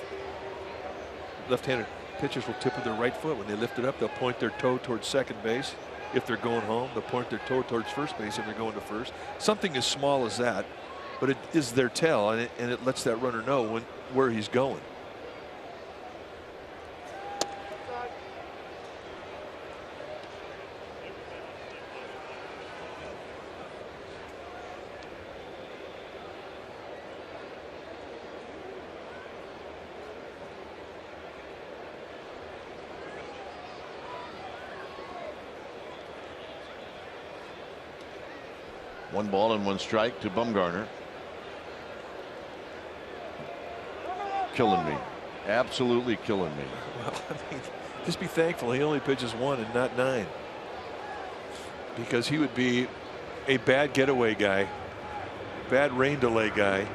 left-handed pitchers will tip with their right foot. When they lift it up, they'll point their toe towards second base. If they're going home, they'll point their toe towards first base if they're going to first. Something as small as that, but it is their tell, and it lets that runner know where he's going. One ball and one strike to Bumgarner. Killing me. Absolutely killing me. Well, I mean, just be thankful he only pitches 1 and not 9. Because he would be a bad getaway guy, bad rain delay guy.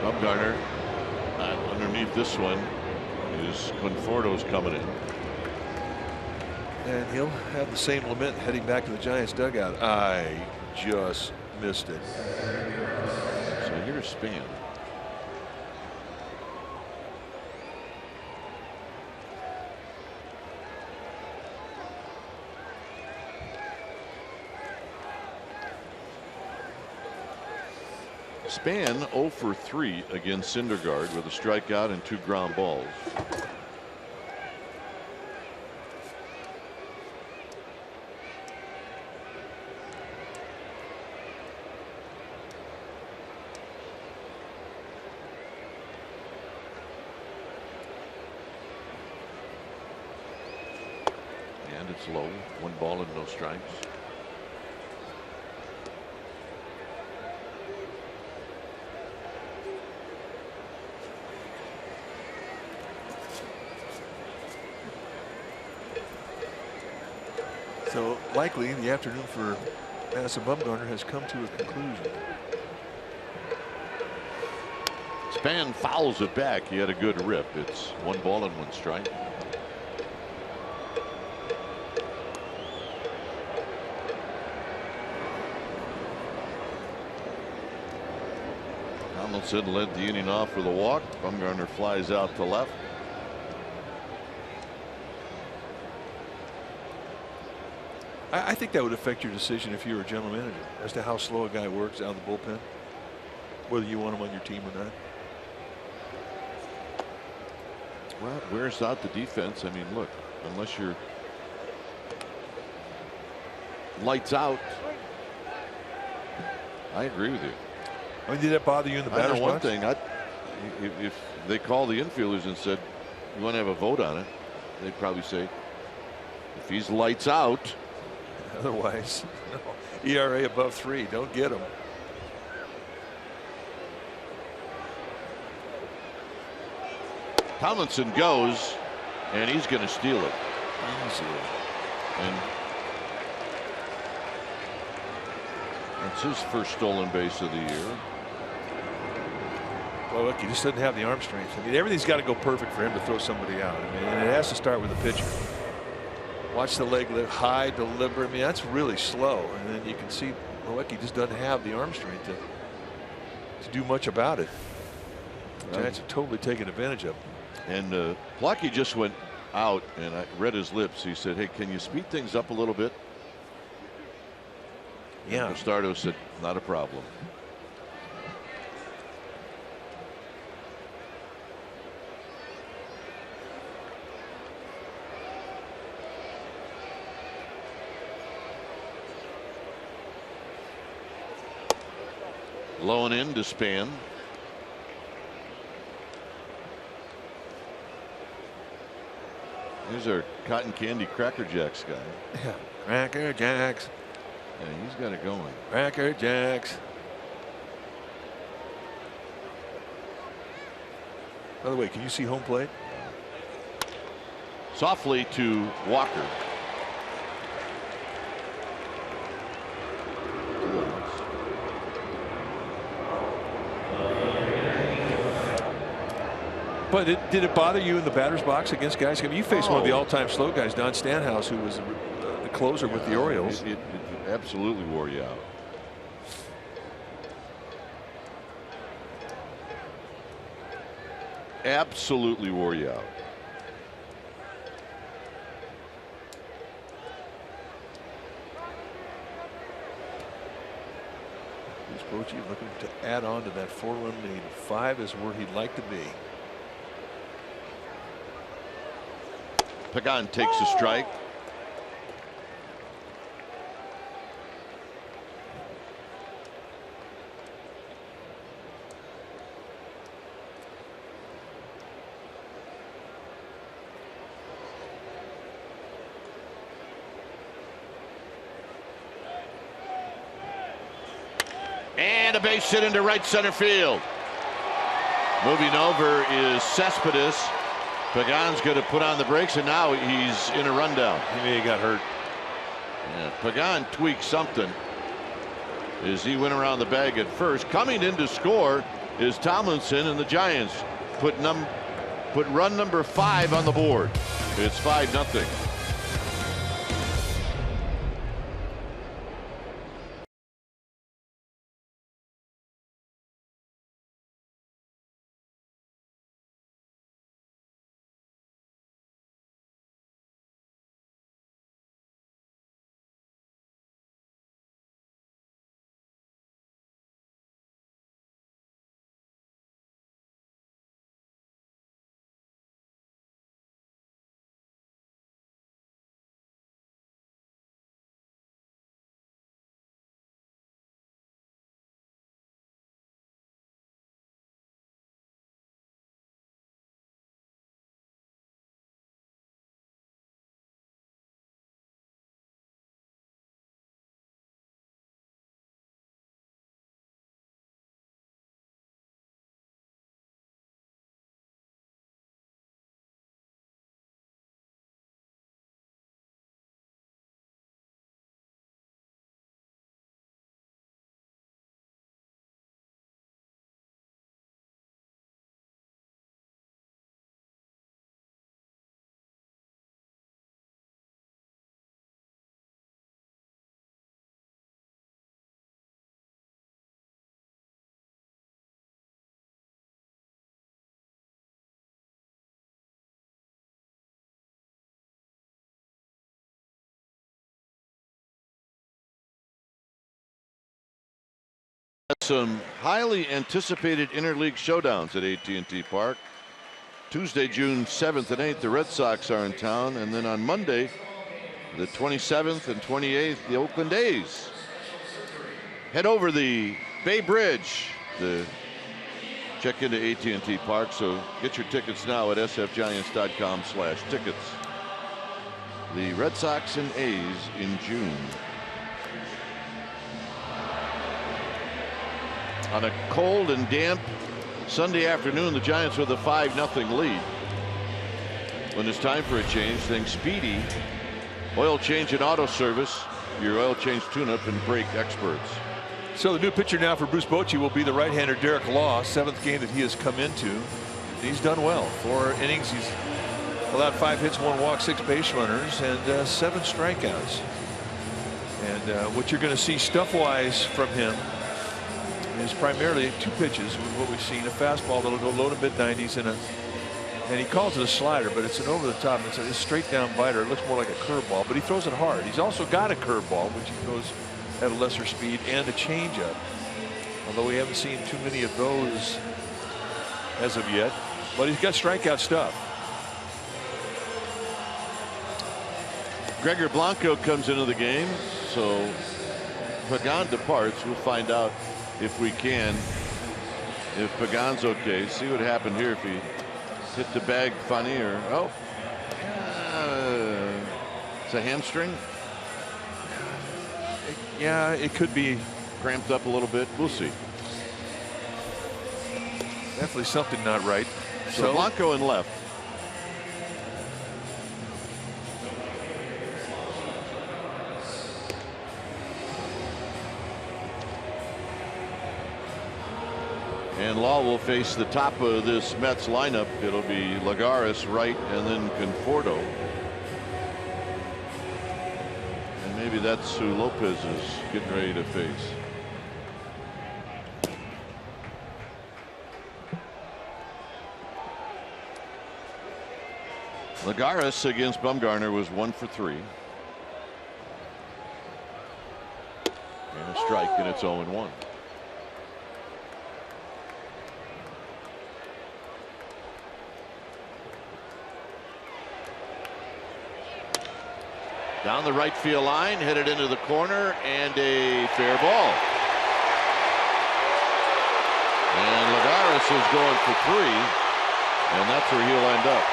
Bumgarner underneath this one is Conforto's coming in. And he'll have the same lament heading back to the Giants dugout. I just missed it. So here's Span. Span 0 for 3 against Syndergaard with a strikeout and 2 ground balls. And it's low. 1 ball and no strikes. So likely the afternoon for Madison Bumgarner has come to a conclusion. Span fouls it back. He had a good rip. It's 1 ball and 1 strike. Tomlinson led the inning off with a walk. Bumgarner flies out to left. I think that would affect your decision if you were a general manager as to how slow a guy works out of the bullpen, whether you want him on your team or not. Well, it wears out the defense. I mean, look, unless you're lights out. I agree with you. I mean, did that bother you in the batter's box? I know one thing. If they call the infielders and said, you want to have a vote on it, they'd probably say, if he's lights out. Otherwise, no. ERA above 3. Don't get him. Tomlinson goes, and he's going to steal it. Easily. And it's his first stolen base of the year. Well, look, he just doesn't have the arm strength. I mean, everything's got to go perfect for him to throw somebody out. I mean, and it has to start with the pitcher. Watch the leg lift high, deliberate. I mean, that's really slow. And then you can see Milwaukee just doesn't have the arm strength to do much about it. The Giants have totally taken advantage of it. And Plucky just went out, and I read his lips. He said, hey, can you speed things up a little bit? Yeah. Bastardo said, not a problem. Low and in to Span. Here's our cotton candy Cracker Jacks guy. Yeah, Cracker Jacks. Yeah, he's got it going. Cracker Jacks. By the way, can you see home plate? Softly to Walker. But did it bother you in the batter's box against guys? I mean, you faced one of the all-time slow guys, Don Stanhouse, who was the closer with the Orioles. It absolutely wore you out. Absolutely wore you out. Bochy looking to add on to that 4-run lead. 5 is where he'd like to be. Pagan takes a strike. And a base hit into right center field. Moving over is Cespedes. Pagan's going to put on the brakes, and now he's in a rundown. He may have got hurt. Yeah, Pagan tweaked something as he went around the bag at first. Coming in to score is Tomlinson, and the Giants put run number 5 on the board. It's 5-0. Some highly anticipated interleague showdowns at AT&T Park. Tuesday, June 7th and 8th, the Red Sox are in town, and then on Monday, the 27th and 28th, the Oakland A's. Head over the Bay Bridge to check into AT&T Park, so get your tickets now at sfgiants.com/tickets. The Red Sox and A's in June. On a cold and damp Sunday afternoon, the Giants with a 5-0 lead. When it's time for a change, think Speedy Oil Change and Auto Service, your oil change tune-up and brake experts. So the new pitcher now for Bruce Bochy will be the right-hander Derek Law, 7th game that he has come into. He's done well. 4 innings, he's allowed 5 hits, 1 walk, 6 base runners, and 7 strikeouts. And what you're going to see stuff-wise from him is primarily 2 pitches with what we've seen: a fastball that'll go low to mid-90s and he calls it a slider, but it's an over-the-top. It's a straight-down biter. It looks more like a curveball, but he throws it hard. He's also got a curveball, which he goes at a lesser speed, and a changeup. Although we haven't seen too many of those as of yet, but he's got strikeout stuff. Gregor Blanco comes into the game, so Pagan departs. We'll find out if we can. If Pagan's okay, see what happened here if he hit the bag funny or it's a hamstring. Yeah, it could be cramped up a little bit. We'll see. Definitely something not right. So Blanco in left. And Law will face the top of this Mets lineup. It'll be Lagares right and then Conforto. And maybe that's who Lopez is getting ready to face. Lagares against Bumgarner was 1 for 3. And a strike, and it's 0-1. Down the right field line, hit it into the corner, and a fair ball. And Lagares is going for 3, and that's where he'll end up.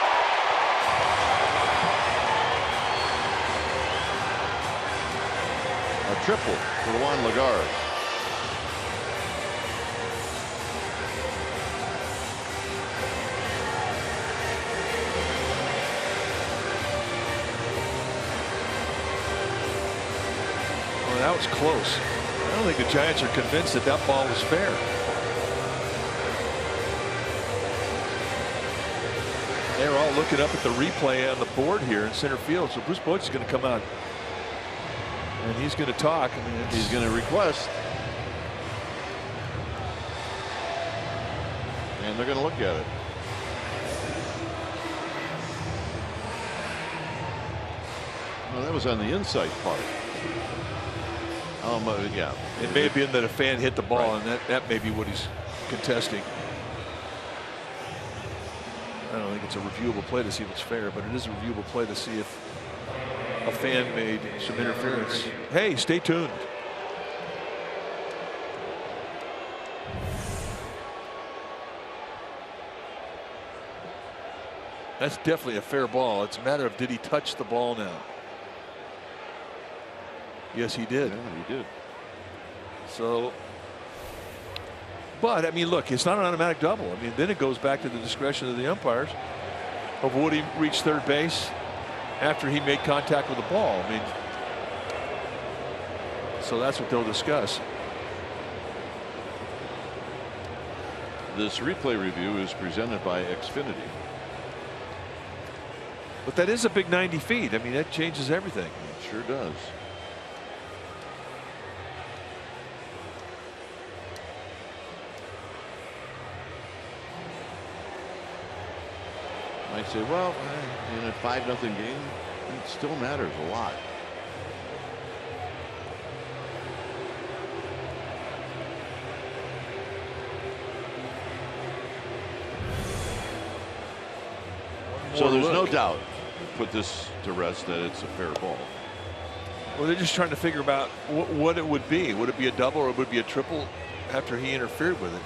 A triple for Juan Lagares. That was close. I don't think the Giants are convinced that that ball was fair. They're all looking up at the replay on the board here in center field. So Bruce Bochy's going to come out and he's going to talk. I mean, he's going to request. And they're going to look at it. Well, that was on the inside part. Yeah. It may have been that a fan hit the ball, and that may be what he's contesting. I don't think it's a reviewable play to see if it's fair, but it is a reviewable play to see if a fan made some interference. Hey, stay tuned. That's definitely a fair ball. It's a matter of, did he touch the ball now? Yes, he did. Yeah, he did. So, but I mean, look, it's not an automatic double. I mean, then it goes back to the discretion of the umpires of would he reach third base after he made contact with the ball. I mean, so that's what they'll discuss. This replay review is presented by Xfinity. But that is a big 90 feet. I mean, that changes everything. It sure does. I say, well, in a 5-0 game, it still matters a lot. So there's no doubt, put this to rest, that it's a fair ball. Well, they're just trying to figure out what it would be. Would it be a double or would it be a triple after he interfered with it?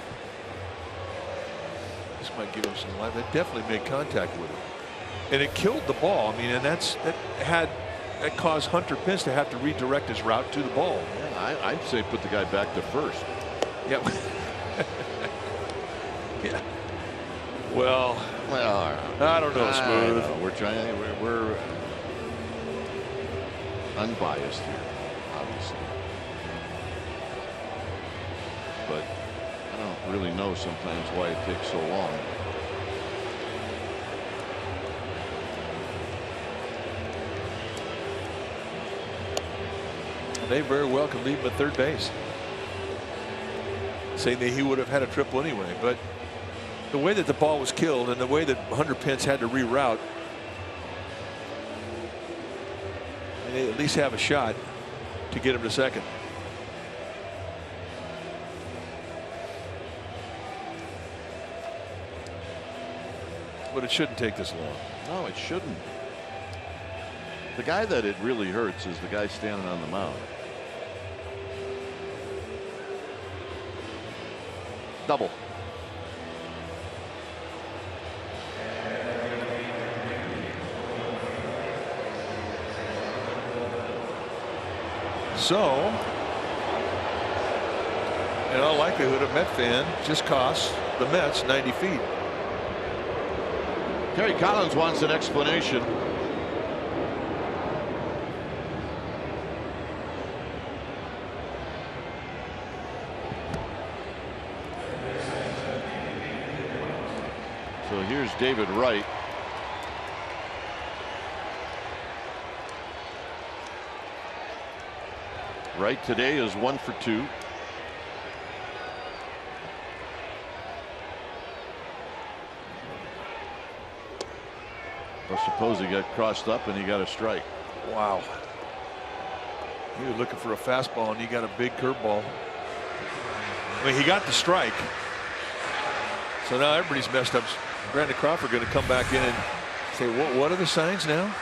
This might give him some life. That definitely made contact with it, and it killed the ball. I mean, and that caused Hunter Pence to have to redirect his route to the ball. Yeah, I'd say put the guy back to first. Yep. Yeah. Well, I don't know, Smooth. We're trying. We're unbiased here, obviously, but I don't really know sometimes why it takes so long. They very well could leave him at third base, saying that he would have had a triple anyway. But the way that the ball was killed and the way that Hunter Pence had to reroute, they at least have a shot to get him to second. But it shouldn't take this long. No, it shouldn't. The guy that it really hurts is the guy standing on the mound. double. So, in all likelihood, a Met fan just costs the Mets 90 feet. Terry Collins wants an explanation. So here's David Wright. Wright today is 1 for 2. I suppose he got crossed up and he got a strike. Wow. He was looking for a fastball and he got a big curveball. I mean, he got the strike. So now everybody's messed up. Brandon Crawford going to come back in and say, what are the signs now?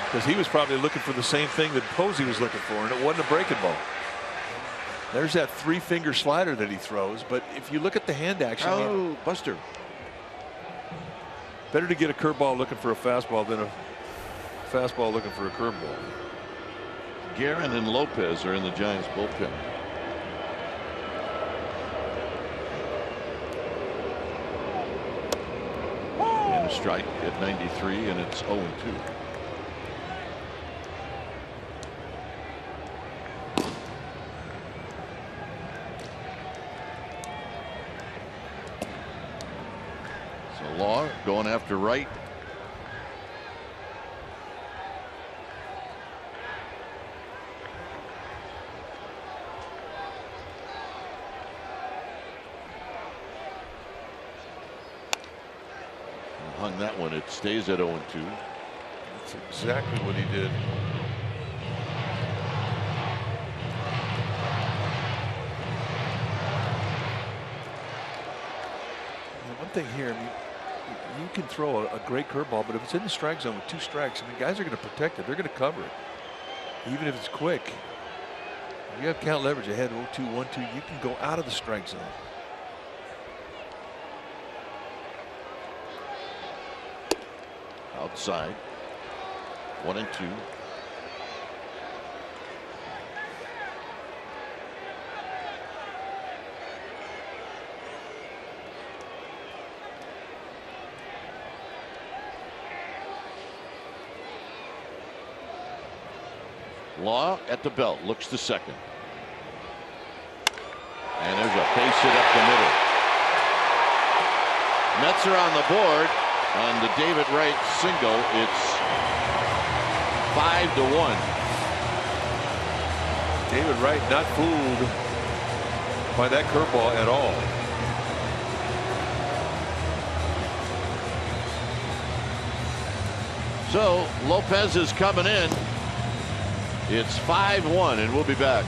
Because he was probably looking for the same thing that Posey was looking for, and it wasn't a breaking ball. There's that 3-finger slider that he throws, but if you look at the hand action, oh, Buster. Better to get a curveball looking for a fastball than a fastball looking for a curveball. Guerin and Lopez are in the Giants bullpen. And a strike at 93, and it's 0-2. Law going after Wright. Hung that one. It stays at 0-2. That's exactly what he did. One thing here, I mean, you can throw a great curveball, but if it's in the strike zone with 2 strikes, I mean, guys are going to protect it. They're going to cover it, even if it's quick. If you have count leverage ahead, 0-2, 1-2, you can go out of the strike zone. Outside, 1-2. Law at the belt, looks to second. And there's a base hit up the middle. Mets are on the board on the David Wright single. It's 5-1. David Wright not fooled by that curveball at all. So Lopez is coming in. It's 5-1, and we'll be back.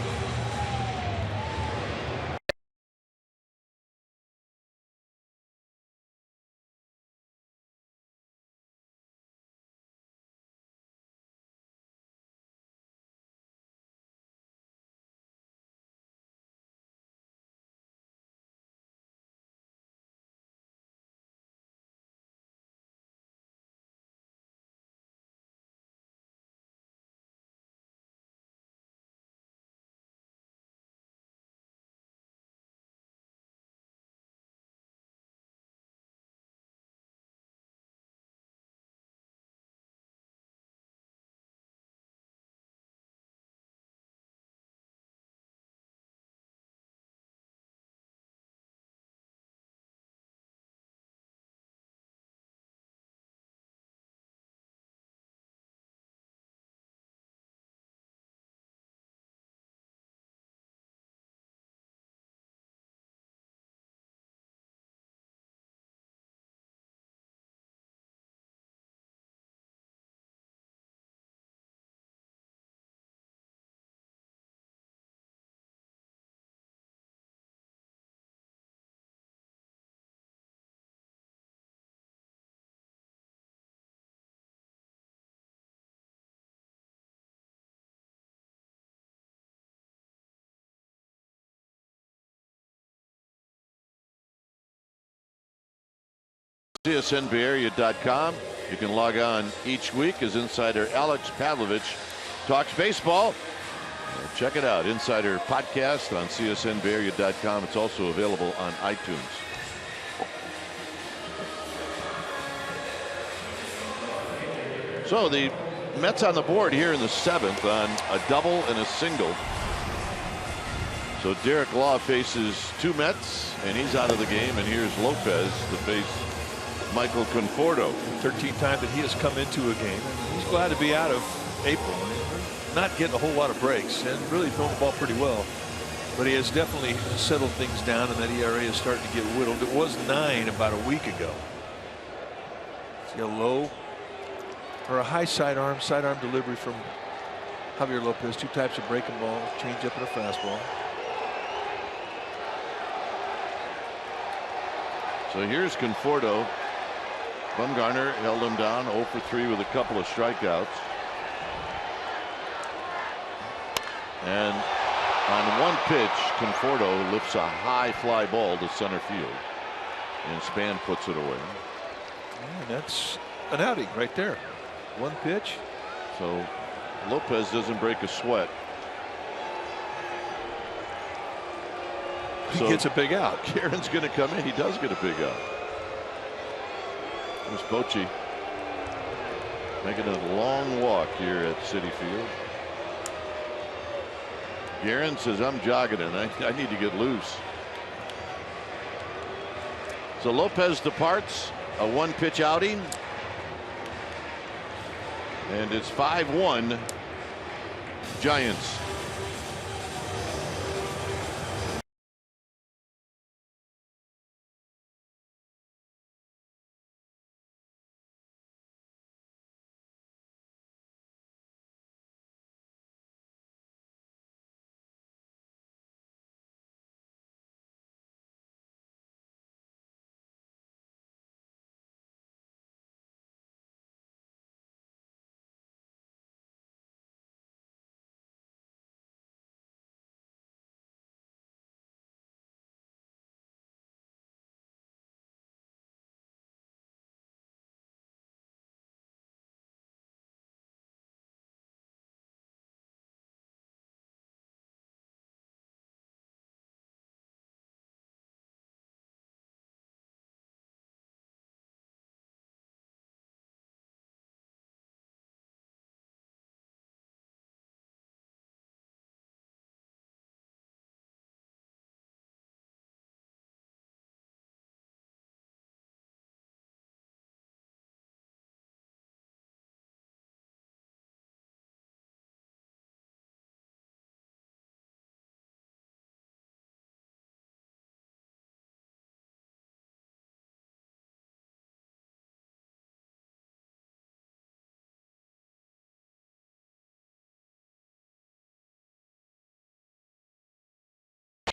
CSNBayArea.com. You can log on each week as insider Alex Pavlovich talks baseball. Check it out. Insider podcast on CSNBayArea.com. It's also available on iTunes. So the Mets on the board here in the 7th on a double and a single. So Derek Law faces 2 Mets, and he's out of the game. And here's Lopez to face Michael Conforto. 13th time that he has come into a game. He's glad to be out of April. Not getting a whole lot of breaks and really throwing the ball pretty well. But he has definitely settled things down, and that ERA is starting to get whittled. It was 9 about a week ago. See a low or a high sidearm delivery from Javier Lopez. 2 types of breaking balls, change up and a fastball. So here's Conforto. Bumgarner held him down 0 for 3 with a couple of strikeouts. And on one pitch, Conforto lifts a high fly ball to center field, and Span puts it away. And that's an outing right there. One pitch. So Lopez doesn't break a sweat. He gets a big out. Guerin's going to come in. He does get a big out. There's Bochy making a long walk here at Citi Field. Guerin says, I'm jogging and I need to get loose. So Lopez departs, a 1-pitch outing. And it's 5-1 Giants.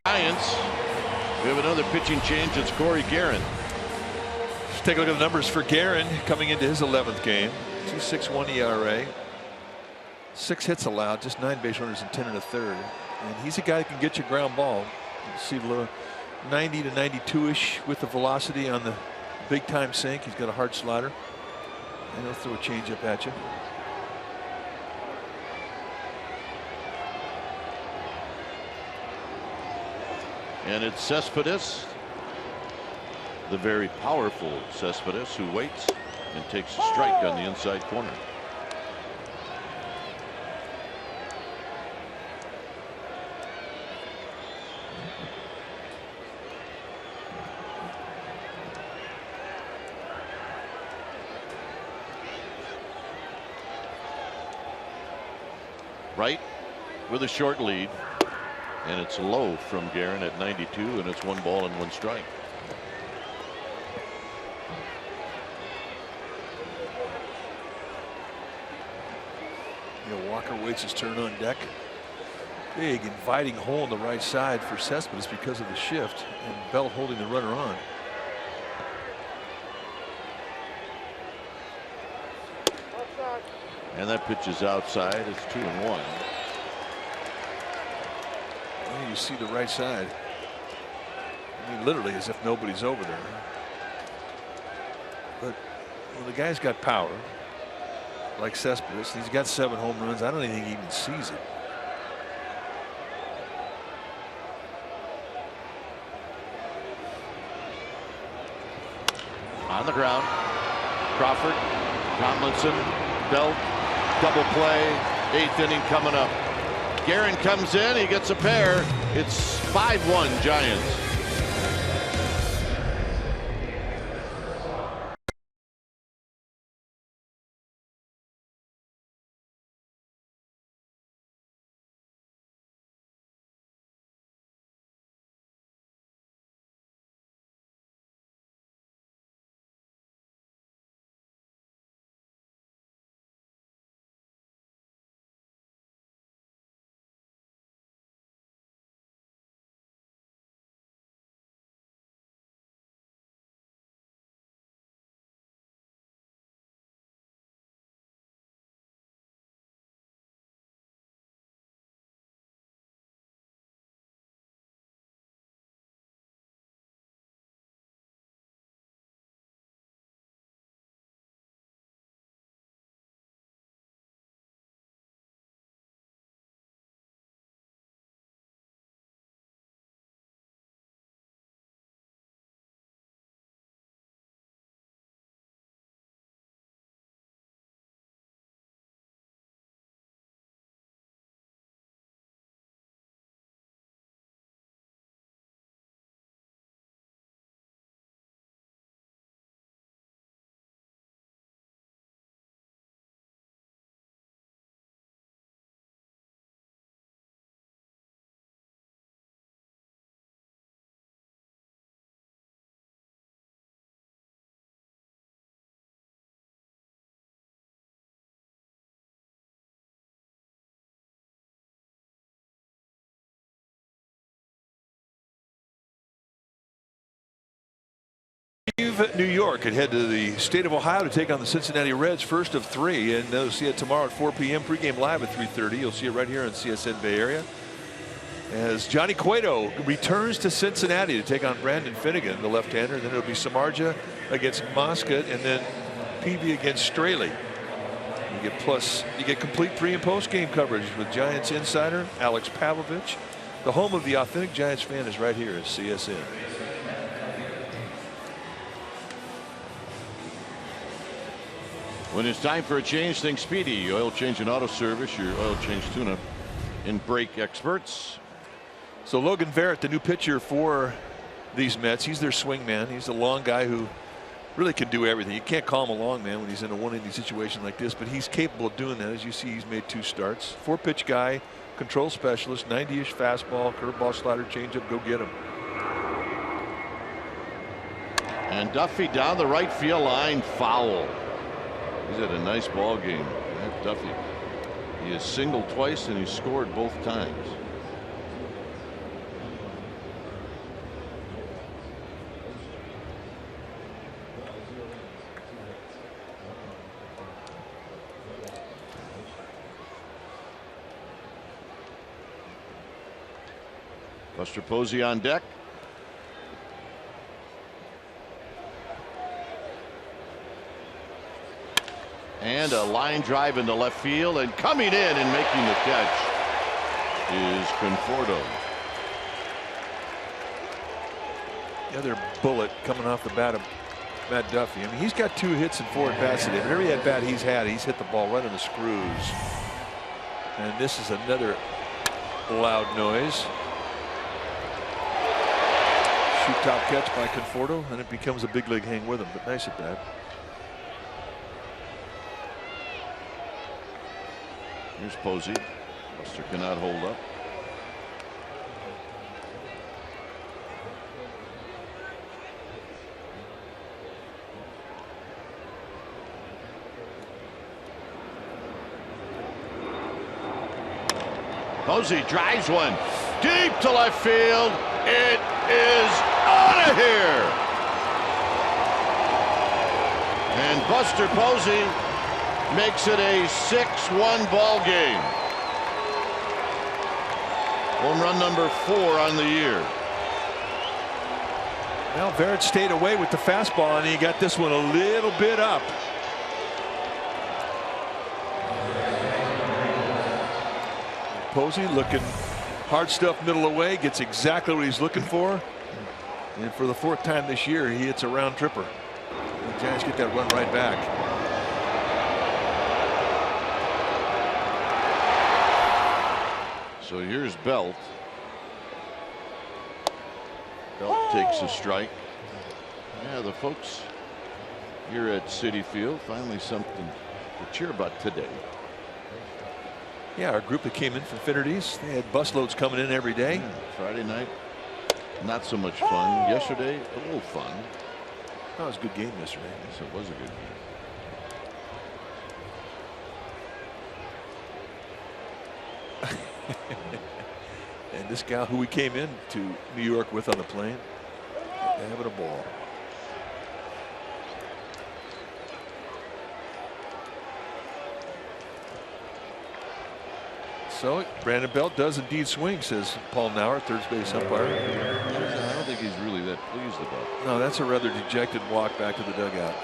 Giants. We have another pitching change. It's Corey Guerin. Let's take a look at the numbers for Guerin coming into his 11th game. 2.61 ERA. 6 hits allowed, just 9 base runners and 10 1/3. And he's a guy that can get you ground ball. You see the 90 to 92-ish with the velocity on the big time sink. He's got a hard slider. And he'll throw a changeup at you. And it's Cespedes, the very powerful Cespedes, who waits and takes a strike on the inside corner. Right with a short lead. And it's low from Guerin at 92, and it's 1 ball and 1 strike. Walker waits his turn on deck. Big inviting hole in the right side for Cespedes because of the shift, and Belt holding the runner on. And that pitch is outside. It's 2-1. You see the right side. I mean, literally as if nobody's over there. But when the guy's got power, like Cespedes, he's got 7 home runs. I don't even think he even sees it. On the ground, Crawford, Tomlinson, Belt, double play, 8th inning coming up. Guerin comes in, he gets a pair. It's 5-1 Giants. New York and head to the state of Ohio to take on the Cincinnati Reds, first of 3, and they'll see it tomorrow at 4 p.m. pregame live at 3:30. You'll see it right here on CSN Bay Area as Johnny Cueto returns to Cincinnati to take on Brandon Finnegan, the left-hander. Then it'll be Samardzija against Moscot, and then Peavy against Straley. You get complete pre and post game coverage with Giants insider Alex Pavlovich. The home of the authentic Giants fan is right here at CSN. When it's time for a change, think Speedy. Oil change and auto service, your oil change tune-up and brake experts. So Logan Verrett, the new pitcher for these Mets, he's their swing man. He's a long guy who really can do everything. You can't call him a long man when he's in a one-inning situation like this, but he's capable of doing that. As you see, he's made 2 starts. 4-pitch guy, control specialist, 90-ish fastball, curveball, slider, changeup. Go get him. And Duffy down the right field line, foul. He's had a nice ball game. That Duffy. He has singled twice and he scored both times. Buster Posey on deck. And a line drive into left field, and coming in and making the catch is Conforto. The other bullet coming off the bat of Matt Duffy. I mean, he's got 2 hits and 4 at-bats today. But every at-bat he's had, he's hit the ball right on the screws. And this is another loud noise. Shoot top catch by Conforto, and it becomes a big league hang with him. But nice at bat. Here's Posey. Buster cannot hold up. Posey drives one deep to left field. It is out of here. And Buster Posey makes it a 6-1 ball game. Home run number 4 on the year. Well, Barrett stayed away with the fastball, and he got this one a little bit up. Posey looking hard stuff middle away, gets exactly what he's looking for. And for the 4th time this year, he hits a round tripper. The Giants get that run right back. So here's Belt. Belt takes a strike. Yeah, the folks here at Citi Field, finally something to cheer about today. Yeah, our group that came in from Finnerty's, they had busloads coming in every day. Yeah, Friday night, not so much fun. Yesterday, a little fun. That was a good game yesterday. Yes, it was a good game. And this gal who we came in to New York with on the plane, having a ball. So Brandon Belt does indeed swing, says Paul Nauer, third base umpire. I don't think he's really that pleased about it. No, that's a rather dejected walk back to the dugout.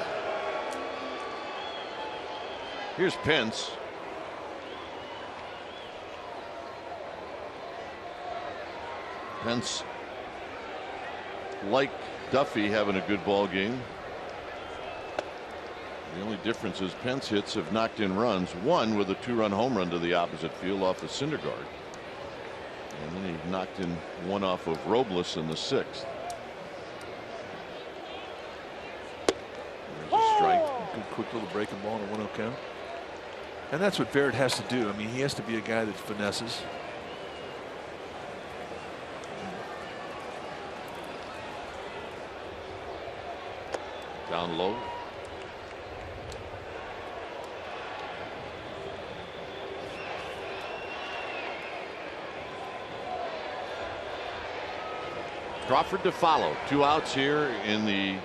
Here's Pence. Pence, like Duffy, having a good ball game. The only difference is Pence hits have knocked in runs, one with a 2-run home run to the opposite field off the Syndergaard. And then he knocked in one off of Robles in the 6th. There's a strike. Good quick little breaking ball on a 1-0 count. And that's what Barrett has to do. I mean, he has to be a guy that finesses. Down low. Crawford to follow. 2 outs here in the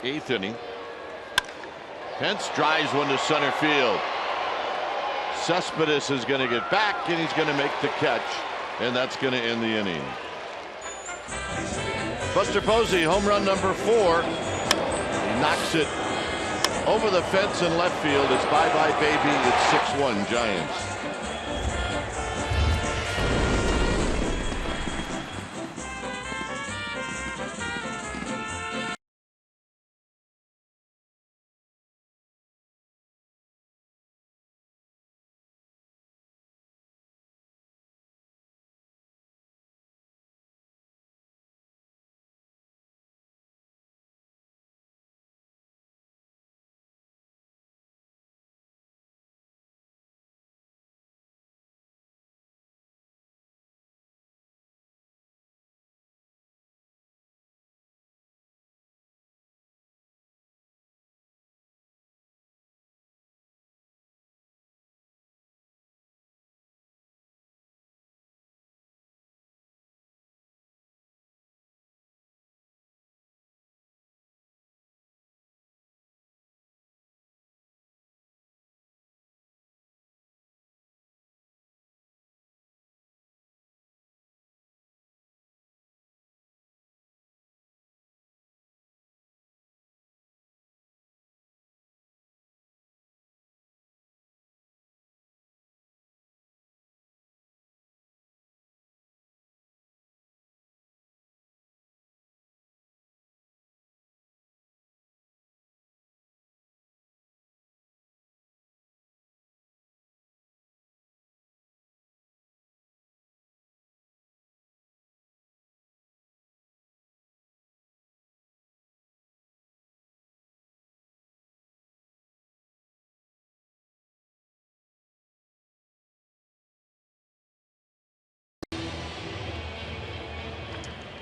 8th inning. Pence drives one to center field. Cespedes is going to get back, and he's going to make the catch, and that's going to end the inning. Buster Posey, home run number 4. He knocks it over the fence in left field. It's bye-bye, baby. It's 6-1 Giants.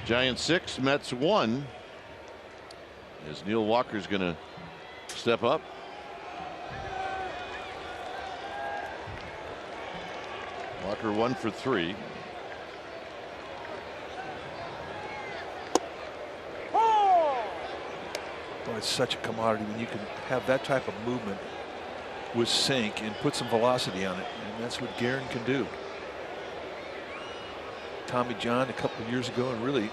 Giants 6, Mets 1. As Neil Walker's going to step up. Walker 1 for 3. Boy, it's such a commodity when you can have that type of movement with sink and put some velocity on it, and that's what Guerin can do. Tommy John a couple of years ago, and really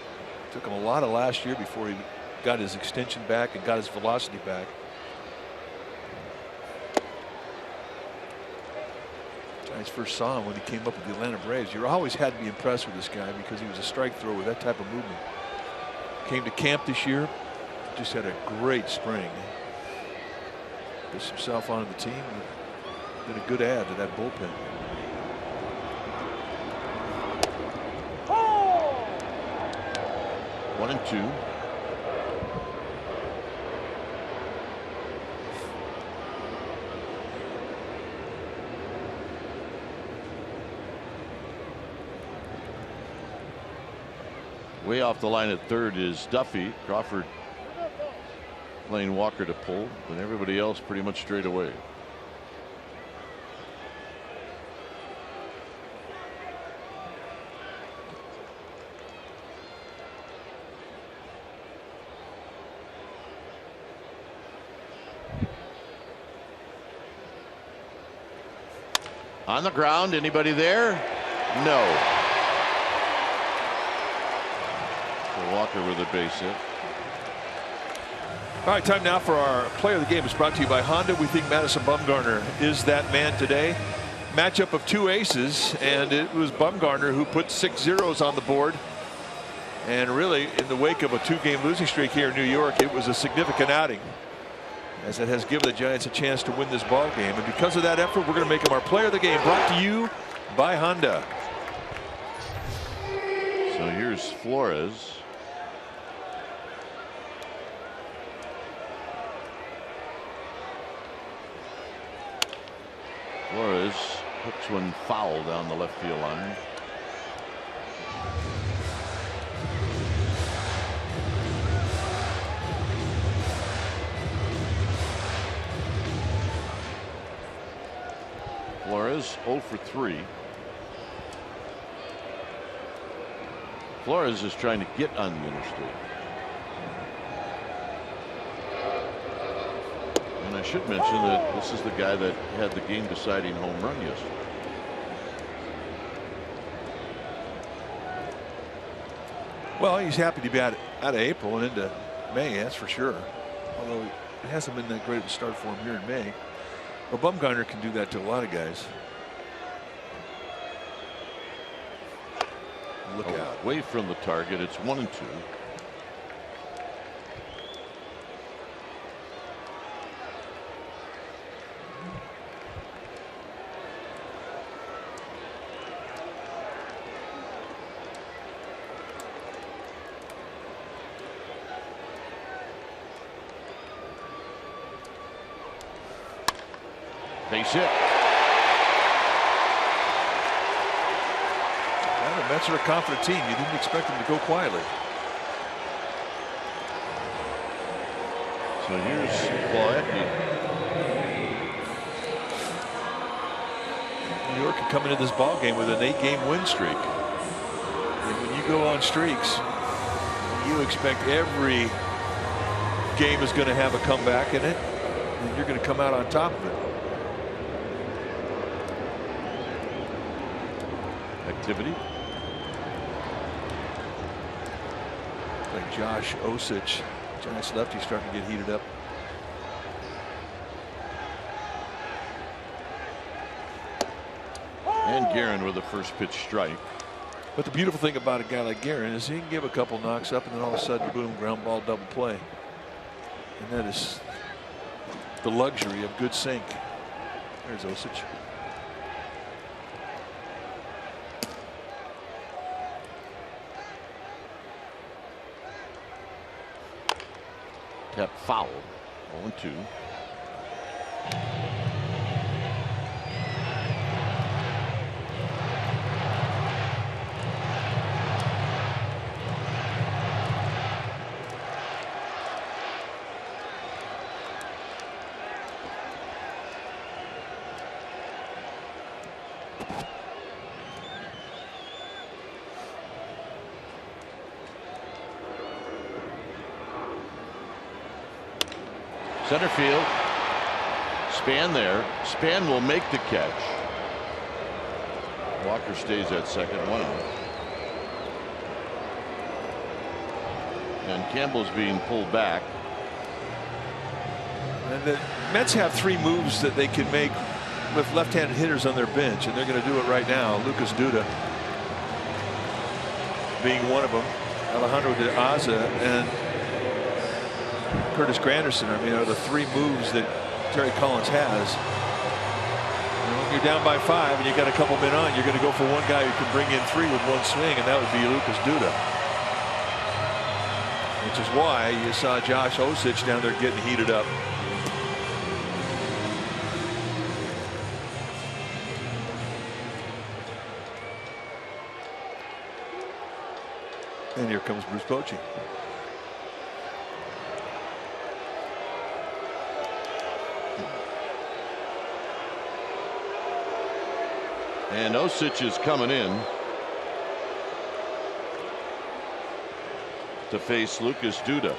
Took him a lot of last year before he got his extension back and got his velocity back. Giants first saw him when he came up with the Atlanta Braves. You always had to be impressed with this guy because he was a strike thrower with that type of movement. Came to camp this year, just had a great spring. Gets himself onto the team. Been a good add to that bullpen. One and two. Way off the line at third is Duffy. Crawford playing Walker to pull, but everybody else pretty much straight away. On the ground, anybody there? No. So Walker with a base hit. All right, time now for our player of the game. It's brought to you by Honda. We think Madison Bumgarner is that man today. Matchup of two aces, and it was Bumgarner who put 6 zeros on the board. And really, in the wake of a 2-game losing streak here in New York, it was a significant outing, as it has given the Giants a chance to win this ball game. And because of that effort, we're going to make him our player of the game. Brought to you by Honda. So here's Flores. Flores hooks one foul down the left field line. Flores 0 for 3. Flores is trying to get on the interstate. And I should mention that this is the guy that had the game deciding home run yesterday. Well, he's happy to be out of April and into May, that's for sure. Although it hasn't been that great of a start for him here in May. But Bumgarner can do that to a lot of guys. Look out. Away from the target. It's 1 and 2. Base hit. Well, the Mets are a confident team. You didn't expect them to go quietly. So here's Plawecki. New York could come into this ball game with an 8-game win streak. And when you go on streaks, you expect every game is going to have a comeback in it, and you're going to come out on top of it. Activity. Like Josh Osich, Giants lefty, starting to get heated up. And Guerin with a first pitch strike. But the beautiful thing about a guy like Guerin is he can give a couple knocks up and then all of a sudden, boom, ground ball, double play. And that is the luxury of good sync. There's Osich. Kept foul. 0 2. Center field. Span there. Span will make the catch. Walker stays at second. 1 out. And Campbell's being pulled back. And the Mets have 3 moves that they can make with left-handed hitters on their bench, and they're going to do it right now. Lucas Duda being one of them. Alejandro de Aza and Curtis Granderson, I mean, are the 3 moves that Terry Collins has. You know, when you're down by 5 and you got a couple men on, you're going to go for one guy who can bring in 3 with one swing, and that would be Lucas Duda. Which is why you saw Josh Osich down there getting heated up. And here comes Bruce Bochy. And Osich is coming in to face Lucas Duda.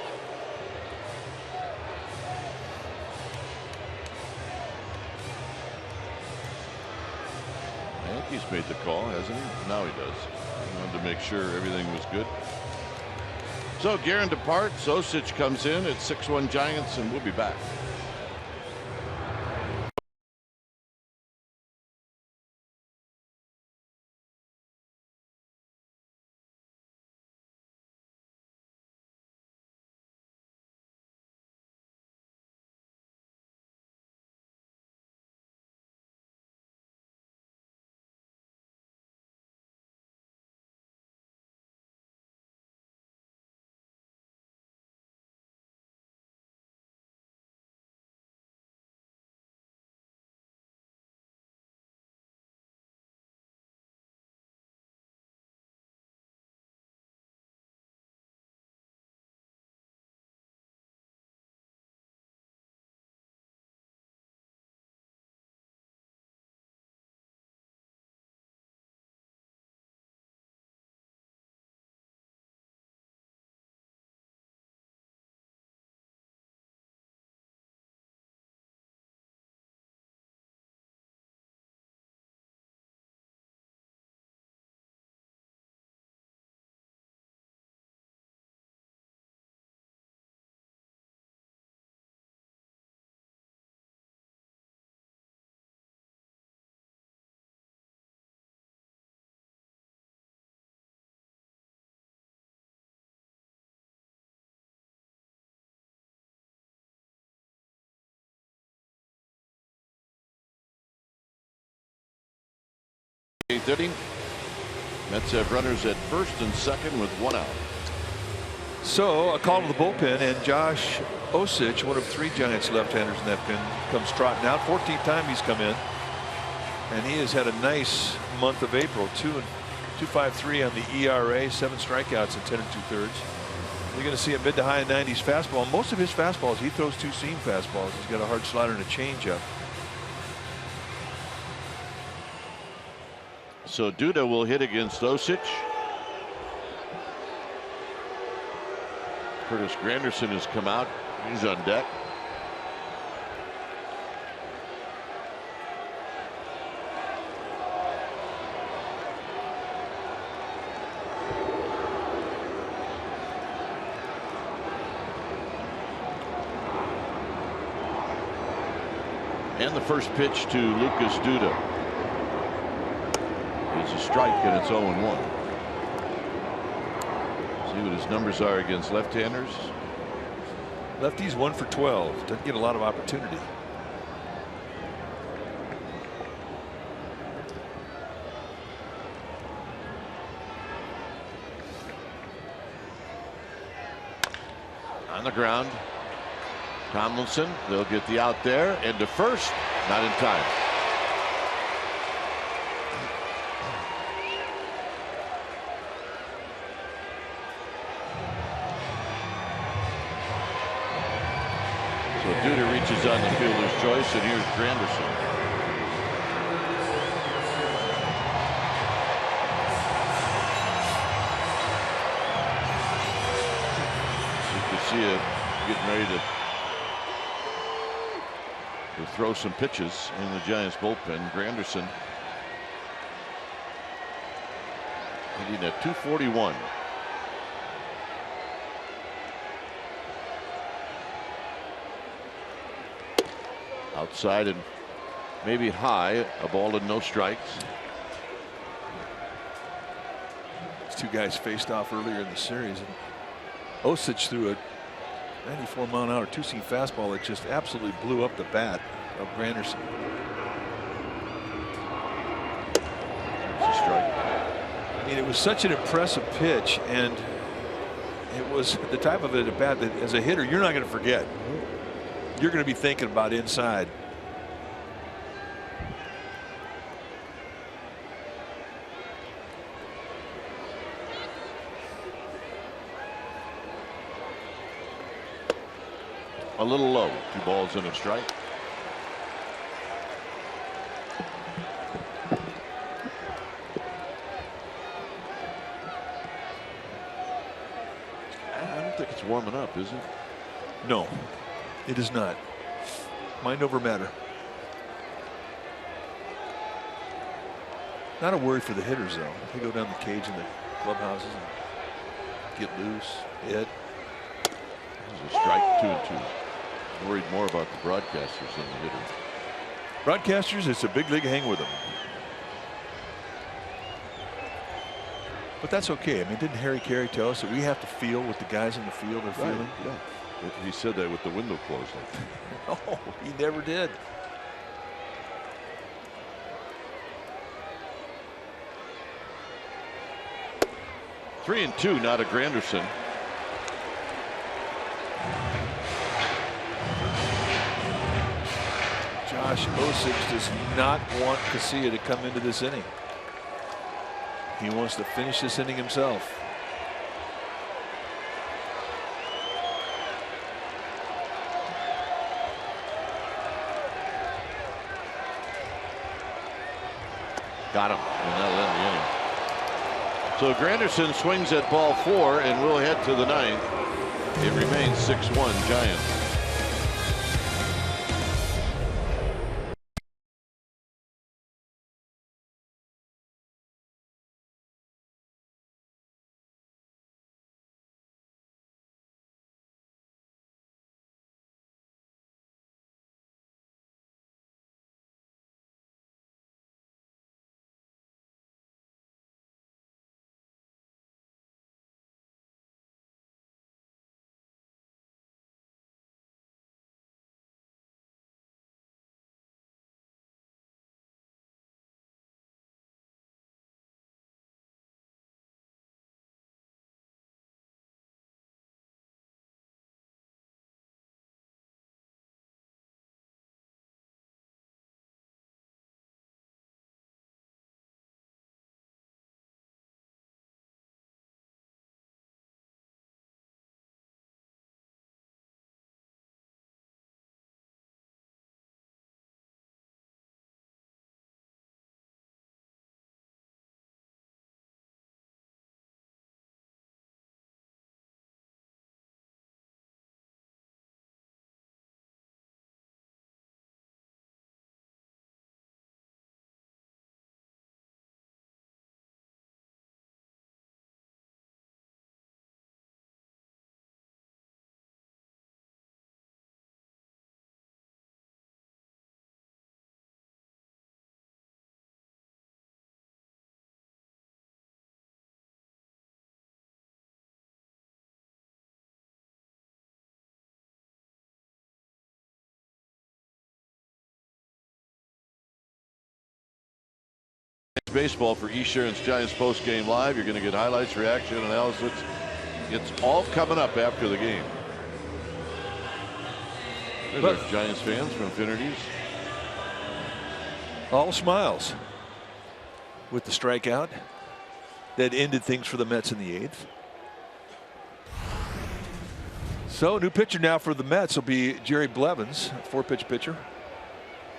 Yankees made the call, hasn't he? Now he does. He wanted to make sure everything was good. So Guerin departs. Osich comes in at 6-1 Giants, and we'll be back. Eighth inning. Mets have runners at first and second with 1 out. So a call to the bullpen, and Josh Osich, one of 3 Giants left-handers in that pen, comes trotting out. 14th time he's come in, and he has had a nice month of April. 2.53 on the ERA, 7 strikeouts in 10 2/3. You're going to see a mid to high 90s fastball. Most of his fastballs, he throws 2-seam fastballs. He's got a hard slider and a changeup. So Duda will hit against Osich. Curtis Granderson has come out. He's on deck. And the first pitch to Lucas Duda. It's a strike, and it's 0-1. See what his numbers are against left-handers. Lefty's 1 for 12. Doesn't get a lot of opportunity. On the ground, Tomlinson. They'll get the out there, and to first, not in time. Duda reaches on the fielder's choice, and here's Granderson. You can see him getting ready to throw some pitches in the Giants bullpen. Granderson hitting at 241. Outside and maybe high, a ball and no strikes. These two guys faced off earlier in the series, and Osich threw a 94-mile-an-hour two-seam fastball that just absolutely blew up the bat of Granderson. It's a strike. I mean, it was such an impressive pitch, and it was the type of at bat that as a hitter you're not going to forget. You're going to be thinking about inside. A little low. 2 balls and a strike. I don't think it's warming up, is it? No, it is not. Mind over matter. Not a worry for the hitters, though. They go down the cage in the clubhouses and get loose, hit. There's a strike, 2-2. Worried more about the broadcasters than the hitters. Broadcasters, it's a big league hang with them. But that's okay. I mean, didn't Harry Carey tell us that we have to feel what the guys in the field are feeling? Yeah. He said that with the window closed. No, he never did. Three and two, not a Granderson. Josh Osich does not want Casilla to come into this inning. He wants to finish this inning himself. Got him, and that'll end the inning. So Granderson swings at ball 4, and we'll head to the 9th. It remains 6-1 Giants. Baseball for Esurance Giants post game live. You're going to get highlights, reaction, analysis. It's all coming up after the game. There's our Giants fans from Infinities. All smiles with the strikeout that ended things for the Mets in the 8th. So new pitcher now for the Mets will be Jerry Blevins, 4-pitch pitcher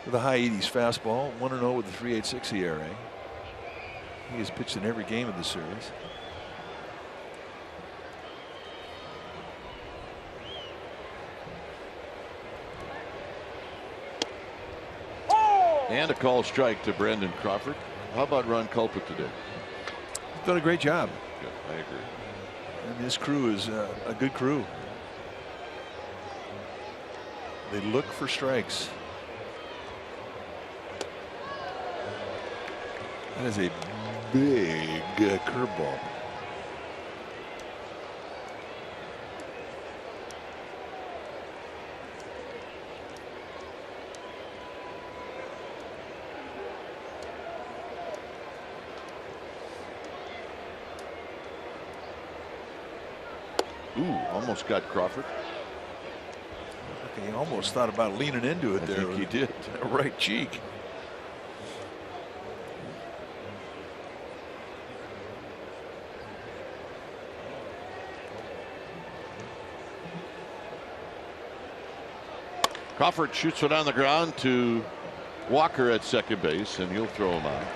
with a high 80s fastball, 1-0 with a 3.86 ERA. He has pitched in every game of the series. And a call strike to Brandon Crawford. How about Ron Culprit today? He's done a great job. Yeah, I agree. And this crew is a good crew. They look for strikes. That is a big curveball. Ooh, almost got Crawford. Okay, he almost thought about leaning into it I there. think he did. Right cheek. Crawford shoots it on the ground to Walker at second base, and he'll throw him out.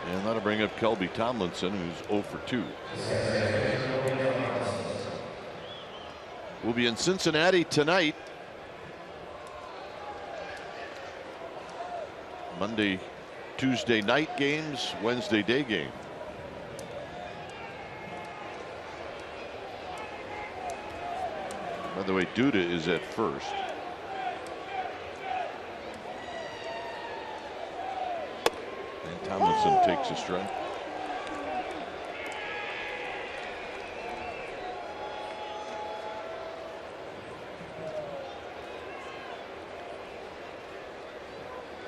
And that'll bring up Kelby Tomlinson, who's 0 for 2. We'll be in Cincinnati tonight. Monday, Tuesday night games, Wednesday day game. By the way, Duda is at first. And Tomlinson takes a strike.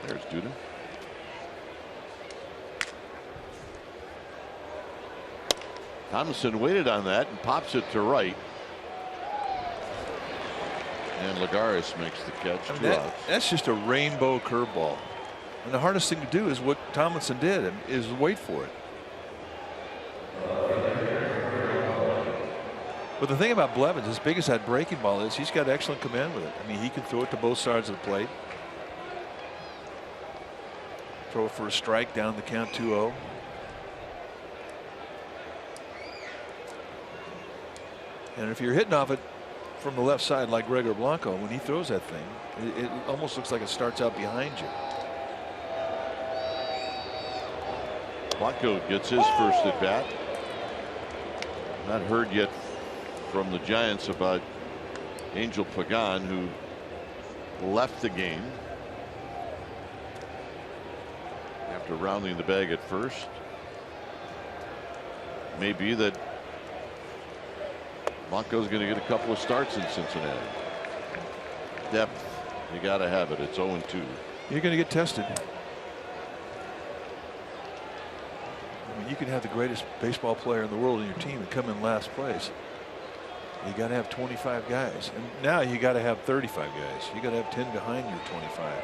There's Duda. Tomlinson waited on that and pops it to right. And Lagares makes the catch. I mean, that's just a rainbow curveball. And the hardest thing to do is what Tomlinson did, is wait for it. But the thing about Blevins, as big as that breaking ball is, he's got excellent command with it. I mean, he can throw it to both sides of the plate. Throw it for a strike, down the count 2-0. And if you're hitting off it from the left side like Gregor Blanco, when he throws that thing, it almost looks like it starts out behind you. Blanco gets his first at bat. Not heard yet from the Giants about Angel Pagan, who left the game after rounding the bag at first. Maybe that Blanco's going to get a couple of starts in Cincinnati. Depth, you got to have it. It's 0-2. You're going to get tested. I mean, you can have the greatest baseball player in the world in your team and come in last place. You got to have 25 guys, and now you got to have 35 guys. You got to have 10 behind your 25.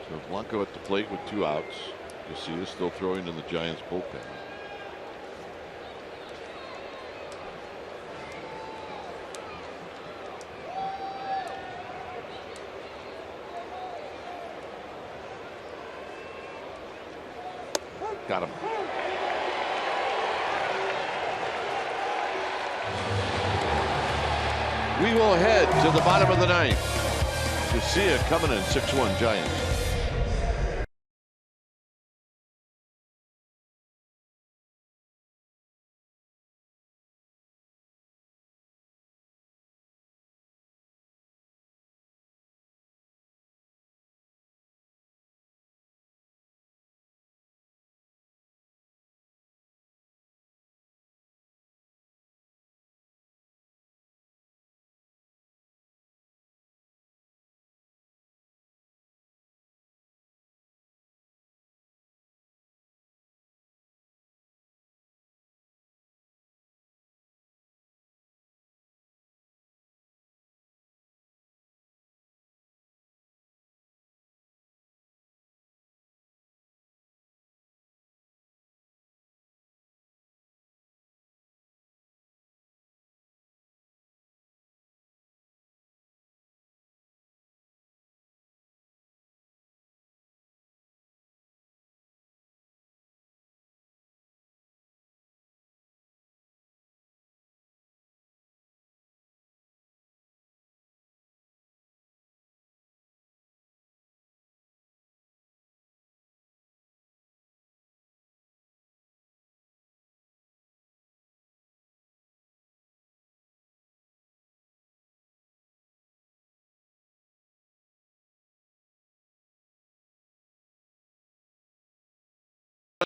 So Blanco at the plate with 2 outs. Garcia still throwing in the Giants bullpen. Got him. We will head to the bottom of the 9th. Garcia coming in 6-1 Giants.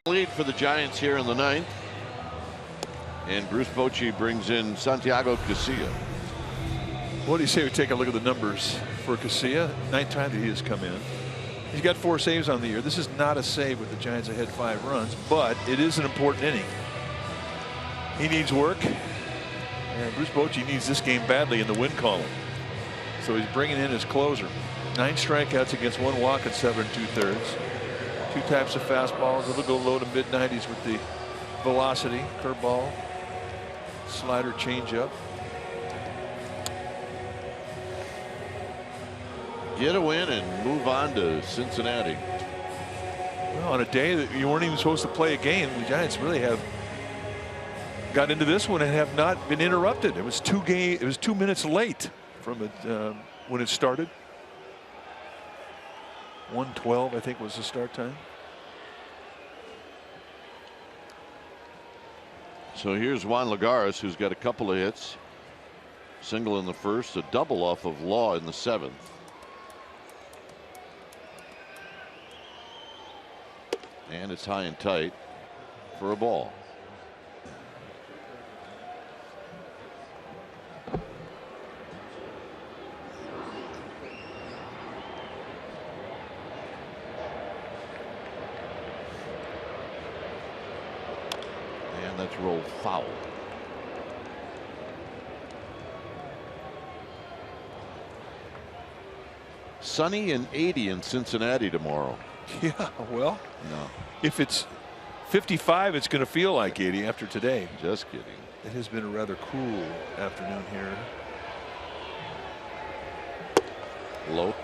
Lead for the Giants here in the ninth. And Bruce Bochy brings in Santiago Casilla. What do you say we take a look at the numbers for Casilla? 9th time that he has come in. He's got 4 saves on the year. This is not a save with the Giants ahead 5 runs, but it is an important inning. He needs work, and Bruce Bochy needs this game badly in the win column. So he's bringing in his closer. 9 strikeouts against 1 walk and 7 2/3. 2 types of fastballs. It'll go low to mid-90s with the velocity, curveball, slider, changeup. Get a win and move on to Cincinnati. Well, on a day that you weren't even supposed to play a game, the Giants really have got into this one and have not been interrupted. It was 2 minutes late from it when it started. 1:12, I think, was the start time. So here's Juan Lagares, who's got a couple of hits. Single in the first, a double off of Law in the 7th. And it's high and tight for a ball. And that's rolled foul. Sunny and 80 in Cincinnati tomorrow. Yeah, well, no. If it's 55, it's going to feel like 80 after today. Just kidding. It has been a rather cool afternoon here. Low.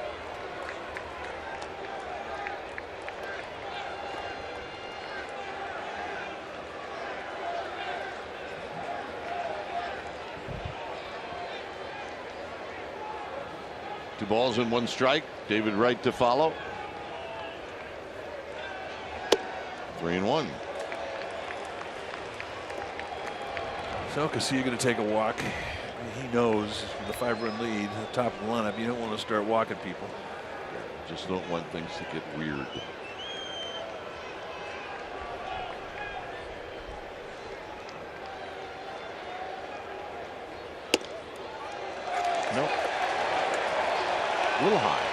Two balls and 1 strike. David Wright to follow. 3-1. So Casilla going to take a walk. He knows with a 5-run lead at the top of the lineup, you don't want to start walking people. Just don't want things to get weird. Nope. A little high.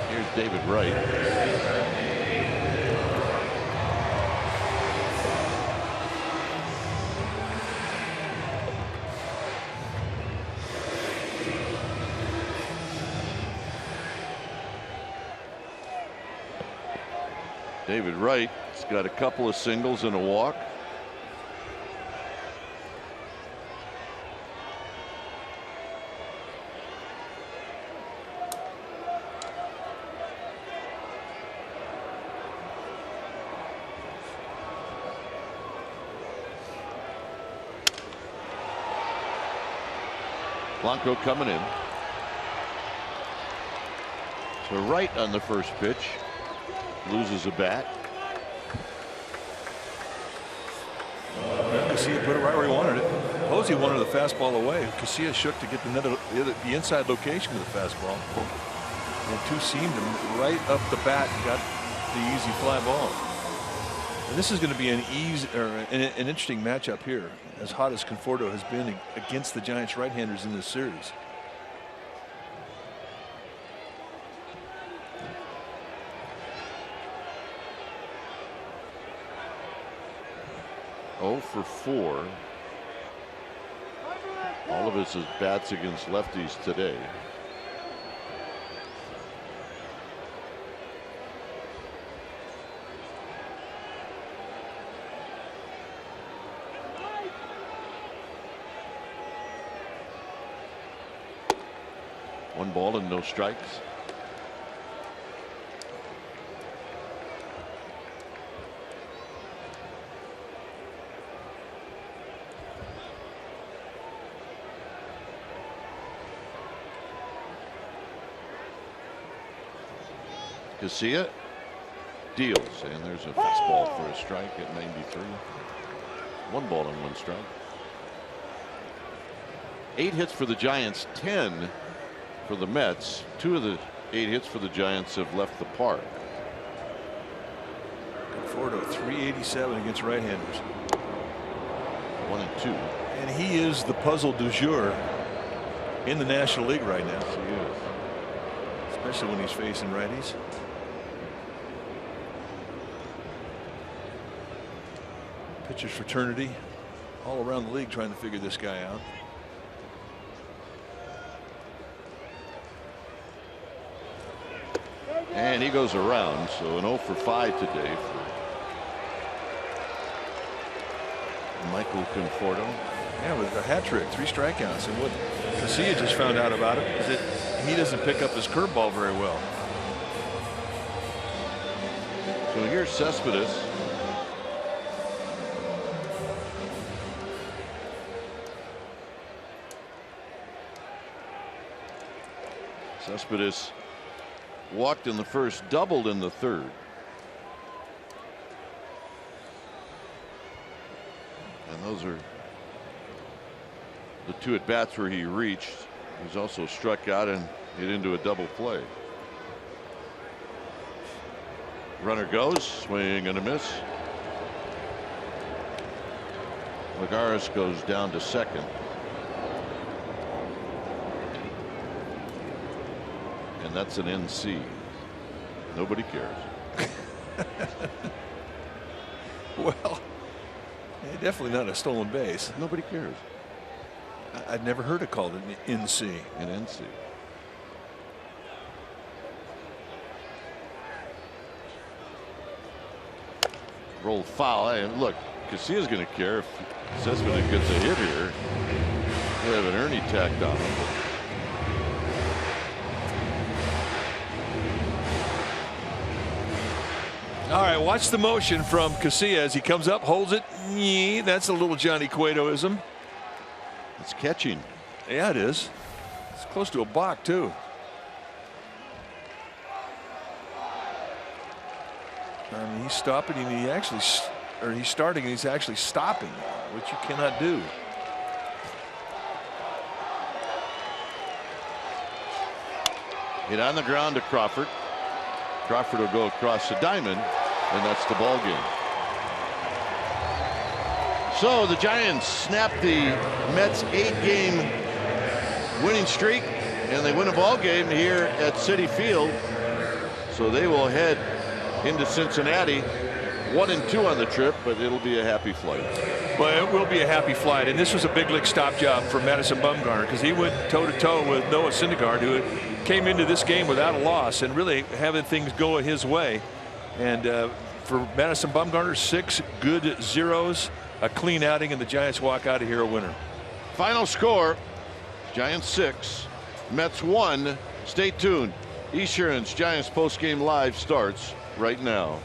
Here's David Wright. David Wright's got a couple of singles and a walk. Blanco coming in. So Wright on the first pitch. Loses a bat. Casilla put it right where he wanted it. Posey wanted the fastball away. Casilla shook to get the inside location of the fastball. And 2-seamed him right up the bat and got the easy fly ball. And this is going to be an interesting matchup here, as hot as Conforto has been against the Giants right-handers in this series. For 4. All of his bats against lefties today. One ball and no strikes. Casilla deals, and there's a fastball for a strike at 93. 1 ball and 1 strike. 8 hits for the Giants, 10 for the Mets. 2 of the 8 hits for the Giants have left the park. Conforto 387 against right-handers. 1 and 2. And he is the puzzle du jour in the National League right now. Yes, he is. Especially when he's facing righties. Pitchers fraternity all around the league trying to figure this guy out. And he goes around, so an 0 for 5 today for Michael Conforto. Yeah, with a hat trick, 3 strikeouts. And what Casilla just found out about it is that he doesn't pick up his curveball very well. So here's Cespedes. Cespedes walked in the first, doubled in the third. And those are the 2 at bats where he reached. He's also struck out and hit into a double play. Runner goes, swing and a miss. Lagares goes down to second. And that's an NC. Nobody cares. Well, definitely not a stolen base. Nobody cares. I'd never heard it called an NC. An NC. Rolled foul. And look, Casilla's going to care if Cespedes gets a hit here. He'll have an Ernie tacked on him. All right, watch the motion from Casilla as he comes up, holds it. That's a little Johnny Cuetoism. It's catching. Yeah, it is. It's close to a balk too. I mean, he's stopping and he's starting and he's actually stopping, which you cannot do. Hit on the ground to Crawford. Crawford will go across the diamond, and that's the ball game. So the Giants snap the Mets' 8-game winning streak, and they win a ball game here at Citi Field. So they will head into Cincinnati, 1 and 2 on the trip, but it'll be a happy flight. Well, it will be a happy flight, and this was a big league stop job for Madison Bumgarner because he went toe-to-toe with Noah Syndergaard, who came into this game without a loss and really having things go his way. And for Madison Bumgarner, 6 good zeros, a clean outing, and the Giants walk out of here a winner. Final score, Giants 6, Mets 1. Stay tuned. Esurance Giants postgame live starts right now.